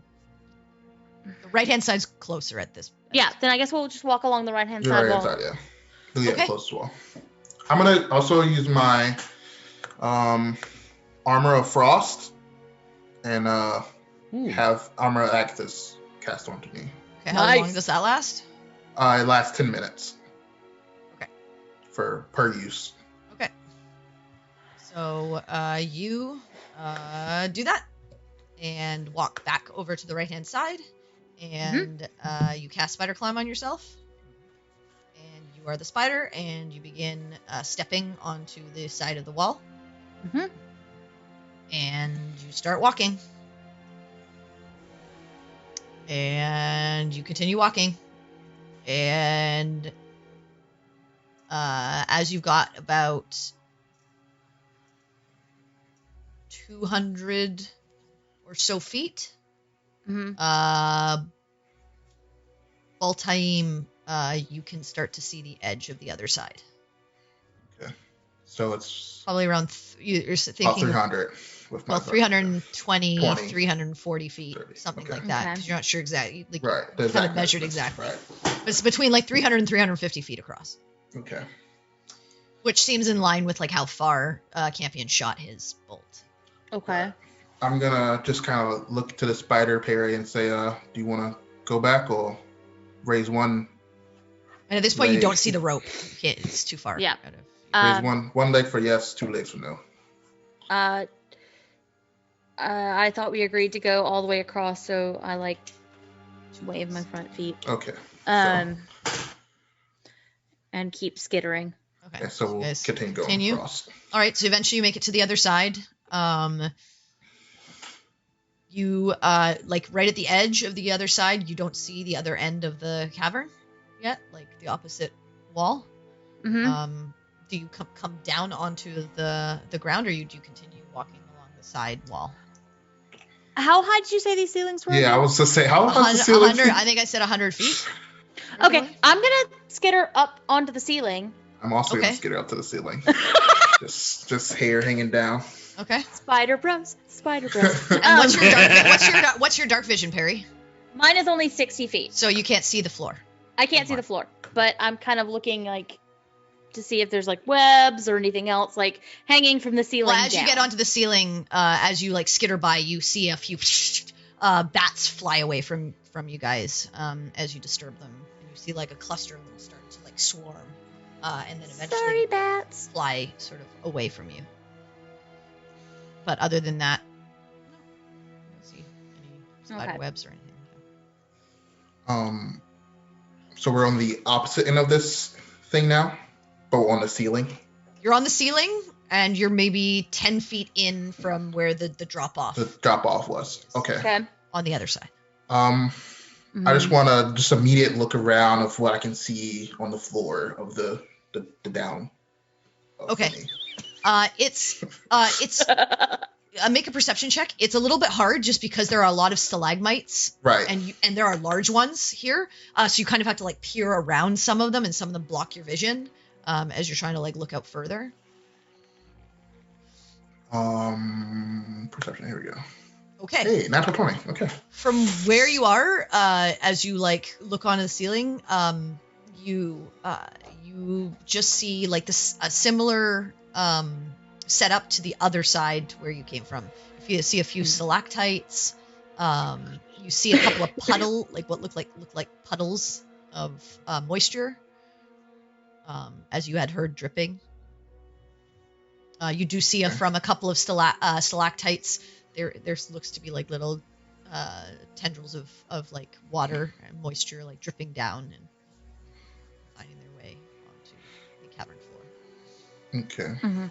right-hand side's closer at this. Yeah, then I guess we'll just walk along the right-hand Your side right-hand wall. side, yeah. Yeah, Okay. close to wall. I'm gonna also use my armor of frost and have armor of Actus cast onto me. Okay, how long Nice. does that last? It lasts 10 minutes. Okay. Per use. Okay. So you do that and walk back over to the right-hand side, and you cast Spider Climb on yourself. And you are the spider, and you begin stepping onto the side of the wall. Mhm. And you start walking. And you continue walking. And as you've got about 200 or so feet, Mhm. Baltaim, you can start to see the edge of the other side. Okay. So it's Probably around, you're about thinking, 300 with my well, 320, 20, 340 feet, 30, something okay. like that, Okay. because you're not sure exactly. Like, Right. you kind of measured measurements, exactly. Right. But it's between like 300 and 350 feet across, Okay. which seems in line with like how far Campion shot his bolt. Okay. I'm gonna just kind of look to the spider, Perry, and say, do you want to go back or raise one? And at this point, you Leg. don't see the rope. You can't, it's too far. Yeah. Raise one leg for yes, 2 legs for no. I thought we agreed to go all the way across, so I like wave my front feet. Okay. And keep skittering. Okay. Okay, so you we'll guys continue going continue. across. All right. So eventually you make it to the other side. You like right at the edge of the other side. You don't see the other end of the cavern yet, like the opposite wall. Mm-hmm. Do you come down onto the ground, or do you continue walking along the side wall? How high did you say these ceilings were? Yeah, I was to say, how about the ceiling? 100. I think I said 100 feet. Okay, originally. I'm gonna skitter up onto the ceiling. I'm also Okay. gonna skitter up to the ceiling. just hair hanging down. Okay. Spider bros, spider bros. And what's your dark vision, Perry? Mine is only 60 feet. So you can't see the floor. I can't see the floor, but I'm kind of looking like to see if there's like webs or anything else like hanging from the ceiling. Well, as you get onto the ceiling, as you like skitter by, you see a few bats fly away from you guys as you disturb them, and you see like a cluster of them start to like swarm, and then eventually Sorry, bats. fly sort of away from you. But other than that, no, I don't see any spider Okay. webs or anything. So we're on the opposite end of this thing now, but we're on the ceiling. You're on the ceiling, and you're maybe 10 feet in from where the drop off The drop off was. Okay. Okay. on the other side. I just want to just immediate look around of what I can see on the floor of the down. Okay. Me. It's make a perception check. It's a little bit hard just because there are a lot of stalagmites, Right. and there are large ones here. So you kind of have to like peer around some of them, and some of them block your vision as you're trying to like look out further. Perception. Here we go. Okay. Hey, natural 20. Okay. From where you are, as you like look onto the ceiling, you just see like this a similar setup to the other side where you came from. If you see a few stalactites, you see a couple of what look like puddles of moisture, as you had heard dripping. You do see from a couple of stalactites. There looks to be like little tendrils of like water and moisture like dripping down and finding their way onto the cavern floor. Okay. Mm-hmm.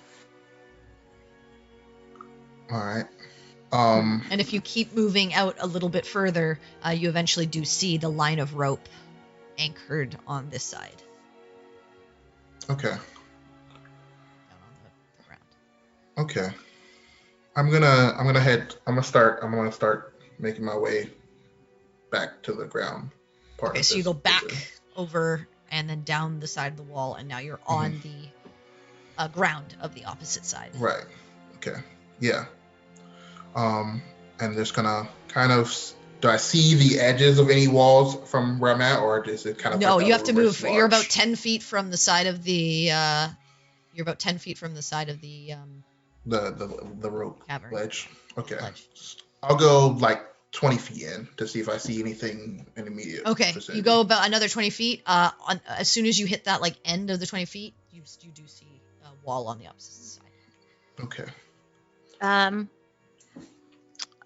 All right. And if you keep moving out a little bit further, you eventually do see the line of rope anchored on this side, Okay. down on the ground. Okay. I'm gonna start making my way back to the ground part. Okay, of so you this go back prison. over and then down the side of the wall, and now you're on the ground of the opposite side. Right. Okay. Yeah. And just gonna kind of do I see the edges of any walls from where I'm at, or is it kind of No, like you a have to reverse move. You're about large? 10 feet from the side of the. You're about 10 feet from the side of the the rope cavern. ledge. Okay, Ledge. I'll go like 20 feet in to see if I see anything in immediate Okay, vicinity. you go about another 20 feet. As soon as you hit that like end of the 20 feet, you do see a wall on the opposite side. Okay.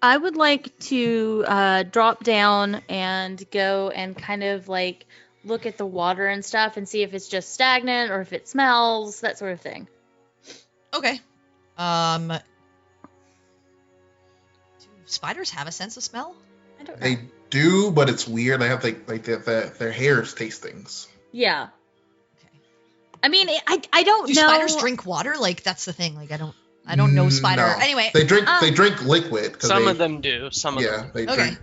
I would like to drop down and go and kind of like look at the water and stuff and see if it's just stagnant or if it smells, that sort of thing. Okay. Do spiders have a sense of smell? I don't know. They do, but it's weird. They have their hairs taste things. Yeah. Okay. I mean, I don't Do know. spiders drink water? Like that's the thing. Like I don't know spider. No. Anyway, They drink liquid. Some of them do. Some of them. They okay. drink.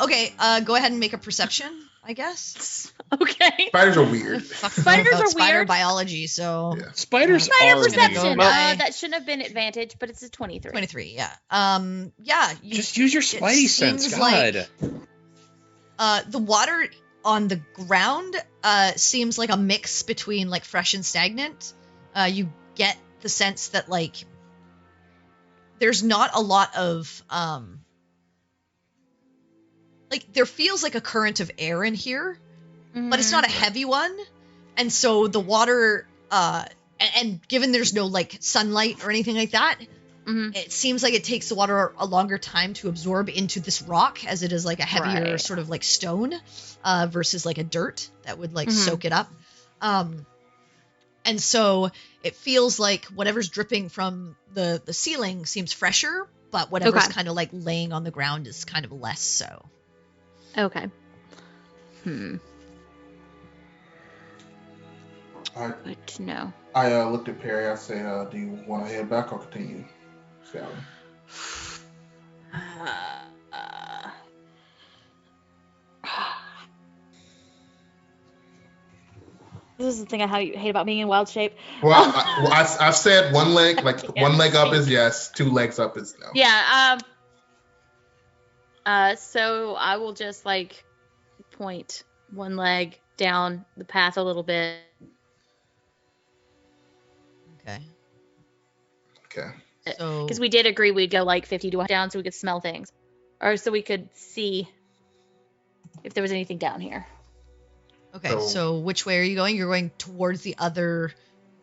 Okay. Go ahead and make a perception, I guess. Okay. Spiders are weird. Spiders about are spider weird. biology, so Yeah. Spiders Spider are perception. weird. That shouldn't have been advantage, but it's a 23. 23. Yeah. Yeah. Just use your spidey sense, seems God. The water on the ground seems like a mix between like fresh and stagnant. You get the sense that like there's not a lot of like there feels like a current of air in here, but it's not a heavy one, and so the water and given there's no like sunlight or anything like that, it seems like it takes the water a longer time to absorb into this rock, as it is like a heavier sort of like stone versus like a dirt that would like soak it up. And so it feels like whatever's dripping from the ceiling seems fresher, but whatever's kind of like laying on the ground is kind of less so. Okay. I Good to know. I looked at Perry. I said, "Do you want to head back or continue scouting?" This is the thing I hate about being in wild shape. Well, I've said one leg, like one leg up is yes, two legs up is no. Yeah. So I will just like point one leg down the path a little bit. Okay. Okay. So Because we did agree we'd go like 50 to down so we could smell things. Or so we could see if there was anything down here. okay, so which way are you going? You're going towards the other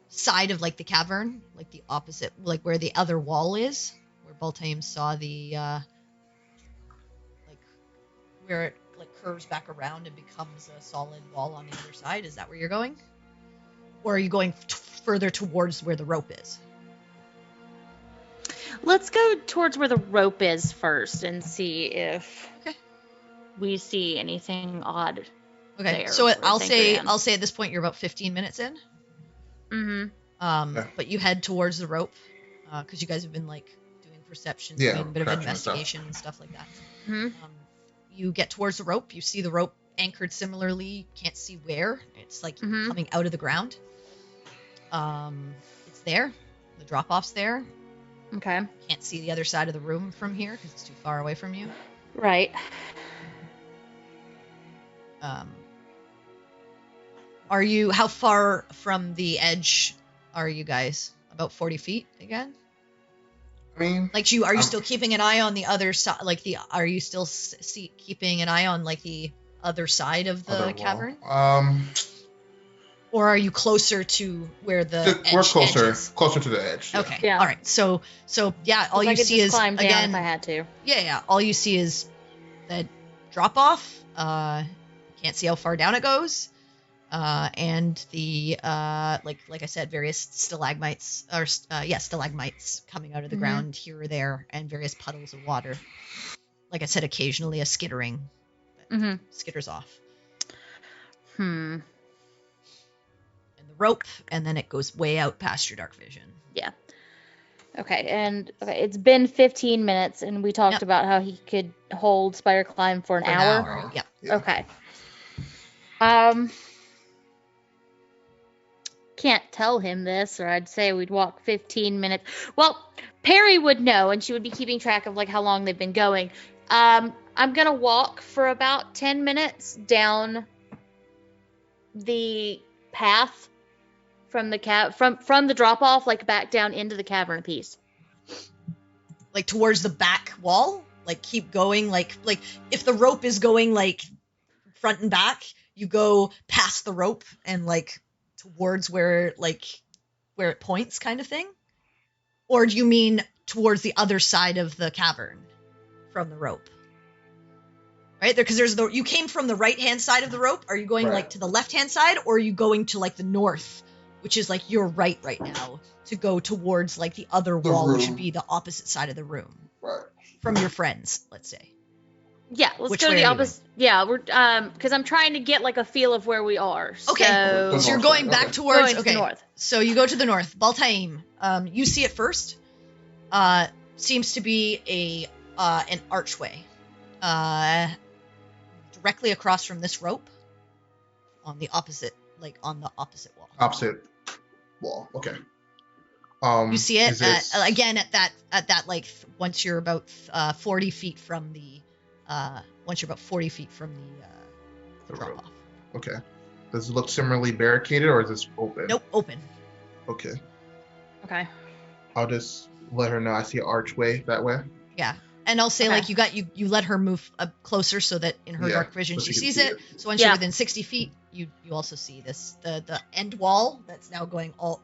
side of like the cavern, like the opposite, like where the other wall is, where Baltaim saw the like where it like curves back around and becomes a solid wall on the other side. Is that where you're going? Or are you going further towards where the rope is? Let's go towards where the rope is first and see if we see anything odd. Okay, there so or I'll think we're in. say at this point you're about 15 minutes in. Mm-hmm. But you head towards the rope because you guys have been like doing perception, Yeah, doing a bit of perception and stuff. investigation and stuff like that. Mm-hmm. You get towards the rope. You see the rope anchored similarly. Can't see where. It's like coming out of the ground. It's there. The drop-off's there. Okay. Can't see the other side of the room from here because it's too far away from you. Right. Are you? How far from the edge are you guys? About 40 feet again? I mean, Like are you still keeping an eye on the other side? Like are you still keeping an eye on like the other side of the other cavern? wall. Or are you closer to where the We're edge closer is? to the edge. Okay. Yeah. All right. So yeah, all I you could see just is climb down again. if I had to. Yeah. All you see is that drop off. Can't see how far down it goes. And the like I said, various stalagmites coming out of the ground here or there, and various puddles of water. Like I said, occasionally a skittering that skitters off. And the rope, and then it goes way out past your dark vision. Yeah. Okay, it's been 15 minutes, and we talked about how he could hold Spider Climb for an hour. Yep. Yeah. Okay. Can't tell him this, or I'd say we'd walk 15 minutes. Well, Perry would know, and she would be keeping track of like how long they've been going. I'm gonna walk for about 10 minutes down the path from the from the drop off, like back down into the cavern piece. Like towards the back wall? Like keep going, like if the rope is going like front and back, you go past the rope and like towards where it points kind of thing? Or do you mean towards the other side of the cavern from the rope? Right? Because you came from the right-hand side of the rope. Are you going Right. like to the left-hand side, or are you going to like the north, which is like your right now, to go towards like the other The wall, which room. would be the opposite side of the room Right. from your friends, let's say. Yeah, let's Which go to way the are you opposite. Yeah, we're because I'm trying to get like a feel of where we are. Okay. So, So you're north going side, back okay. towards Going to the north. So you go to the north. Baltaim, you see it first. Seems to be an archway. Directly across from this rope. On the opposite wall. Opposite wall. Okay. You see it Is this... again at that like once you're about 40 feet from the The drop rope. off. Okay. Does it look similarly barricaded, or is this open? Nope, open. Okay. Okay. I'll just let her know I see an archway that way. Yeah. And I'll say Okay. like you let her move closer so that in her Yeah, dark vision so she she can sees see it. it. So once Yeah. you're within 60 feet, you also see this the end wall that's now going both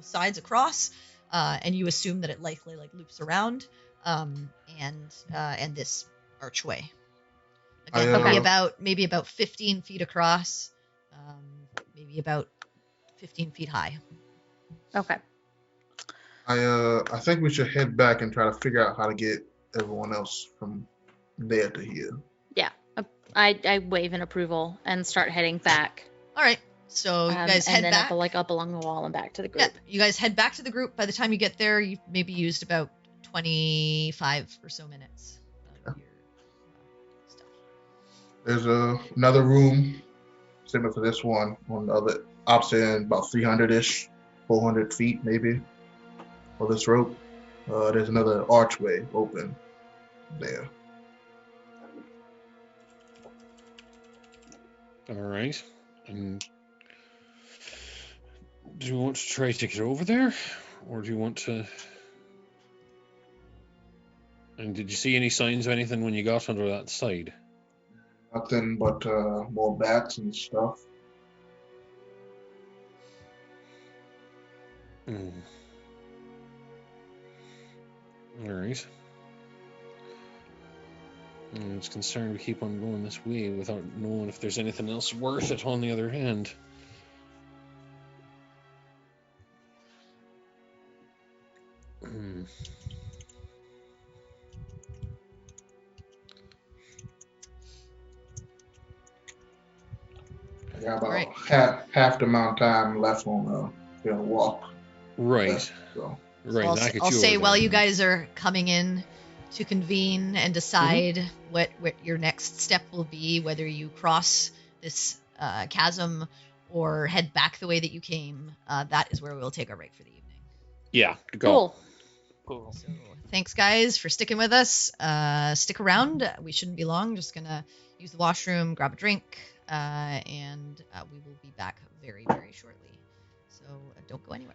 sides across, and you assume that it likely like loops around, and this archway. Again, maybe about 15 feet across, maybe about 15 feet high. Okay. I think we should head back and try to figure out how to get everyone else from there to here. Yeah. I wave in approval and start heading back. All right. So you guys head and then back. up along the wall and back to the group. Yeah, you guys head back to the group. By the time you get there, you've maybe used about 25 or so minutes of your stuff. There's another room similar to this one on the other opposite end, about 300-ish, 400 feet maybe, of this rope. There's another archway open there. All right. And do you want to try to get over there, or do you want to? And did you see any signs of anything when you got under that side? Nothing but more bats and stuff. Hmm. All right. I was concerned we keep on going this way without knowing if there's anything else worth it on the other hand. Hmm. I got about Right. half the amount of time left on the walk. Right. left, so. Right. So that gets I'll you say over while there. you guys are coming in to convene and decide what your next step will be, whether you cross this chasm or head back the way that you came, that is where we'll take our break for the evening. Yeah. Go. Cool. Cool. So thanks, guys, for sticking with us. Stick around. We shouldn't be long. Just gonna use the washroom, grab a drink, and we will be back very, very shortly. So don't go anywhere.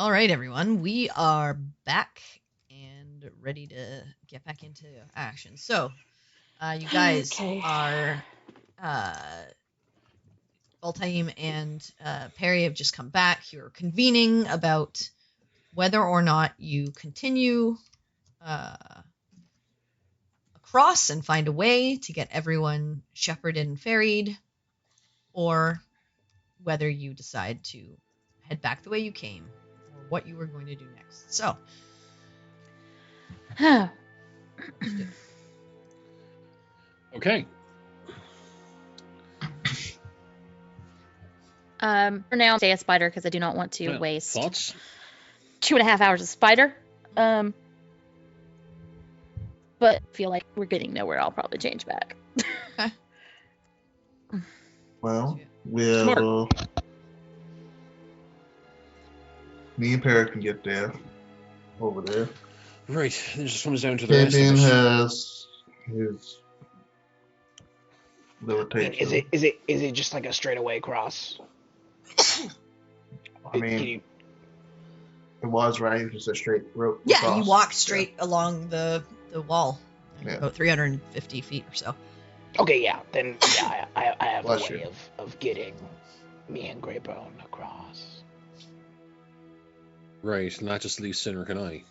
All right, everyone. We are back and ready to get back into action. So, you guys Okay. are Baltaim and Perry have just come back. You're convening about whether or not you continue across and find a way to get everyone shepherded and ferried, or whether you decide to head back the way you came, or what you were going to do next. So, let's do it. Okay. For now, stay a spider because I do not want to Well, waste thoughts? 2.5 hours of spider. But I feel like we're getting nowhere. I'll probably change back. Okay. Well, we have Smart. me and Perry can get there. Over there. Right. It just comes down to the rest Fabian of us. has his I mean, levitation. is it just like a straightaway cross? I mean, it was right. It's just a straight rope. Yeah, across. you walk straight along the wall, Yeah. about 350 feet or so. Okay, yeah. Then yeah, I have Bless a way you. of getting me and Greybone across. Right, and that just leaves Sinrick and I.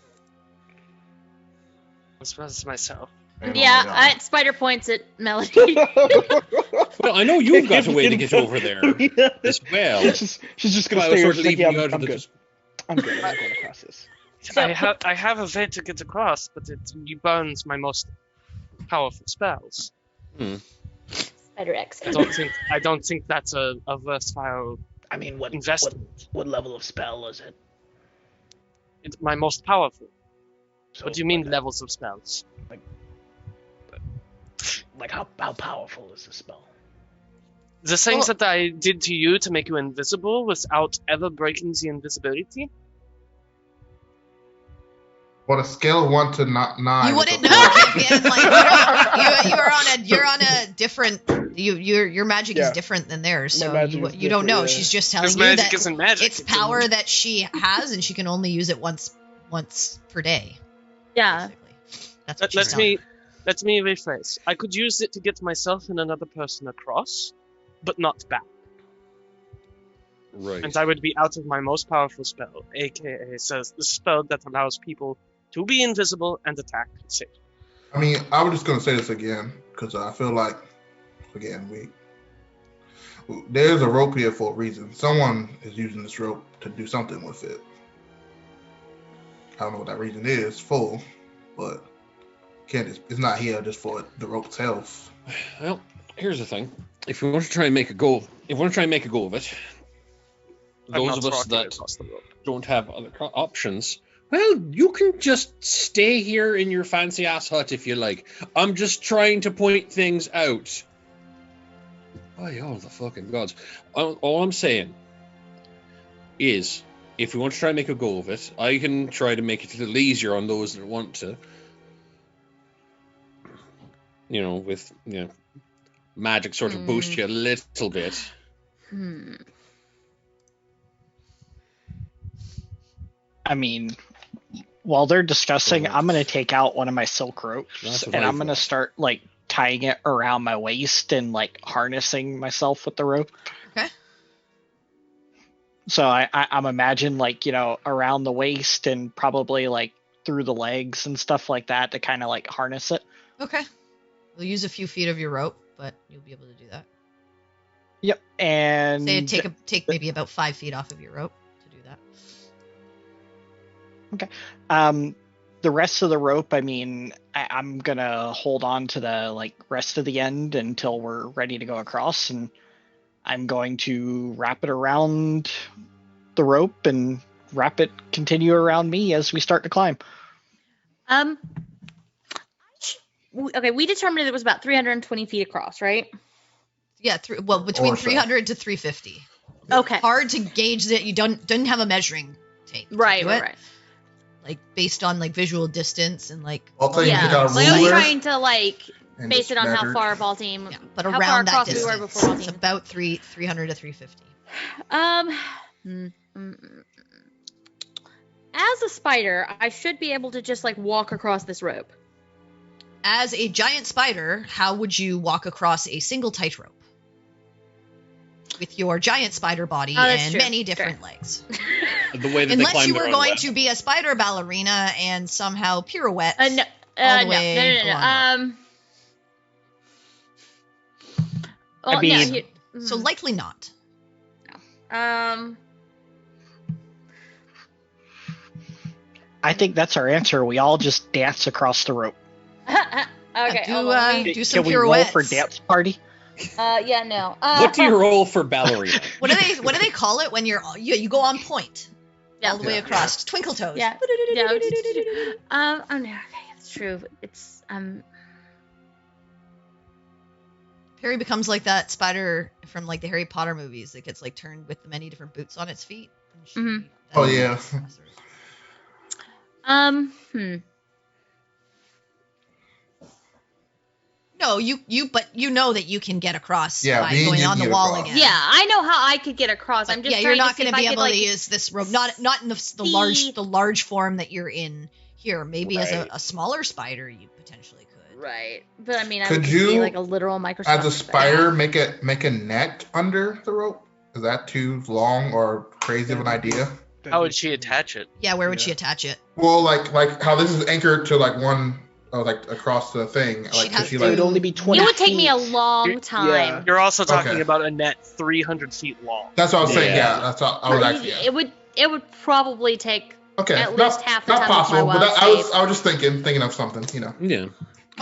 As well as myself. And Yeah, oh my God. spider points at Melody. Well, I know you've got a way to get over there as well. She's just gonna I was stay sort here. of She's like, leaving yeah, you out I'm of the. good. I'm good. I'm going across this. So- I have a way to get across, but it burns my most powerful spells. Spider X. I don't think that's a worthwhile I mean, what investment. what level of spell is it? It's my most powerful. So, What do you mean levels of spells? Like how powerful is the spell? The things that I did to you to make you invisible without ever breaking the invisibility? What a scale of 1 to 9. You wouldn't know, Fabian. Like you're on a different. Your magic is different than theirs, My so magic is you don't know. different, yeah. She's just telling Because you magic that isn't magic. it's power that she has, and she can only use it once per day. Yeah. Basically. That's what she's telling you. Let me rephrase. I could use it to get myself and another person across, but not back. Right. And I would be out of my most powerful spell, aka says the spell that allows people to be invisible and attack safe. I mean, I was just going to say this again, because I feel like, again, there's a rope here for a reason. Someone is using this rope to do something with it. I don't know what that reason is for, but it's not here just for the rope itself. Well, here's the thing. If we want to try and make a go, of it, those of us that don't have other options, well, you can just stay here in your fancy ass hut if you like. I'm just trying to point things out. By all the fucking gods. All I'm saying is, if we want to try and make a go of it, I can try to make it a little easier on those that want to. With magic sort of boost you a little bit. I mean, while they're discussing, Right. I'm going to take out one of my silk ropes That's what and I I'm going to thought. start like tying it around my waist and like harnessing myself with the rope. Okay. So I'm imagine like, around the waist and probably like through the legs and stuff like that to kind of like harness it. Okay. We'll use a few feet of your rope, but you'll be able to do that. Yep. And Say take maybe about 5 feet off of your rope to do that. the rest of the rope, I mean, I'm gonna hold on to the like rest of the end until we're ready to go across, and I'm going to wrap it around the rope and continue around me as we start to climb. Okay, we determined it was about 320 feet across, right? Yeah, between 300 to 350. Okay. Hard to gauge that you didn't have a measuring tape. to Right, do right, it. right. Like based on like visual distance and like. I'll tell you, Yeah, you got a like I was ruler trying to like and base just it on how measured. far ball team. Yeah, but how far around that across we distance, were before ball it's team. about 300 to 350. as a spider, I should be able to just like walk across this rope. As a giant spider, how would you walk across a single tightrope? With your giant spider body that's and true. many different legs. The way that they Unless climb you their were own going web. to be a spider ballerina and somehow pirouette. No, all the no, way no. along Well, I mean- no, here- So likely not. I think that's our answer. We all just dance across the rope. okay. do, hold on, let me- do some Can we roll for pirouettes. dance party? yeah, no. What do you roll for ballerina? What do they call it when you go on point all the way Yeah. across? Twinkle toes. Yeah. No. Oh no. Okay, it's true. It's Harry becomes like that spider from like the Harry Potter movies that gets like turned with the many different boots on its feet. And she- Mhm. Oh, yeah. No, but you know that you can get across Yeah, by me and going you on can the get wall across. again. Yeah, I know how I could get across. But I'm just yeah, trying you're not to see going if to be I could, able like, to use this rope. Not in the see- large form that you're in here. Maybe as Right. a smaller spider, you potentially could. Right, but I mean, I Could would just be you, like a literal microscopic As a spider, make a net under the rope? Is that too long or crazy of an idea? How would she attach it? Yeah, where would Yeah. she attach it? Well, like how this is anchored to like one, like across the thing. She'd Like, have could she to- It like? would only be 20 It would take me a feet. long time. You're also talking Okay. about a net 300 feet long. That's what I was saying. Yeah. Yeah, that's what I was actually. Yeah. It would probably take Okay, at not, least half the not time of my possible, but wild I was shape. I was just thinking of something, you know. Yeah.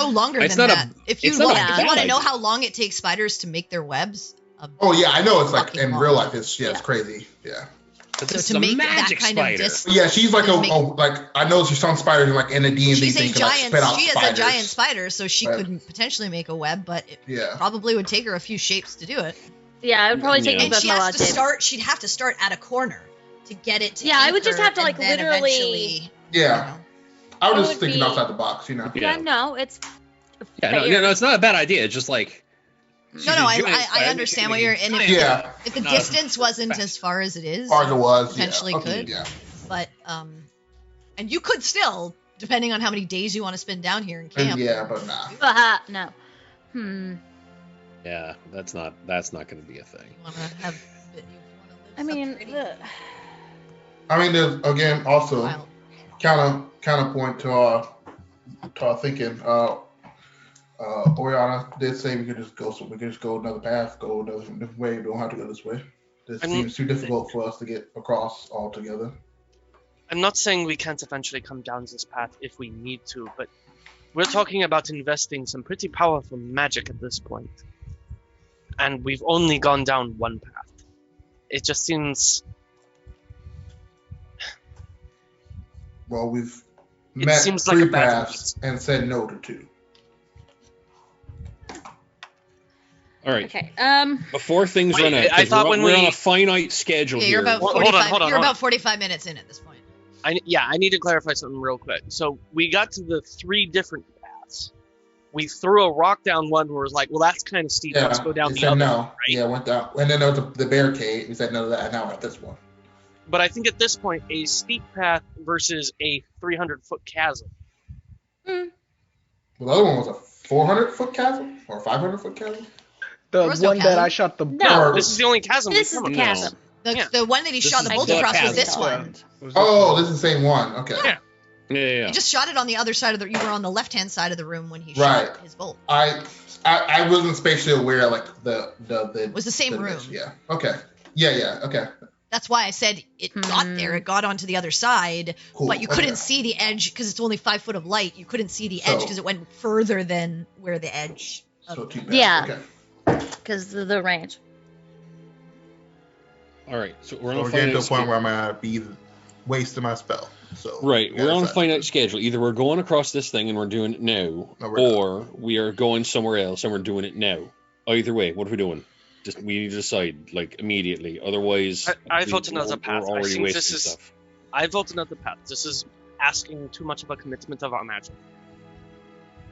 Oh, longer It's than not a- that. If you it's not a if you bad want to know idea. how long it takes spiders to make their webs, Oh yeah, I know it's like Fucking in long. real life. It's Yeah. it's crazy. Yeah. But So this to is a make that magic kind of spider. distance- Yeah, she's like Just make- like I know some spiders like in a D&D she's thing a can like giant. spit out She is spiders. a giant spider, so she Right. could potentially make a web, but it Yeah. probably would take her a few shapes to do it. Yeah, it would probably take Yeah. me And both she my has wild to shapes. start. She'd have to start at a corner to get it to. Yeah, I would just anchor have to, like, and then literally- eventually, Yeah. I It was just would thinking be- outside the box, you know. Yeah, Yeah. no, it's Yeah, no, fair. no, it's not a bad idea. It's just like. No, no, she's a giant I spider, understand she's what a you're in. giant- Yeah. If the Not distance wasn't fast. as far as it is, As far as it was, potentially yeah. Okay, could. Yeah. but and you could still, depending on how many days you want to spend down here in camp. Yeah, but nah. no. Yeah, that's not going to be a thing. You want to have. You wanna live I mean, pretty I mean, there's again also wild. kind of point to our thinking. Oriana did say we could just go another path, go another different way. We don't have to go this way. This seems too difficult for us to get across altogether. I'm not saying we can't eventually come down this path if we need to, but we're talking about investing some pretty powerful magic at this point. And we've only gone down one path. It just seems... Well, we've It met seems like 3 a bad paths and said no to 2. All right. Okay. Before things Wait, run out, I 'cause thought we're, when we're on we- a finite schedule Yeah, here. you're about Hold on, 45. hold on, You're hold on. about 45 minutes in at this point. I need to clarify something real quick. So we got to the 3 different paths. We threw a rock down one where it was like, well, that's kind of steep. Yeah, Let's go down we the said other no. one, right? Yeah, went down, and then there was the barricade. We said no to that. And now we're at this one. But I think at this point, a steep path versus a 300-foot chasm. Well, the other one was a 400-foot chasm or a 500-foot chasm. The There was no one that chasm. I shot the No. This is the only chasm this we is come the across. chasm. Yeah. The one that he This shot is the bolt the across was chasm. this one. Oh, this is the same one. Okay. Yeah. Yeah. You just shot it on the other side of the. You were on the left-hand side of the room when he Right. shot his bolt. I wasn't spatially aware like the It was the same room. Yeah. Okay. Yeah. Okay. That's why I said it got there. It got onto the other side, Cool. but you couldn't Okay. see the edge because it's only 5 foot of light. You couldn't see the edge So- because it went further than where the edge. So Of, 2 paths. Yeah. Okay. Because of the range. All right. So we're So on we're a getting to finite a point schedule. where I'm gonna be wasting my spell. So Right, yeah, we're on a that's- finite schedule. Either we're going across this thing and we're doing it now, No, we're or we are going somewhere else and we're doing it now. Either way, what are we doing? Just we need to decide like immediately. Otherwise, I vote another path. We're I already think wasting this is- stuff. I vote another path. This is asking too much of a commitment of our magic.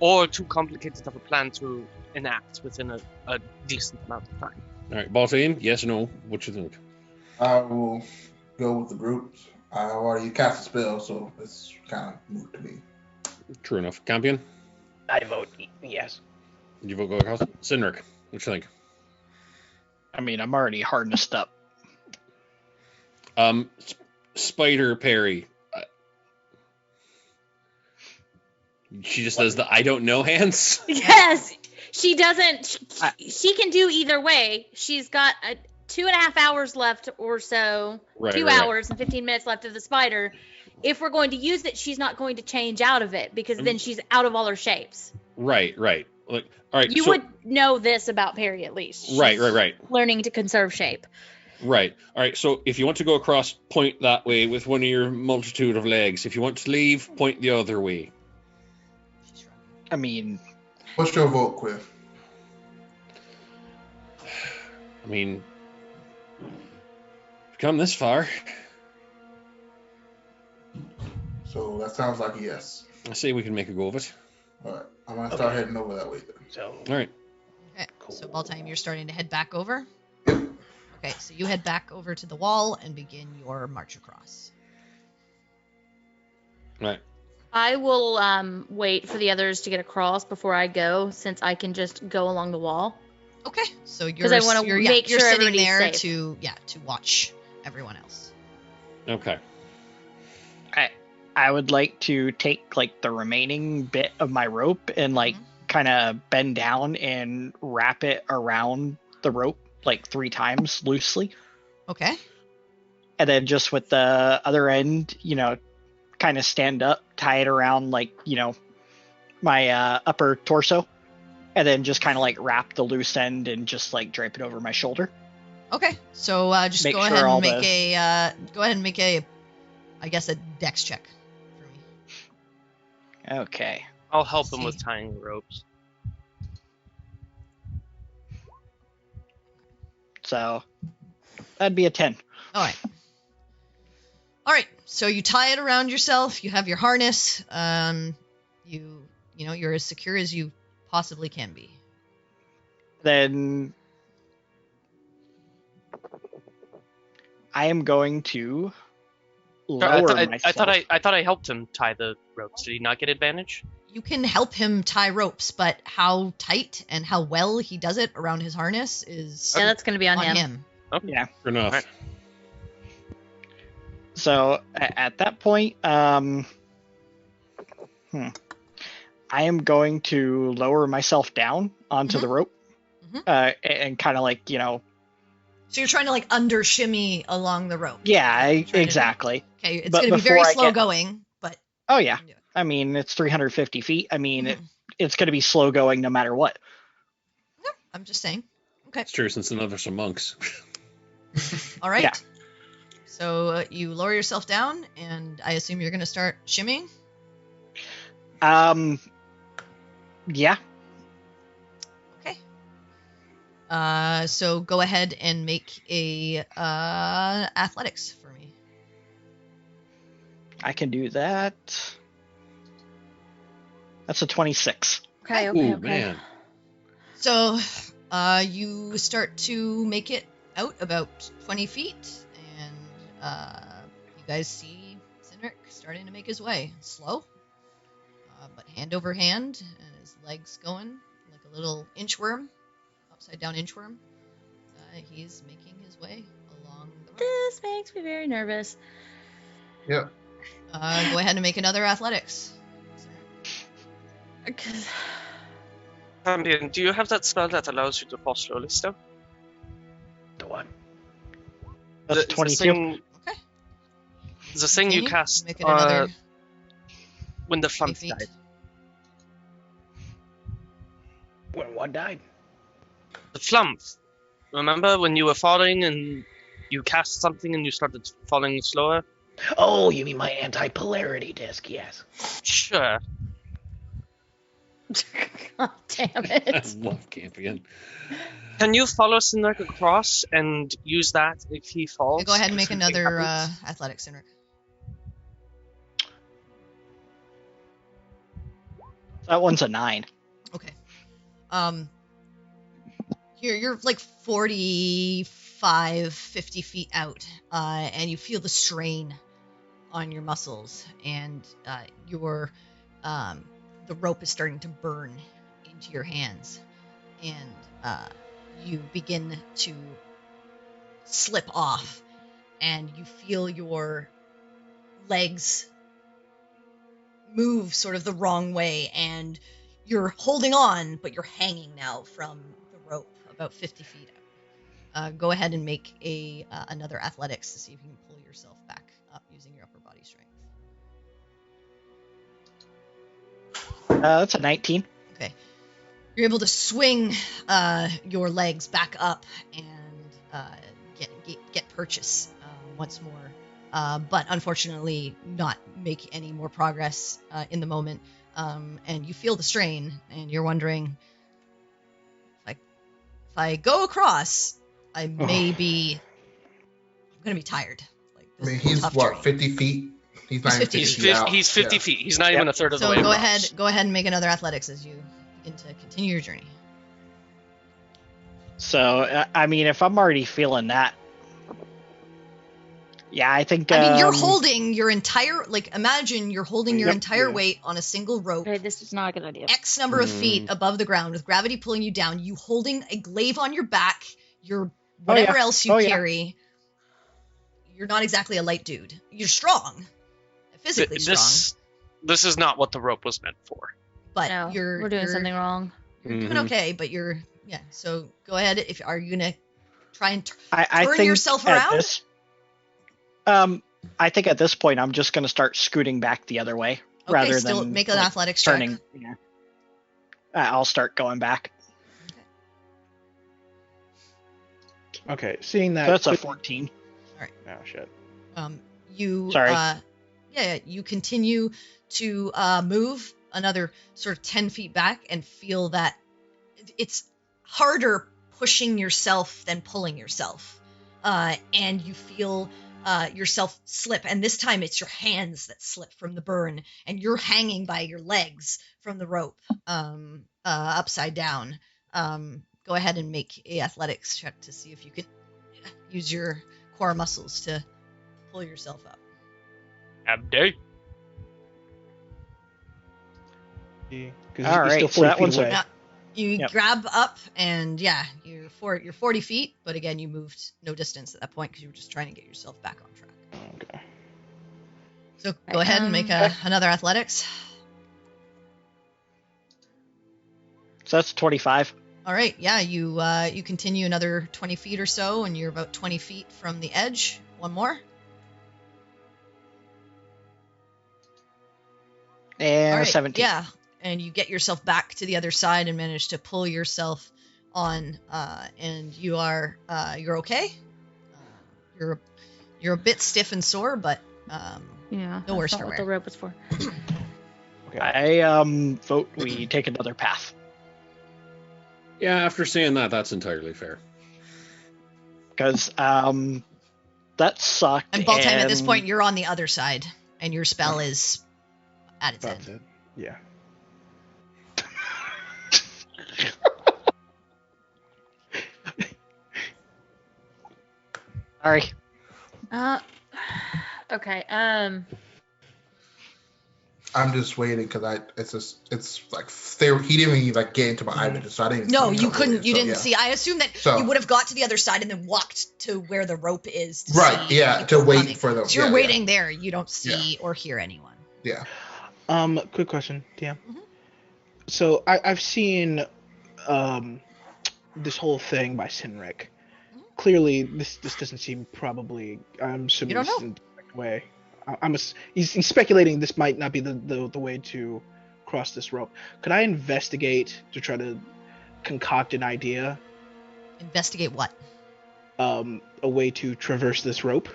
Or too complicated of a plan to enact within a decent amount of time. All right, boss aim. Yes or no? What you think? I will go with the groups I already cast a spell, so it's kind of moot to me. True enough. Campion, I vote yes. did you vote go across? Sinric, what you think? I mean, I'm already harnessed up. Spider Perry. She just does the I don't know hands. Yes, she doesn't. I- She can do either way. She's got 2.5 hours left or so. Right, 2 right. hours and 15 minutes left of the spider. If we're going to use it, she's not going to change out of it because then she's out of all her shapes. Right. Like, all right. You so, would know this about Perry at least. She's Right. learning to conserve shape. Right. All right. So if you want to go across, point that way with one of your multitude of legs. If you want to leave, point the other way. I mean, What's your vote, Quiff? I mean, we've come this far. So that sounds like a yes. I say we can make a go of it. All right, I'm gonna start heading over that way then. So All right. Okay, so Baltime, you're starting to head back over? Yep. Okay, so you head back over to the wall and begin your march across. Right. I will wait for the others to get across before I go, since I can just go along the wall. Okay, so you're 'Cause I wanna make you're sure sitting everybody's there safe. to watch everyone else. Okay. I would like to take like the remaining bit of my rope and like kind of bend down and wrap it around the rope like 3 times loosely. Okay. And then just with the other end, kind of stand up, tie it around like, my upper torso, and then just kind of like wrap the loose end and just like drape it over my shoulder. Okay, so just Make go sure ahead all and make a I guess a dex check for me. Okay. I'll help him See. with tying the ropes. So that'd be a 10. All right. All right. So you tie it around yourself. You have your harness. You're as secure as you possibly can be. Then I am going to lower myself. I thought I helped him tie the ropes. Did he not get advantage? You can help him tie ropes, but how tight and how well he does it around his harness is Yeah, that's going to be on on him. him. Okay. Yeah. Fair enough. Right. So at that point, I am going to lower myself down onto the rope, and kind of like, So you're trying to like under shimmy along the rope. yeah, Trying to- exactly. Okay, it's But going to be very before I slow get- going, but Oh yeah, you can do it. I mean it's 350 feet. I mean Mhm. it's going to be slow going no matter what. I'm just saying. Okay. It's true, since none of us are monks. All right. Yeah. So you lower yourself down, and I assume you're going to start shimmying. Yeah. Okay. So go ahead and make a athletics for me. I can do that. That's a 26. Okay, Ooh, man. So you start to make it out about 20 feet, and you guys see Cindric starting to make his way. Slow, but hand over hand, and his legs going like a little inchworm, upside down inchworm. He's making his way along the road. This makes me very nervous. Yeah. Go ahead and make another athletics. Campion, do you have that spell that allows you to fall slowly still? the what? That's The 22. thing, Okay. the thing you Continue. cast Make it another when the 20 flump feet. died. When one died? The flump. Remember when you were falling and you cast something and you started falling slower? Oh, you mean my anti-polarity disc? Yes. Sure. God damn I it. love Campion. Can you follow Cindric across and use that if he falls? Okay, go ahead and make if something another happens? athletics, Cindric. That one's a 9. Okay. You're like 45, 50 feet out, and you feel the strain on your muscles, and your the rope is starting to burn into your hands, and you begin to slip off, and you feel your legs move sort of the wrong way, and you're holding on, but you're hanging now from the rope about 50 feet out. Go ahead and make another athletics to see if you can pull yourself back up using your upper body strength. That's a 19. Okay. You're able to swing your legs back up and get purchase once more. But unfortunately not make any more progress in the moment. And you feel the strain, and you're wondering, if I go across, I may be... I'm going to be tired. Like, I mean, he's what, 50 feet? He's not even 50 He's feet out. 50 feet. He's not even a third of the So way go across. ahead and make another athletics as you begin to continue your journey. So, I mean, if I'm already feeling that, yeah, I think. I mean, you're holding your entire, imagine you're holding your Yep, entire yeah. weight on a single rope, Okay, this is not a good idea. X number of feet above the ground, with gravity pulling you down, you holding a glaive on your back, your whatever else you carry. You're not exactly a light dude. You're strong, physically strong. This is not what the rope was meant for. But No, you're we're doing something wrong. You're doing okay, but so go ahead. Are you gonna try and I turn think yourself at around? This, I think at this point I'm just going to start scooting back the other way rather still than make an athletics turning. check. Yeah. I'll start going back. Okay, seeing that. So that's a 14. Oh shit. You Sorry. You continue to move another sort of 10 feet back and feel that it's harder pushing yourself than pulling yourself, and you feel yourself slip, and this time it's your hands that slip from the burn, and you're hanging by your legs from the rope, upside down. Go ahead and make a athletics check to see if you can use your core muscles to pull yourself up. Abday. All right, so that one's Now, you grab up, and you're 40 feet, but again, you moved no distance at that point because you were just trying to get yourself back on track. Okay. So go ahead and make another athletics. So that's 25. All right, you continue another 20 feet or so, and you're about 20 feet from the edge. One more. And All right, 17. Yeah, and you get yourself back to the other side and manage to pull yourself on, and you're okay. You're a bit stiff and sore, but Yeah, no worse that's for not what wear. the rope was for. Okay. I vote we take another path. Yeah, after saying that, that's entirely fair. Because that sucked. And Baltime, at this point, you're on the other side, and your spell is at its That's end. it. Yeah. Sorry. Okay. I'm just waiting because it's like he didn't even like get into my eye vision, so I didn't. No, see you him couldn't. earlier, You so, didn't yeah. see. I assume that So- you would have got to the other side and then walked to where the rope is. To Right, see yeah, people to wait coming. for them. So you're yeah, waiting there. You don't see or hear anyone. Yeah. Quick question, TM. Mhm. So I've seen this whole thing by Sinric. Clearly, this doesn't seem probably. I'm assuming You don't this is know. in the correct way. He's speculating this might not be the way to cross this rope. Could I investigate to try to concoct an idea, Investigate what? a way to traverse this rope?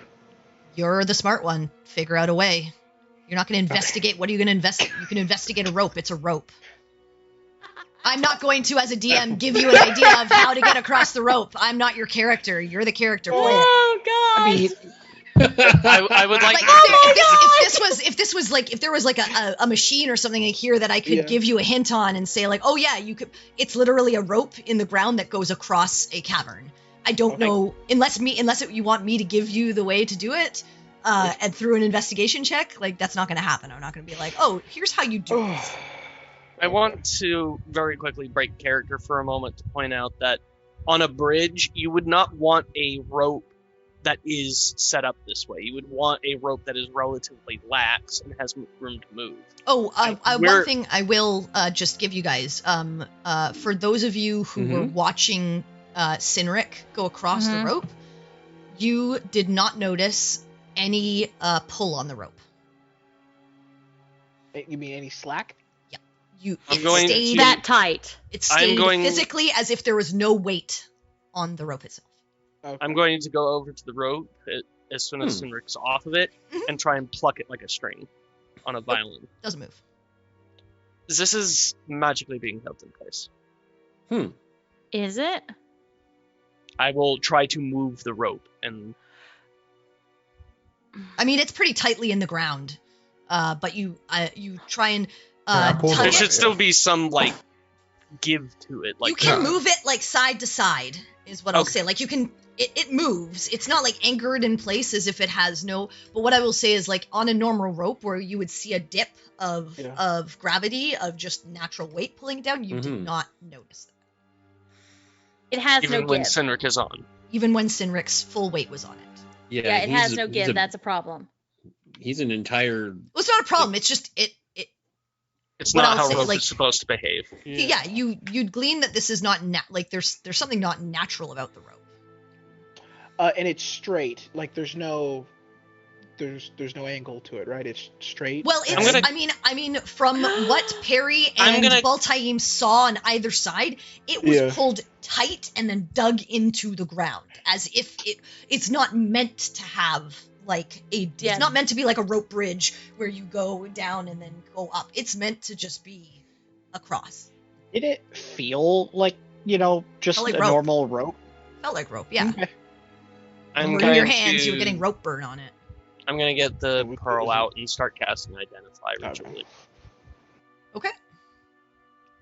You're the smart one. Figure out a way. You're not going to investigate. What are you going to investigate? You can investigate a rope. It's a rope. I'm not going to, as a DM, give you an idea of how to get across the rope. I'm not your character. You're the character. Play it. I mean, I would like. If there was like a machine or something in here that I could give you a hint on and say like, oh yeah, you could. It's literally a rope in the ground that goes across a cavern. I don't know unless you want me to give you the way to do it. and through an investigation check, like that's not going to happen. I'm not going to be like, oh, here's how you do this. I want to very quickly break character for a moment to point out that on a bridge, you would not want a rope that is set up this way. You would want a rope that is relatively lax and has room to move. Oh, one thing I will just give you guys, for those of you who were watching Sinric go across the rope, you did not notice any pull on the rope. You mean any slack? I'm stayed that tight. It stayed physically as if there was no weight on the rope itself. Okay. I'm going to go over to the rope as soon as Sinric's off of it and try and pluck it like a string on a violin. Doesn't move. This is magically being held in place. Is it? I will try to move the rope and... I mean, it's pretty tightly in the ground, but you try and I pulled tug There it. should still be some, like, give to it. Like, you can move it like side to side, is what I'll say. Like you can, it moves. It's not like anchored in place as if it has no. But what I will say is like on a normal rope where you would see a dip of gravity of just natural weight pulling it down, you did not notice that. It has even no when give. Sinric is on. Even when Sinric's full weight was on it. Yeah, it has no give. That's a problem. He's an entire. Well, it's not a problem. It's just It's what not I'll how say, rope like- is supposed to behave. yeah. You'd glean that this is not like there's something not natural about the rope. And it's straight. Like there's no angle to it, right? It's straight. Well, it's. I mean, from what Perry I'm and gonna- Baltaim saw on either side, it was pulled tight and then dug into the ground, as if it's not meant to have like it's not meant to be like a rope bridge where you go down and then go up. It's meant to just be across. Did it feel like, just Felt like a rope. normal rope? Felt like rope, yeah. Okay. I'm When going in your hands, to, you were getting rope burn on it. I'm going to get the pearl out and start casting Identify ritually. Okay.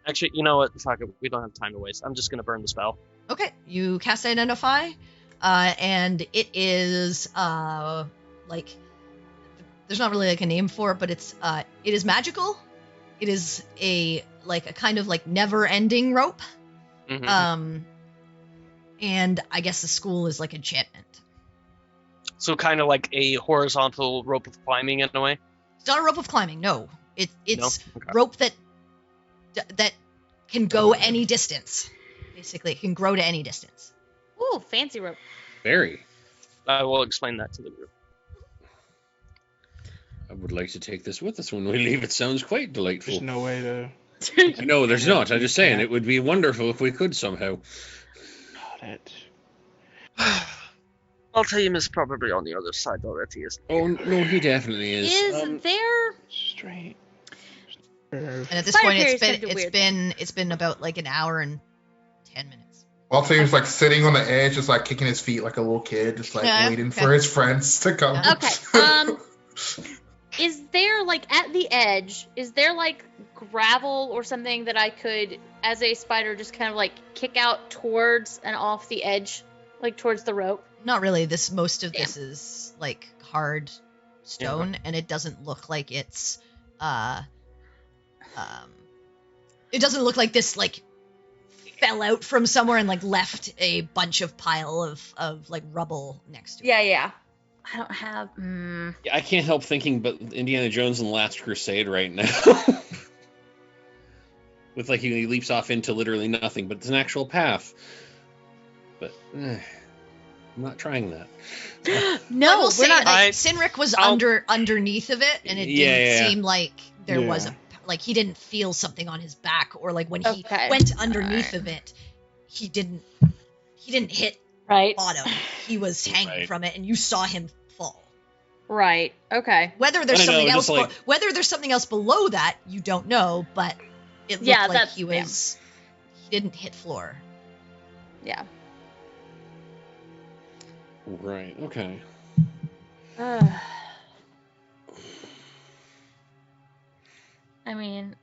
Actually, you know what? Fuck it. We don't have time to waste. I'm just going to burn the spell. Okay, you cast Identify, and it is like there's not really like a name for it, but it is magical. It is a kind of like never-ending rope. Mhm. And I guess the school is like enchantment. So kind of like a horizontal rope of climbing in a way. It's not a rope of climbing. No, it's No? Okay. rope that can go any distance. Basically, it can grow to any distance. Ooh, fancy rope. Very. I will explain that to the group. I would like to take this with us when we leave. It sounds quite delightful. There's no way to. No, there's not. I'm just saying it would be wonderful if we could somehow. Got it. I'll tell you, Miss probably on the other side already, isn't Oh no, he definitely is. Is there? Straight. And at this Fire point, Perry's gonna do weird it's been about like an hour and 10 minutes. Baltaim's like sitting on the edge, just like kicking his feet like a little kid, just like Yeah, waiting okay. for his friends to come. Okay. Is there like at the edge? Is there like gravel or something that I could, as a spider, just kind of like kick out towards and off the edge, like towards the rope? Not really. Most of this is like hard stone, and it doesn't look like it's it doesn't look like this like fell out from somewhere and like left a bunch of pile of like rubble next to it. Yeah. I don't have. I can't help thinking, but Indiana Jones and the Last Crusade right now. With like he leaps off into literally nothing, but there's an actual path. But I'm not trying that. I No, will we're say not. like Sinric was underneath of it, and it didn't seem like there was a like he didn't feel something on his back, or like when he went underneath of it, he didn't hit Right. bottom. He was hanging from it, and you saw him fall. Right. Okay. Whether there's I know, something just else, like- whether the's something else below that, you don't know. But it looked Yeah, like that's- he was. He didn't hit floor. Yeah. Right. Okay. I mean,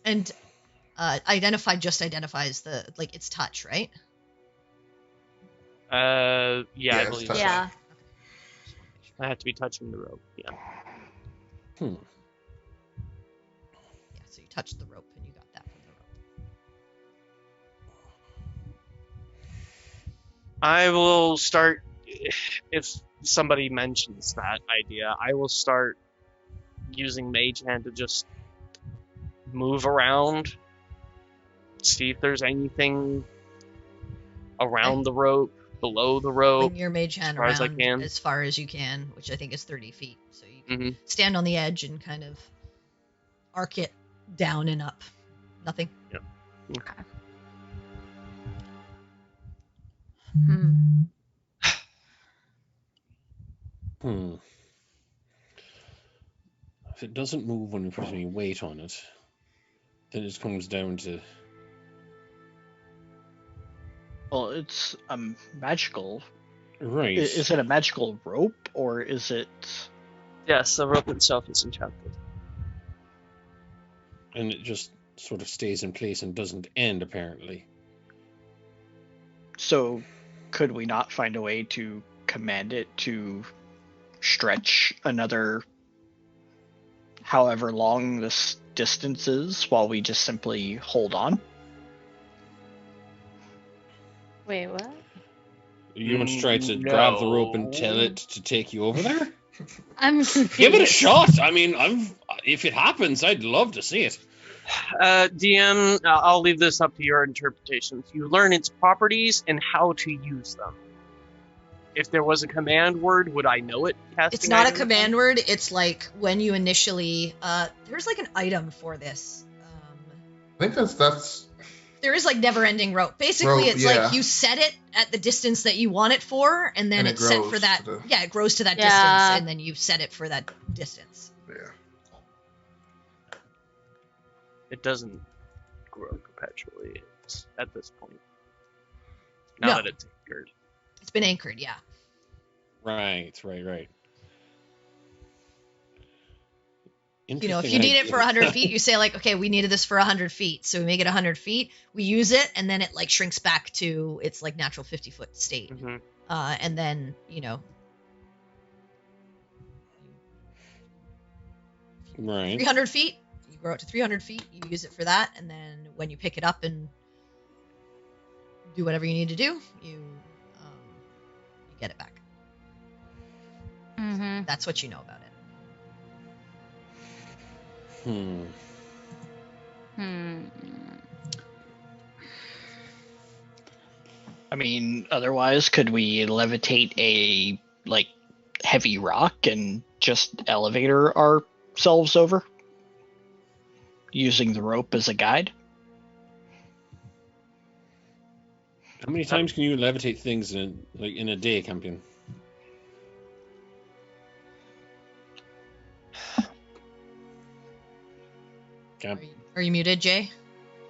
And identify just identifies the like its touch, right? Yeah, I it's believe touching. so. Yeah. I have to be touching the rope. Yeah. Yeah, so you touched the rope and you got that from the rope. I will start, if somebody mentions that idea, I will start using Mage Hand to just move around, see if there's anything around the rope, below the rope, Bring your mage hand as far as I around can. as far as you can, which I think is 30 feet. So you can Mhm. stand on the edge and kind of arc it down and up. Nothing. Hmm. If it doesn't move when you put any weight on it, then it comes down to... Well, it's magical. Right. Is it a magical rope, or is it... Yes, the rope itself is enchanted. And it just sort of stays in place and doesn't end, apparently. So, could we not find a way to command it to stretch another however long this distance is while we just simply hold on? Wait, what? You want to try to grab the rope and tell No. it to take you over there? I'm confused. Give it a shot. I mean, if it happens, I'd love to see it. DM, I'll leave this up to your interpretations. You learn its properties and how to use them. If there was a command word, would I know it? It's not a command word. It's like when you initially. There's like an item for this. I think that's There is like never-ending rope. Basically, Rope, it's yeah. like you set it at the distance that you want it for, and then And it it's set grows for that. to the- Yeah, it grows to that Yeah. distance, and then you set it for that distance. yeah. It doesn't grow perpetually at this point. No. Now that it's anchored. It's been anchored, yeah. Right. You know, if you need it for 100 feet, you say like, okay, we needed this for 100 feet, so we make it 100 feet. We use it, and then it like shrinks back to its like natural 50-foot state. Mm-hmm. And then Right. 300 feet, you grow it to 300 feet. You use it for that, and then when you pick it up and do whatever you need to do, you get it back. Mm-hmm. That's what you know about it. I mean, otherwise, could we levitate a, like, heavy rock and just elevator ourselves over? Using the rope as a guide? How many times can you levitate things in a day, Campion? Camp. Are you muted, Jay?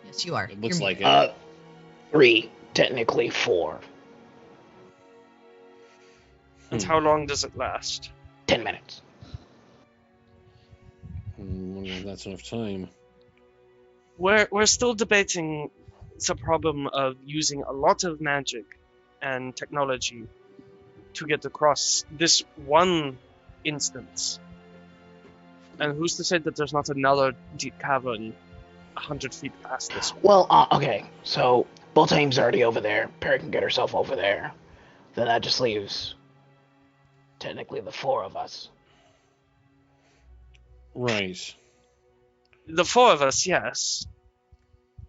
Yes, you are. It looks You're like muted. it. 3, technically 4. And how long does it last? 10 minutes. Wonder if that's enough time. We're still debating the problem of using a lot of magic and technology to get across this one instance. And who's to say that there's not another deep cavern 100 feet past this one? Well, okay, so Boltaim's already over there. Perry can get herself over there. Then that just leaves technically the 4 of us. Right. The 4 of us, yes.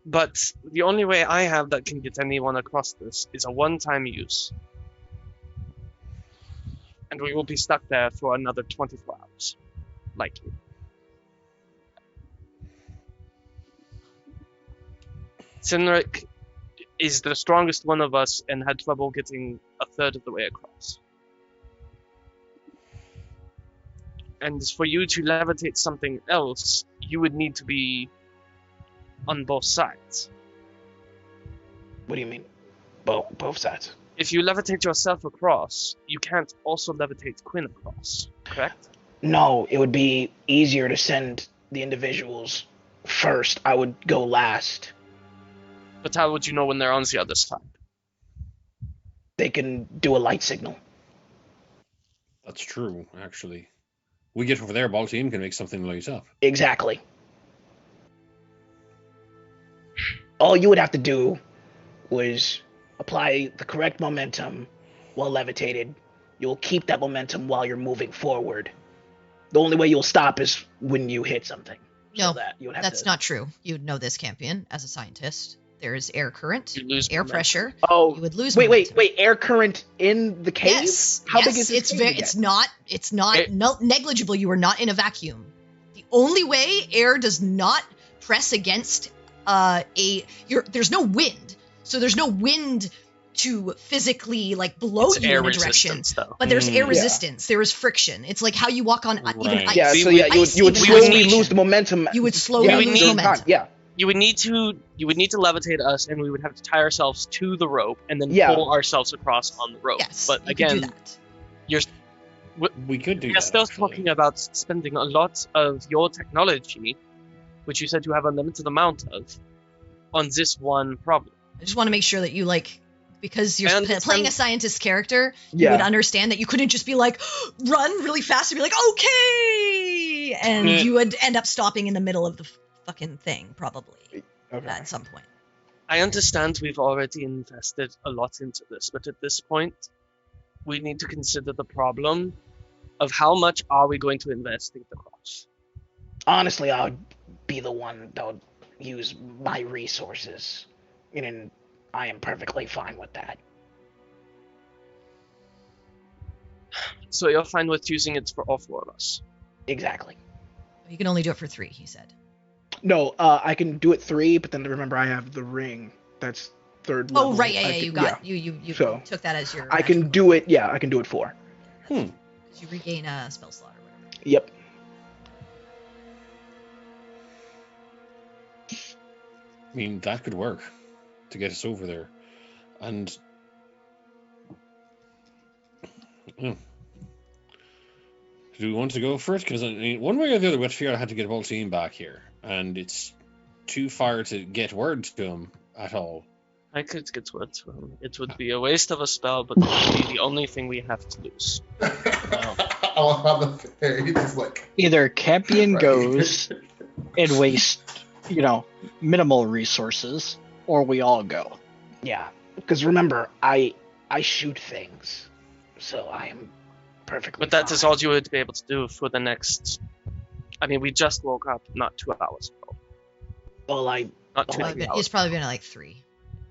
But the only way I have that can get anyone across this is a one-time use. And we will be stuck there for another 24 hours. Likely. Cynric is the strongest one of us and had trouble getting a third of the way across. And for you to levitate something else, you would need to be on both sides. What do you mean? Both sides. If you levitate yourself across, you can't also levitate Quinn across, correct? No, it would be easier to send the individuals first. I would go last. But how would you know when they're on the other side? they can do a light signal. That's true, actually. We get over there, ball team can make something light up. Exactly. All you would have to do was apply the correct momentum while levitated. You'll keep that momentum while you're moving forward. The only way you'll stop is when you hit something. No, that you would have that's to... not true. You would know this, Campion, as a scientist. There is air current, You lose air momentum. pressure. Oh, You would lose wait, momentum. air current in the cave? Yes. How yes, big is this it's cave very, again? it's not It- negligible. You are not in a vacuum. The only way air does not press against there's no wind. So there's no wind to physically like blow It's you air in a direction. resistance, though. But there's air Yeah. resistance. There is friction. It's like how you walk on even Right. ice. Yeah, so We- yeah, you would Ice slowly even has lose the momentum. You would slowly yeah, lose at the same momentum. time, Yeah. You would need to levitate us, and we would have to tie ourselves to the rope and then Yeah. pull ourselves across on the rope. Yes, but you could again, do that. We could do we are that. still actually. talking about spending a lot of your technology, which you said you have a limited amount of, on this one problem. I just want to make sure that you like, because you're I understand- playing a scientist character, you Yeah. would understand that you couldn't just be like, run really fast and be like, okay, and Yeah. you would end up stopping in the middle of the fucking thing, probably, Okay. at some point. I understand we've already invested a lot into this, but at this point, we need to consider the problem of how much are we going to invest in the cross. Honestly, I would be the one that would use my resources. And I am perfectly fine with that. So you're fine with using it for all four of us? Exactly. You can only do it for 3, he said. No, I can do it 3, but then remember I have the ring. That's 3rd level. Oh, right, yeah, I yeah, can- you got, you So, took that as your I can magical do it, yeah, I can do it 4. Hmm. You regain a spell slot or whatever. Yep. I mean, that could work to get us over there. And do we want to go first? Because I mean, one way or the other, we have to figure out how to get Bolt Team back here, and it's too far to get word to him at all. I could get word to him. It would be a waste of a spell, but it would be the only thing we have to lose. I love how the fairy just like Either Campion Right. goes and wastes, minimal resources, or we all go. Yeah. Because remember, I shoot things. So I am perfectly But that fine. is all you would be able to do for the next... I mean, we just woke up not 2 hours ago. Well, Not 2 Oh, three hours. It's probably been at like 3.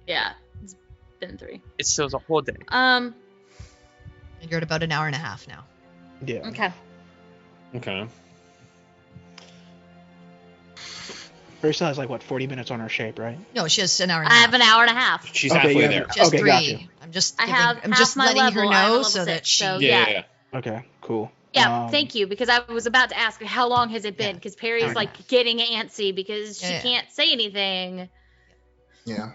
Yeah, it's been 3. It still a whole day. And you're at about an hour and a half now. yeah. Okay. Okay. Fairy still has 40 minutes on her shape, right? No, she has an hour and a I half. have an hour and a half. She's Okay, halfway yeah. there. She has Okay, 3. got you. I'm just I giving, have I'm half just my letting level. her I have a know level so that 6, she... so Yeah. Okay, cool. Yeah, thank you, because I was about to ask how long has it been, Yeah. because Perry's Hour and a half. getting antsy because she Yeah. can't say anything. yeah.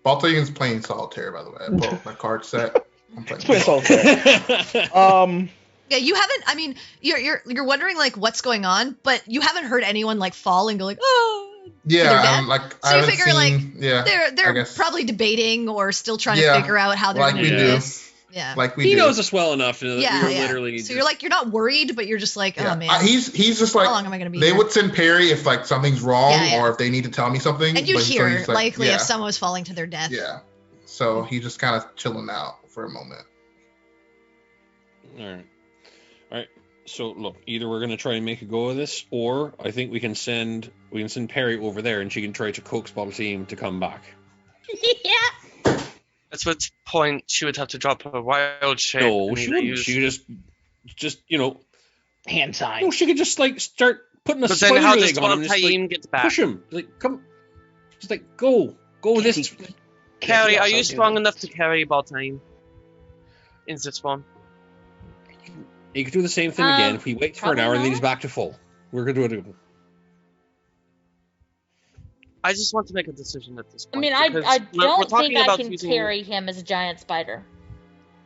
Baltane's playing solitaire, by the way. I pulled my card set. I'm playing Play solitaire. Yeah, you haven't. I mean, you're wondering what's going on, but you haven't heard anyone fall and go oh. Yeah, They're dead? I'm So you I haven't figure, seen, yeah, I They're guess. probably debating or still trying Yeah, to figure out how they're like going we to do do. this. Yeah. like we He do. knows us well enough to Yeah, we're yeah. literally. So you're not worried, but you're just Yeah. oh man. He's just how long am I going to be they here? would send Perry if Yeah, something's wrong yeah. or if they need to tell me something. And you'd but so hear he's likely yeah, if someone was falling to their death. Yeah. So he's just kind of chilling out for a moment. All right. So look, either we're gonna try and make a go of this, or I think we can send Perry over there, and she can try to coax Bobble Team to come back. Yeah. At which point she would have to drop her wild shape. No, and she either wouldn't. use- She could just Hand sign. no, she could just start putting a But then spider how does leg on him, and just Taim get back? push him. Come, just go this. Can't he Carrie, are also you do strong that? enough to carry Baltime in this form? You could do the same thing again if we wait for an probably hour and then not. he's back to full. We're gonna do it again. I just want to make a decision at this I point. mean, I because I we're don't talking think I about can using- carry him as a giant spider.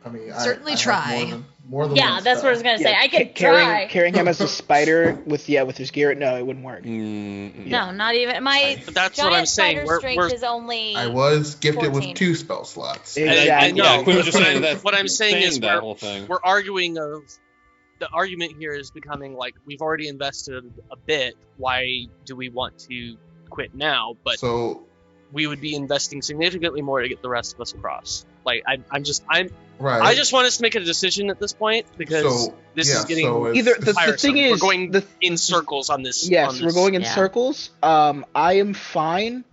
I mean, Certainly I have try. more than Yeah, one that's what I was spell. gonna say. I could try. carrying him as a spider with his gear. No, it wouldn't work. No, not even my But that's giant what I'm saying. spider We're strength is only. I was gifted 14. with 2 spell slots. Exactly. I know. Yeah, Quinn was just What saying I'm- that. what I'm saying is that whole thing. we're arguing of the argument here is becoming like we've already invested a bit. Why do we want to quit now? But So we would be investing significantly more to get the rest of us across. Like I just want us to make a decision at this point because this is getting Either the tiresome. thing is we're going in circles on this. Yes, on this. we're going in Yeah. circles. I am fine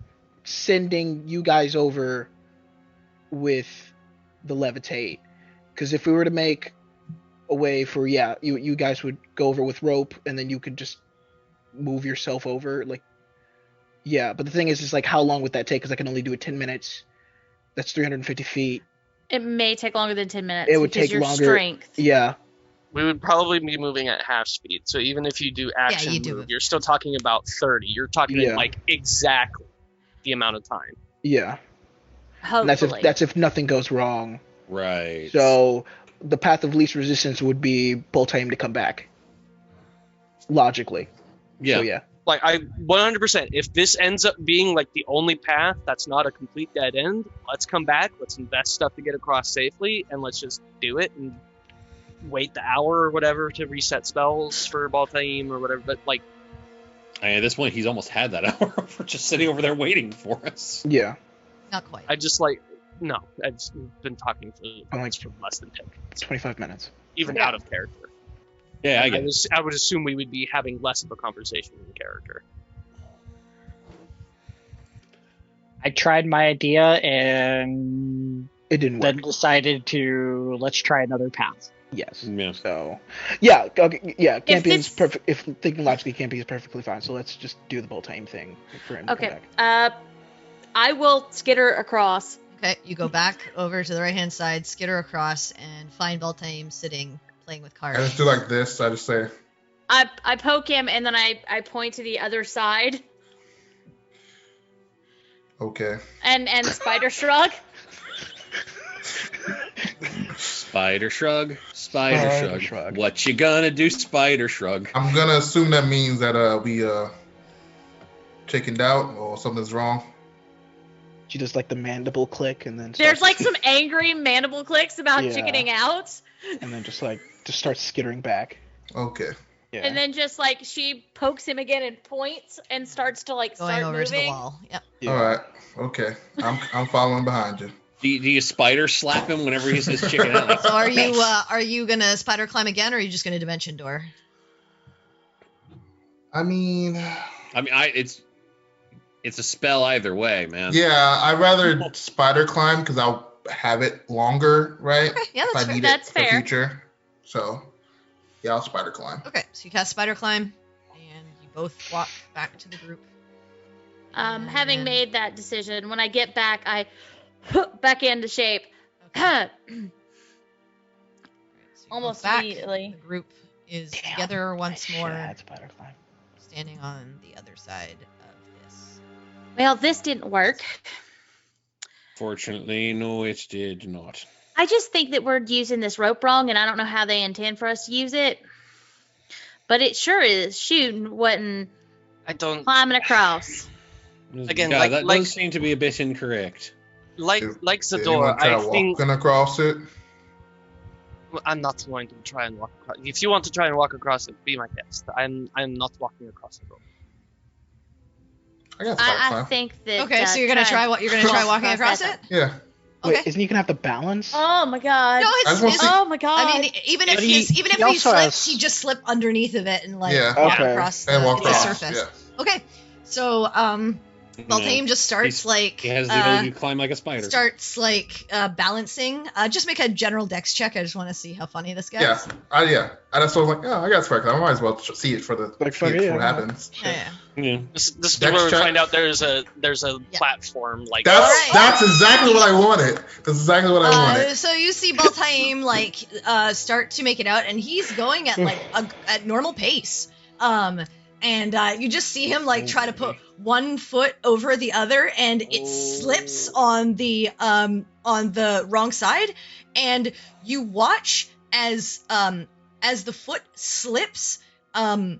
sending you guys over with the levitate, because if we were to make a way for you guys would go over with rope and then you could just move yourself over, like, yeah. But the thing is like, how long would that take? Because I can only do it 10 minutes. That's 350 feet. It may take longer than 10 minutes. It would because take your longer. Strength. Yeah. We would probably be moving at half speed. So even if you do action you do move, it. you're still talking about 30. You're talking like exactly the amount of time. Yeah. And Hopefully. that's if nothing goes wrong. Right. So the path of least resistance would be Boltaim to come back. Logically. Yeah. So, yeah. Like I 100%. If this ends up being like the only path that's not a complete dead end, let's come back. Let's invest stuff to get across safely, and let's just do it and wait the hour or whatever to reset spells for Baltaim or whatever. But like, at this point, he's almost had that hour. We're just sitting over there waiting for us. Yeah. Not quite. I just like no. I've been talking for less than 10 minutes, 25 minutes. even out of character. Yeah, I would assume we would be having less of a conversation in character. I tried my idea and It didn't work. then decided to let's try another path. Yes. Yeah. So, yeah, okay, yeah. Campion's this- perfect. If thinking logically, Campy is perfectly fine. So let's just do the Boltaim thing for him to come Okay. back. I will skitter across. Okay, you go back over to the right-hand side, skitter across, and find Baltaim sitting, playing with I cards. just do like this. I just say, I poke him and then I point to the other side okay. and spider shrug. Spider shrug. Spider shrug. What you gonna do, spider shrug? I'm gonna assume that means that we chickened out or something's wrong. She does like the mandible click and then There's starts- like some angry mandible clicks about Yeah. chickening out. and then just starts skittering back. Okay. Yeah. And then just like she pokes him again and points and starts to like Going start over moving. to the wall. Yep. Yeah. All right. Okay. I'm following behind you. Do you spider slap him whenever he says chicken out? Like, So are you gonna spider climb again, or are you just gonna dimension door? I mean, it's a spell either way, man. yeah, I'd rather spider climb because I'll have it longer, right? Okay, yeah, If that's I fair. need That's it fair. for future. So, yeah, I'll spider climb. Okay, so you cast spider climb, and you both walk back to the group. Having And- made that decision, when I get back, I back into shape. Okay. So you go Almost back. immediately. The group is together once more, Spider climb. standing on the other side of this. Well, this didn't work. Fortunately, no, it did not. I just think that we're using this rope wrong, and I don't know how they intend for us to use it. But it sure is shooting, wasn't I don't climbing across. Again, yeah, like- that like- does seem to be a bit incorrect. like Did Zador. anyone try I think walking across it? I'm not going to try and walk across. If you want to try and walk across it, be my guest. I'm not walking across the road. I got spider I climb. think that. Okay, so you're gonna try what? You're gonna try walking across it? Yeah. Okay. Wait, isn't he gonna have to balance? Oh my god. No, I it's, just wanna it's see- Oh my god. I mean, even if But he he slips, also he just slip underneath of it and like Yeah. walk Okay. across And walk the across. surface. Yeah. Okay, so Baltaim just starts He has the ability to climb like a spider. balancing. Just make a general dex check. I just want to see how funny this gets. Yeah. I just was like, oh, I got spider climb. I might as well see it for the Like, see it fuck for yeah. what happens. Yeah. Yeah. This is Dex where we check. find out there's a Yeah. platform like Alright. That's exactly what I wanted. That's exactly what I wanted. So you see Baltaim start to make it out, and he's going at like at normal pace. And you just see him like try to put one foot over the other, and it slips on the wrong side, and you watch as the foot slips. You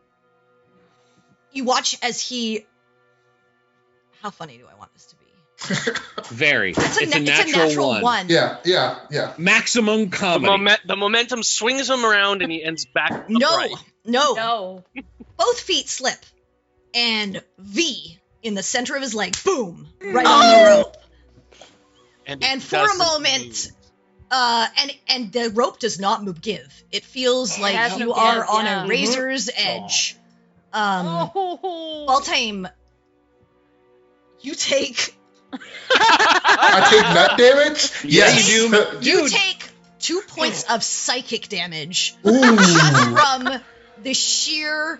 watch as he. How funny do I want this to be? Very. It's a natural one. Yeah. Maximum comedy. The momentum swings him around and he ends back upright. No. Both feet slip, and V in the center of his leg, boom, right on the rope. And for a moment, and the rope does not give. It feels like you are on a razor's edge. Baltime, you take. I take nut damage? Yes. You do. You take 2 points of psychic damage Ooh. just from the sheer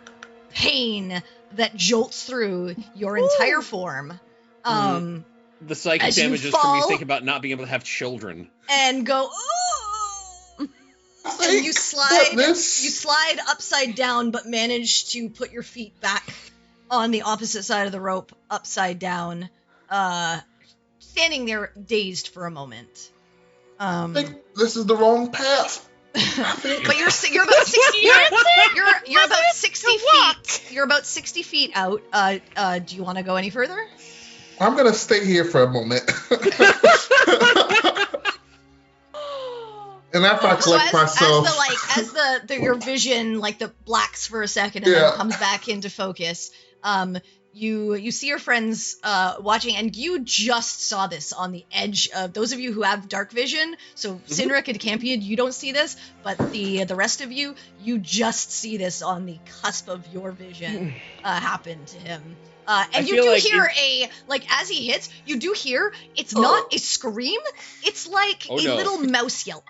pain that jolts through your entire form. The psychic damage is from you thinking about not being able to have children. And go, oh! And you slide upside down, but manage to put your feet back on the opposite side of the rope, upside down, standing there dazed for a moment. I think this is the wrong path. But you're about 60. You're about 60 feet. You're about 60 feet out. Do you want to go any further? I'm gonna stay here for a moment. And after I collect myself, as your vision like the blacks for a second and then comes back into focus. You see your friends watching, and you just saw this on the edge of those of you who have dark vision. So Cynric and Campion, you don't see this, but the rest of you just see this on the cusp of your vision happen to him. And you do hear as he hits, you do hear it's not a scream, it's like little mouse yell.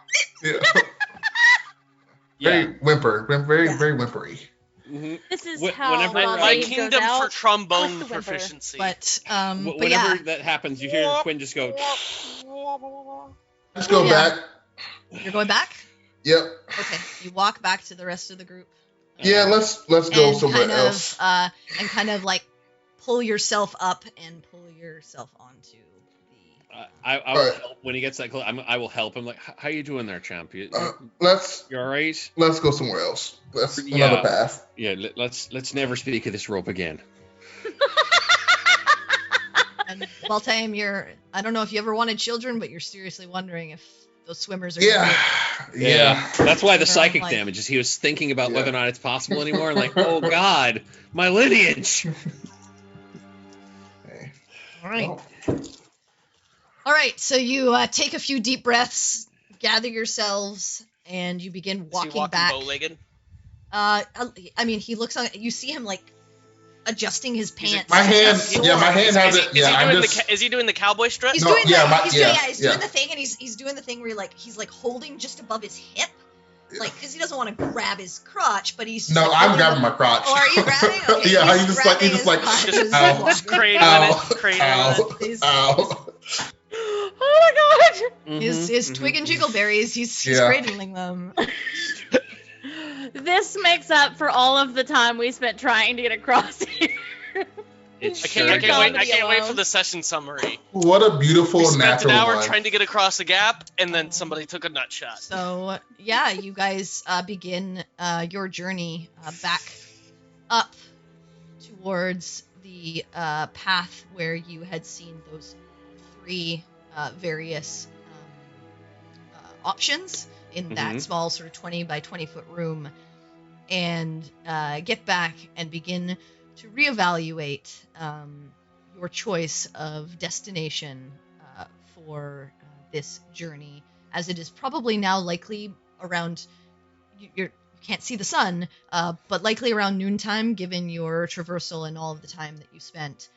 Very very whimpery. Mm-hmm. This is how my kingdom for trombone proficiency. But whenever that happens, you hear Quinn just go. Let's go back. You're going back? Yep. Okay. You walk back to the rest of the group. Yeah, let's go somewhere else. And kind of like pull yourself up and pull yourself onto the. I will help when he gets that close. I will help him. Like, how you doing there, champ? You all right? Let's go somewhere else. That's another path. Yeah, let's never speak of this rope again. And Baltime, I don't know if you ever wanted children, but you're seriously wondering if those swimmers are. Yeah. That's why the psychic damage is. He was thinking about whether or not it's possible anymore. Like, oh God, my lineage. Okay. All right. All right, so you take a few deep breaths, gather yourselves, and you begin walking back. Bow-legged? I mean, he looks on. You see him like adjusting his pants. My hand has it. Is he doing the cowboy strut? He's doing the thing, and he's doing the thing where he's holding just above his hip, because he doesn't want to grab his crotch, but he's just I'm grabbing my crotch. Oh, are you grabbing? Okay, yeah, he's just cradling it. Ow. Oh my god! His twig and jiggleberries, he's cradling them. This makes up for all of the time we spent trying to get across here. I can't wait for the session summary. What a beautiful we spent natural an hour one. trying to get across the gap, and then somebody took a nut shot. So you guys begin your journey back up towards the path where you had seen those 3 various options in that small sort of 20 by 20 foot room, and get back and begin to reevaluate your choice of destination for this journey, as it is probably now likely around you can't see the sun, but likely around noontime, given your traversal and all of the time that you spent.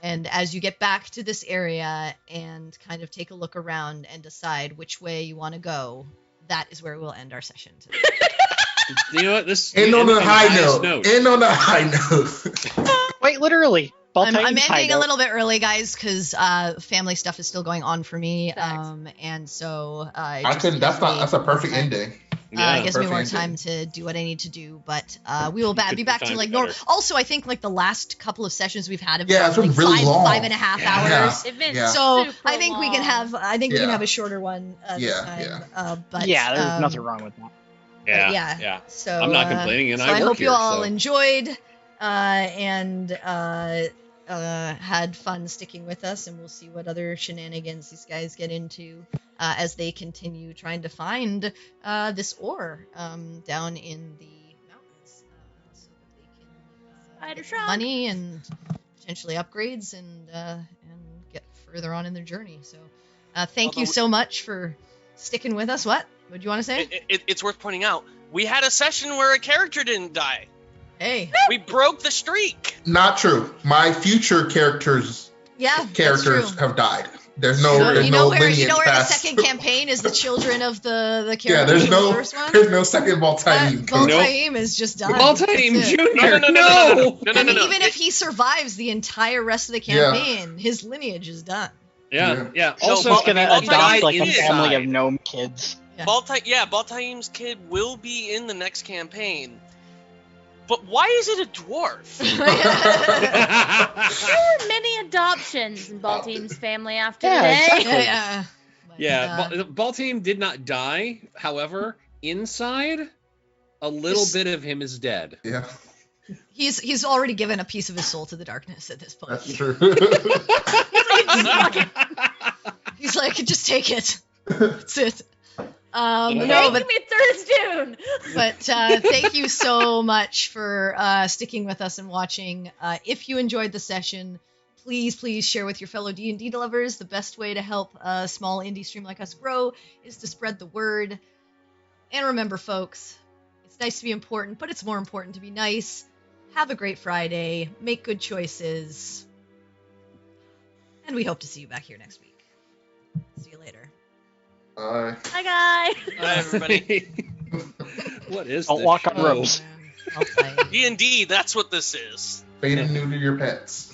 And as you get back to this area and kind of take a look around and decide which way you want to go, that is where we'll end our session today. You know what? This end on a high note. End on a high note. Wait, literally. I'm ending a little bit early, guys, because family stuff is still going on for me, and so that's a perfect ending. It gives me more Perfect. time to do what I need to do, but we will be Good back to times like are normal. better. Also, I think like the last couple of sessions we've had have Yeah, gone it's been like really long. 5.5 hours. They've been Yeah. So super I think we can long. have we can Yeah. have a shorter one this Yeah, time. But yeah, there's nothing wrong with that. Yeah, yeah. So I'm not complaining, and so I I work hope you here, all so. enjoyed and had fun sticking with us, and we'll see what other shenanigans these guys get into as they continue trying to find this ore down in the mountains, so that they can Spider get shrug. money and potentially upgrades and get further on in their journey. So thank you Although- so much for sticking with us. What do you want to say? It's worth pointing out, we had a session where a character didn't die. Hey, We broke the streak. Not true. My future characters yeah, that's true. have died. There's no So there's you know no where lineage the past. second campaign is the children of the characters Yeah, there's from the no first one. there's no second Voltaire. Voltaire is just done. Baltaim That's it. Jr. No. And even if he survives the entire rest of the Yeah. campaign, his lineage is done. Yeah. No, Also, He's gonna Baltaim adopt like a is family inside. of gnome kids. Yeah. Baltaim's kid will be in the next campaign. But why is it a dwarf? There were many adoptions in Baltim's family after Yeah, today. exactly. yeah. But, yeah, Baltaim did not die. However, inside, a little Yes. bit of him is dead. Yeah, he's already given a piece of his soul to the darkness at this point. that's true. He's like, just take it. That's it. No, Hey, but give me a Thursday. But thank you so much for sticking with us and watching. If you enjoyed the session, please share with your fellow D&D lovers. The best way to help a small indie stream like us grow is to spread the word. And remember, folks, it's nice to be important, but it's more important to be nice. Have a great Friday. Make good choices. And we hope to see you back here next week. See you later. Bye. Hi, guys. Bye, everybody. What is Don't this walk on show? ropes. Man. I'll play. D&D, that's what this is. Fade and neuter your pets.